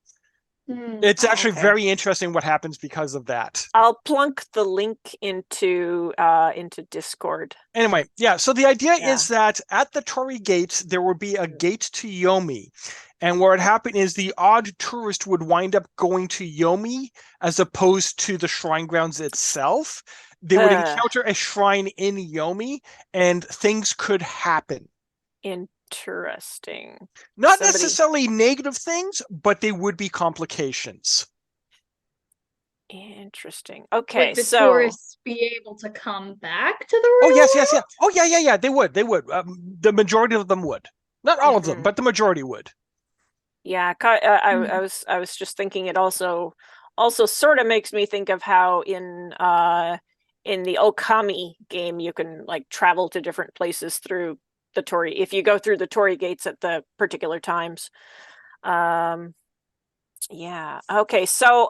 It's actually very interesting what happens because of that. I'll plunk the link into Discord. Anyway, yeah, so the idea is that at the Torii gates, there would be a gate to Yomi. And what would happen is the odd tourist would wind up going to Yomi as opposed to the shrine grounds itself. They would encounter a shrine in Yomi, and things could happen. Interesting. Not necessarily negative things, but they would be complications. Interesting. Okay, would the so tourists be able to come back to the Oh real yes. world? Oh yeah. They would. The majority of them would. Not all of them, but the majority would. Yeah, I was just thinking it also sort of makes me think of how in the Okami game you can like travel to different places through the Torii if you go through the Torii gates at the particular times. Yeah. Okay. So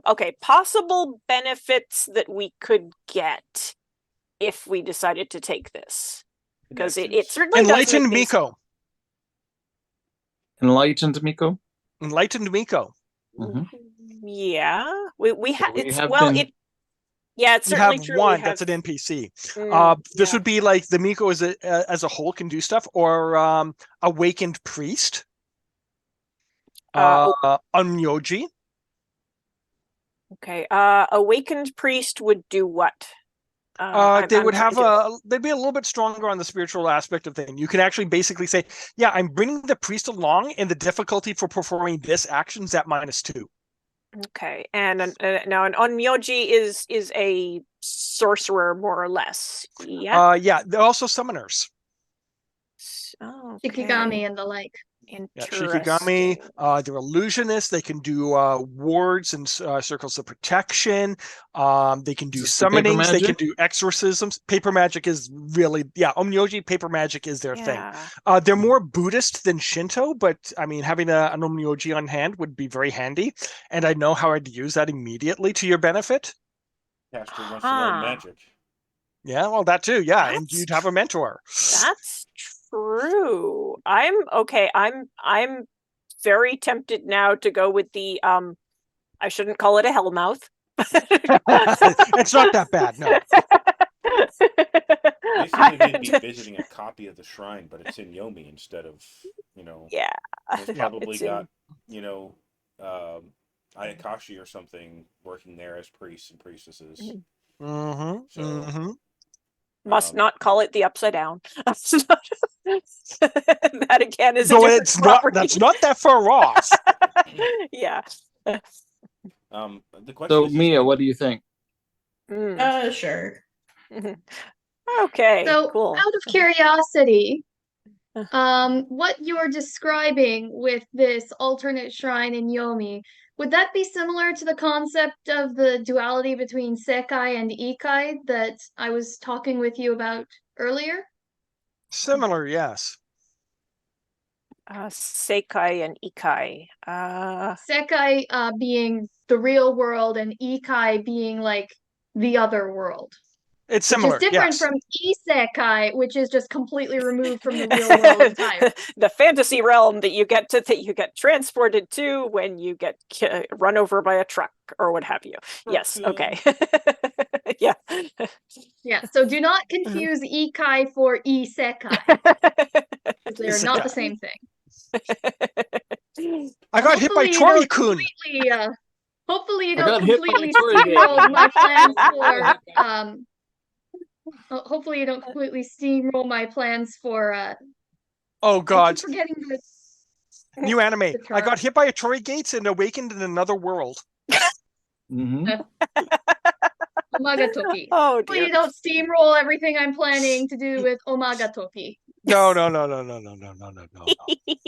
okay, possible benefits that we could get if we decided to take this, because it certainly Enlightened Miko. Enlightened Miko. Enlightened Miko. Yeah, we have. We It's have well, been- it. Yeah, it's You certainly have true. one We have, that's an NPC. This would be like the Miko as a whole can do stuff, or awakened priest. Onyoji. Okay. Awakened priest would do what? They would have they'd be a little bit stronger on the spiritual aspect of things. You can actually basically say, yeah, I'm bringing the priest along, and the difficulty for performing this action is at -2. Okay, and now an onmyoji is a sorcerer, more or less. Yeah. Yeah, they're also summoners. Okay. Shikigami and the like. Yeah, Interesting. Shikigami, they're illusionists. They can do wards and circles of protection. They can do Is this the paper summonings. They can magic? do exorcisms. Paper magic is really, onmyoji, paper magic is their thing. Yeah. They're more Buddhist than Shinto, but I mean, having an onmyoji on hand would be very handy. And I know how I'd use that immediately to your benefit. Caster wants to learn Huh. magic. Yeah, well, that too. Yeah, and That's you'd have a mentor. That's true. I'm okay. I'm very tempted now to go with the I shouldn't call it a hellmouth. It's not that bad, no. Basically, they'd be visiting a copy of the shrine, but it's in Yomi instead of, Yeah. they've probably It's in- got, Ayakashi or something working there as priests and priestesses. Mm-hmm. So, Mm-hmm. Must Um, not call it the upside down. That again is a So different it's not. property. That's not that far off. Yeah. The question So is, Mia, what do you think? Sure. Okay. So, Cool. out of curiosity, what you're describing with this alternate shrine in Yomi, would that be similar to the concept of the duality between Sekai and Ikai that I was talking with you about earlier? Similar, yes. Sekai and Ikai. Sekai being the real world and Ikai being like the other world. It's similar. Which is different Yes. from isekai, which is just completely removed from the real world entirely. The fantasy realm that you get transported to when you get run over by a truck or what have you. Yes. Okay. Yeah. Yeah. So do not confuse ikai for isekai. They're not the same thing. I got hit by Hopefully Tori-kun. Hopefully you I don't got hit by completely Tori steamroll again. my plans for hopefully you don't completely steamroll my plans for Oh I God! keep forgetting the New anime. the I got term. hit by a Torii Gates and awakened in another world. Mm-hmm. Omagatoki. Oh Hopefully dear. you don't steamroll everything I'm planning to do with Omagatoki. No.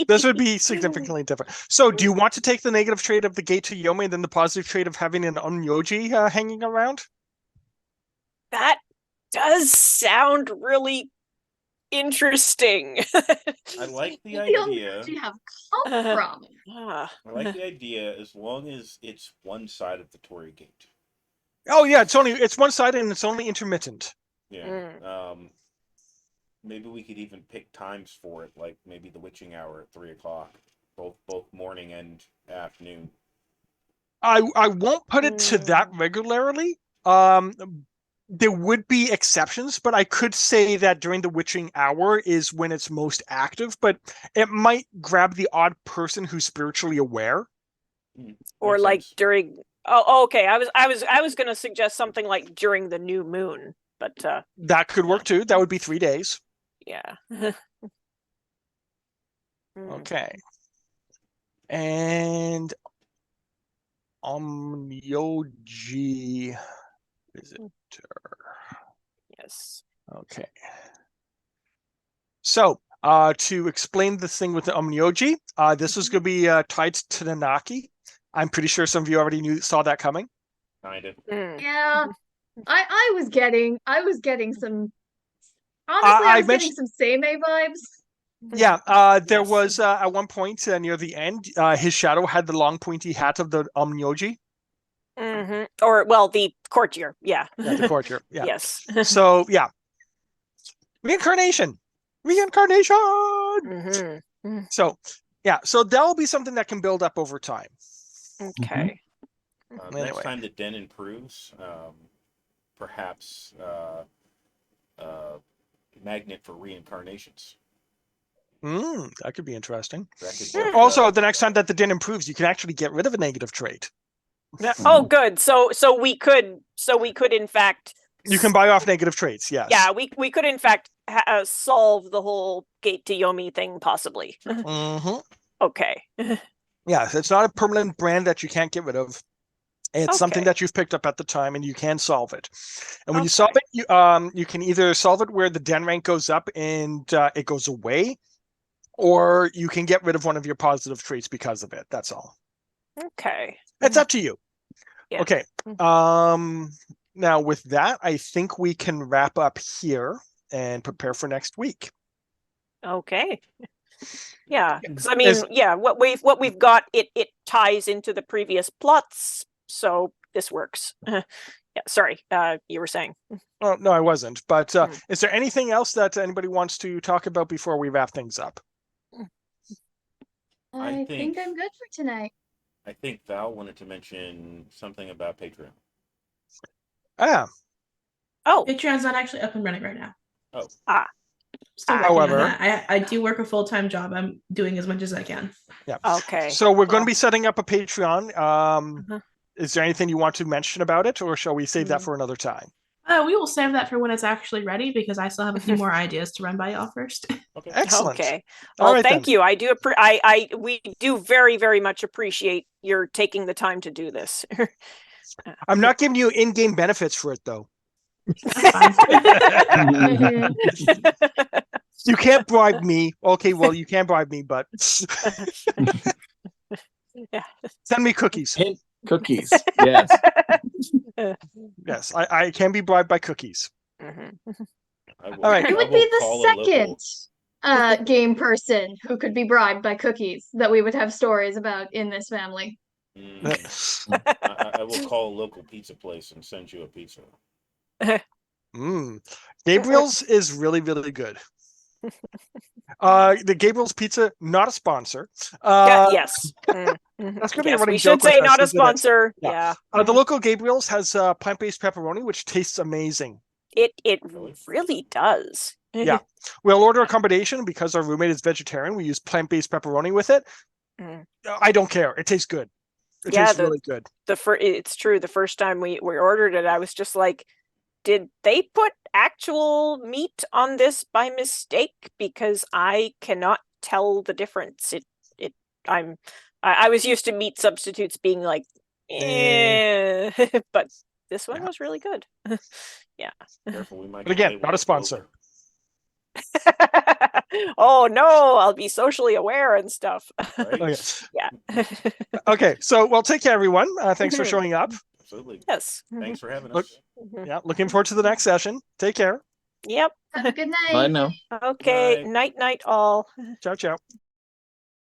This would be significantly different. So, do you want to take the negative trait of the gate to Yomi and then the positive trait of having an onmyoji hanging around? That does sound really interesting. I like the Where idea. do you have come from? I like the idea as long as it's one side of the Torii Gate. Oh yeah, it's one sided and it's only intermittent. Yeah. Maybe we could even pick times for it, like maybe the witching hour at 3:00, both morning and afternoon. I won't put it to that regularly. There would be exceptions, but I could say that during the witching hour is when it's most active, but it might grab the odd person who's spiritually aware. Or Makes like sense. during okay. I was gonna suggest something like during the new moon, but That could work too. That would be 3 days. yeah. Okay. And onmyoji visitor. Yes. Okay. So, to explain the thing with the onmyoji, this is going to be tied to Nanaki. I'm pretty sure some of you already saw that coming. Kind of. Yeah. I was getting some honestly I I was getting mentioned- some Seimei vibes. Yeah, there was at one point near the end, his shadow had the long pointy hat of the onmyoji. Mm-hmm. Or well, the courtier. Yeah. Yeah, the courtier. Yeah. Yes. So yeah, reincarnation. Mm-hmm. So yeah, so that'll be something that can build up over time. Okay. Anyway. Next time the den improves, perhaps magnet for reincarnations. That could be interesting. That could work, Also, the next time that the din improves, you can actually get rid of a negative trait. Oh, good. So we could in fact. You can buy off negative traits. Yes. Yeah, we could in fact solve the whole gate to Yomi thing possibly. Mm-hmm. Okay. Yeah, it's not a permanent brand that you can't get rid of. It's something Okay. that you've picked up at the time, and you can solve it. And when you solve Okay. it, you can either solve it where the den rank goes up and it goes away, or you can get rid of one of your positive traits because of it. That's all. Okay. It's up to you. Yeah. Okay. Now with that, I think we can wrap up here and prepare for next week. Okay. Yeah, because I mean, yeah, what we've got, it ties into the previous plots, so this works. Yeah, sorry, you were saying. Oh, no, I wasn't. But is there anything else that anybody wants to talk about before we wrap things up? I think I'm good for tonight. I think Val wanted to mention something about Patreon. Oh, Patreon's not actually up and running right now. Oh. Still working However, on that. I do work a full-time job. I'm doing as much as I can. Yeah. Okay. So we're going to be setting up a Patreon. Is there anything you want to mention about it, or shall we save that for another time? We will save that for when it's actually ready, because I still have a few more ideas to run by y'all first. Okay. Excellent. Okay. All Well, right, thank then. you. We do very, very much appreciate your taking the time to do this. I'm not giving you in-game benefits for it, though. You can't bribe me. Okay, well, you can bribe me, but Yeah. send me cookies. Hint cookies. Yes. Yes, I can be bribed by cookies. All right. You would be the second game person who could be bribed by cookies that we would have stories about in this family. I will call a local pizza place and send you a pizza. Gabriel's is really, really good. The Gabriel's Pizza, not a sponsor. Yes. That's going to be a Yes, running we joke should say with us, not a isn't it? sponsor. Yeah. The local Gabriel's has plant-based pepperoni, which tastes amazing. It really does. Yeah. We'll order a combination because our roommate is vegetarian. We use plant-based pepperoni with it. I don't care. It tastes good. It tastes really good. It's true. The first time we ordered it, I was just like, did they put actual meat on this by mistake? Because I cannot tell the difference. I was used to meat substitutes being like, but this one was really good. Yeah. Careful, we might. But again, not a sponsor. Oh no, I'll be socially aware and stuff. Right? Okay. Yeah. Okay, so well, take care, everyone. Thanks for showing up. Absolutely. Yes. Thanks for having us. Yeah, looking forward to the next session. Take care. Yep. Have a good night. Bye now. Okay. Night. Night, all. Ciao, ciao.